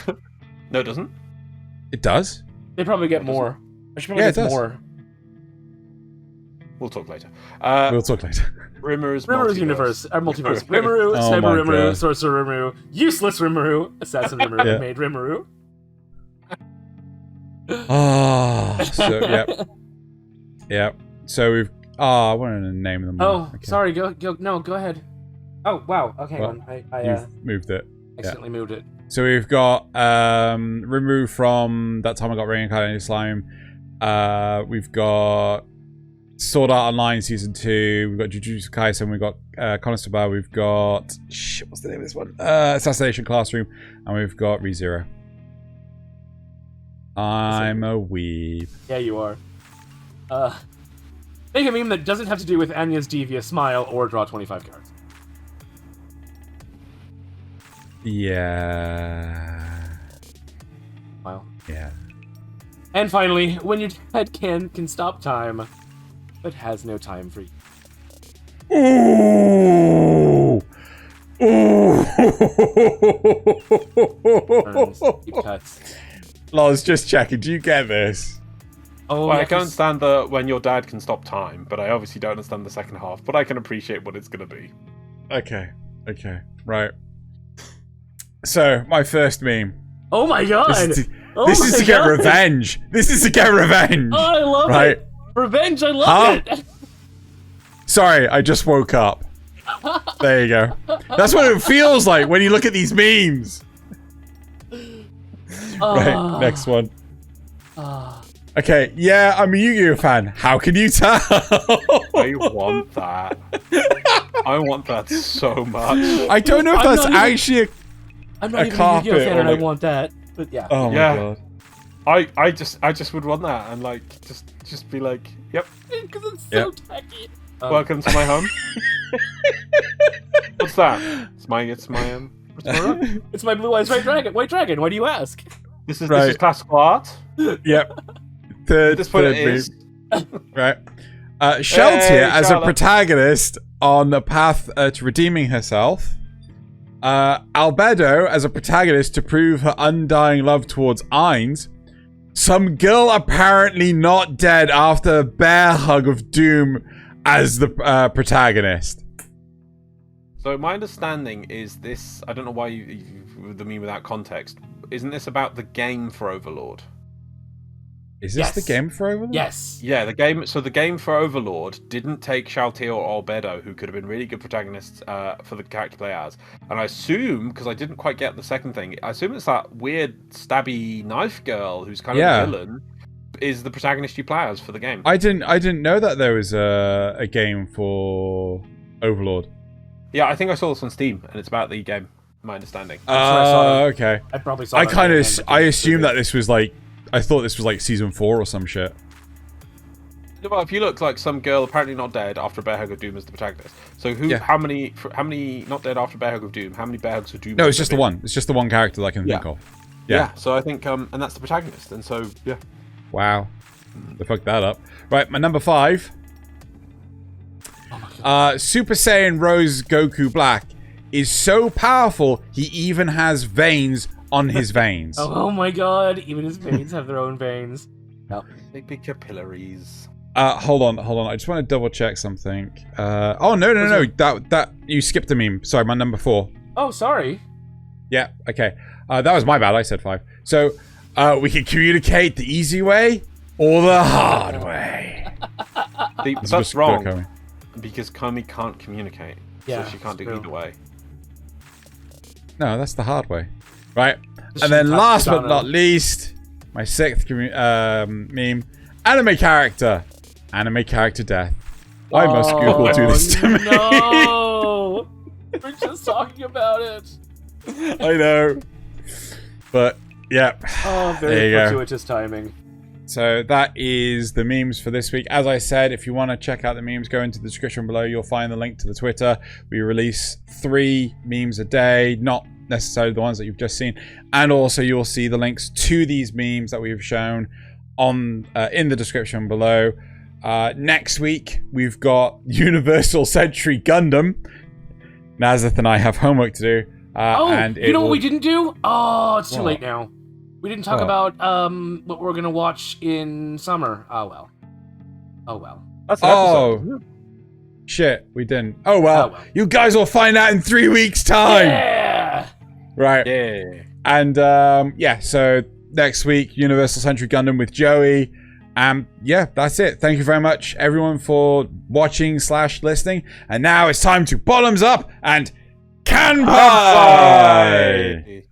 No, it doesn't. It does. They probably get more. I should probably get more. We'll talk later. We'll talk later. Rimmer's universe. Multiverse. Rimuru, Sniper Rimuru, Sorcerer Rimuru, Useless Rimuru, Assassin Rimuru, Maid Rimuru. So, yep. Yep. So we've... I wanted to name them all. Oh, okay. Sorry. Go ahead. Oh, wow. Okay, well, you've moved it. Accidentally moved it. So we've got Rimuru from That Time I Got Reincarnated Slime. We've got Sword Art Online Season 2. We've got Jujutsu Kaisen. We've got Constable. We've got... Shit, what's the name of this one? Assassination Classroom. And we've got ReZero. I'm a weeb. Yeah, you are. Make a meme that doesn't have to do with Anya's devious smile or draw 25 cards. Yeah. Wow. Yeah. And finally, when your dad can stop time, but has no time for you. Ooh! Ooh! Turns, deep cuts. Loz, just checking. Do you get this? Oh, well, I can understand the when your dad can stop time, but I obviously don't understand the second half. But I can appreciate what it's going to be. Okay. Right. So, my first meme. Oh my god! This is to get revenge. This is to get revenge. Oh, I love it. Revenge, I love it. Sorry, I just woke up. There you go. That's what it feels like when you look at these memes. Right, next one. Okay, yeah, I'm a Yu-Gi-Oh fan. How can you tell? I want that. I want that so much. I don't know if that's actually I'm not a even a carpet Yu-Gi-Oh fan, or and I like- want that. But yeah. Oh my Yeah. god. I just would want that and like just be like, yep, Because it's so tacky. welcome to my home. What's that? It's my rook? It's my blue eyes white dragon. Why do you ask? This is Right. classical art. Yep. Third, At this point, third it is. move. Right. Sheltier, Hey, as a Charlotte. protagonist on the path to redeeming herself. Albedo, as a protagonist to prove her undying love towards Ainz. Some girl apparently not dead after a bear hug of doom as the protagonist. So my understanding is this. I don't know why you the meme without context. Isn't this about the game for Overlord? Is this Yes. the game for Overlord? Yes. Yeah, the game. So the game for Overlord didn't take Shaltier or Albedo, who could have been really good protagonists for the character play as. And I assume, because I didn't quite get the second thing, I assume it's that weird stabby knife girl who's kind of Yeah. a villain, is the protagonist you play as for the game. I didn't know that there was a game for Overlord. Yeah, I think I saw this on Steam, and it's about the game. My understanding. Okay. I probably saw. I that kind on of the I end, assumed that this was like I thought this was like season 4 or some shit. Well, if you look like some girl apparently not dead after a bear hug of doom as the protagonist. So who? Yeah. How many not dead after bear hug of doom? How many bear hugs of doom? No, has it's just there the one. It's just the one character that I can Yeah. think of. been? Yeah. So I think and that's the protagonist. And so yeah. Wow. They fucked that up. Right, my number 5. Super Saiyan Rose Goku Black is so powerful he even has veins on his veins. Oh my god! Even his veins have their own veins. No. Big capillaries. Hold on. I just want to double check something. Oh no. That you skipped a meme. Sorry, my number 4. Oh, sorry. Yeah, okay. That was my bad. I said 5. So, we can communicate the easy way or the hard way. That's Just wrong Komi. because Komi can't communicate. Yeah, so she can't do true. either way. No, that's the hard way. Right. She And then touched last but on not it. least, my 6th meme. Anime character. Anime character death. Why must Google do this to me? No! We're just talking about it. I know. But, yeah. Oh, There very you go. fortuitous timing. So that is the memes for this week. As I said, if you want to check out the memes, go into the description below. You'll find the link to the Twitter. We release 3 memes a day, not necessarily the ones that you've just seen. And also you'll see the links to these memes that we've shown on in the description below. Next week, we've got Universal Century Gundam. Nasuth and I have homework to do. And you know what will- we didn't do? Oh, it's too What? late now. We didn't talk What? about what we're gonna watch in summer. Oh well. Oh well. That's an Oh. episode. Shit, we didn't. Oh well. Oh, well. You guys will find out in 3 weeks' time. Yeah. Right. Yeah. And yeah, so next week, Universal Century Gundam with Joey. Yeah, that's it. Thank you very much, everyone, for watching / listening. And now it's time to bottoms up and Kanpai! Bye.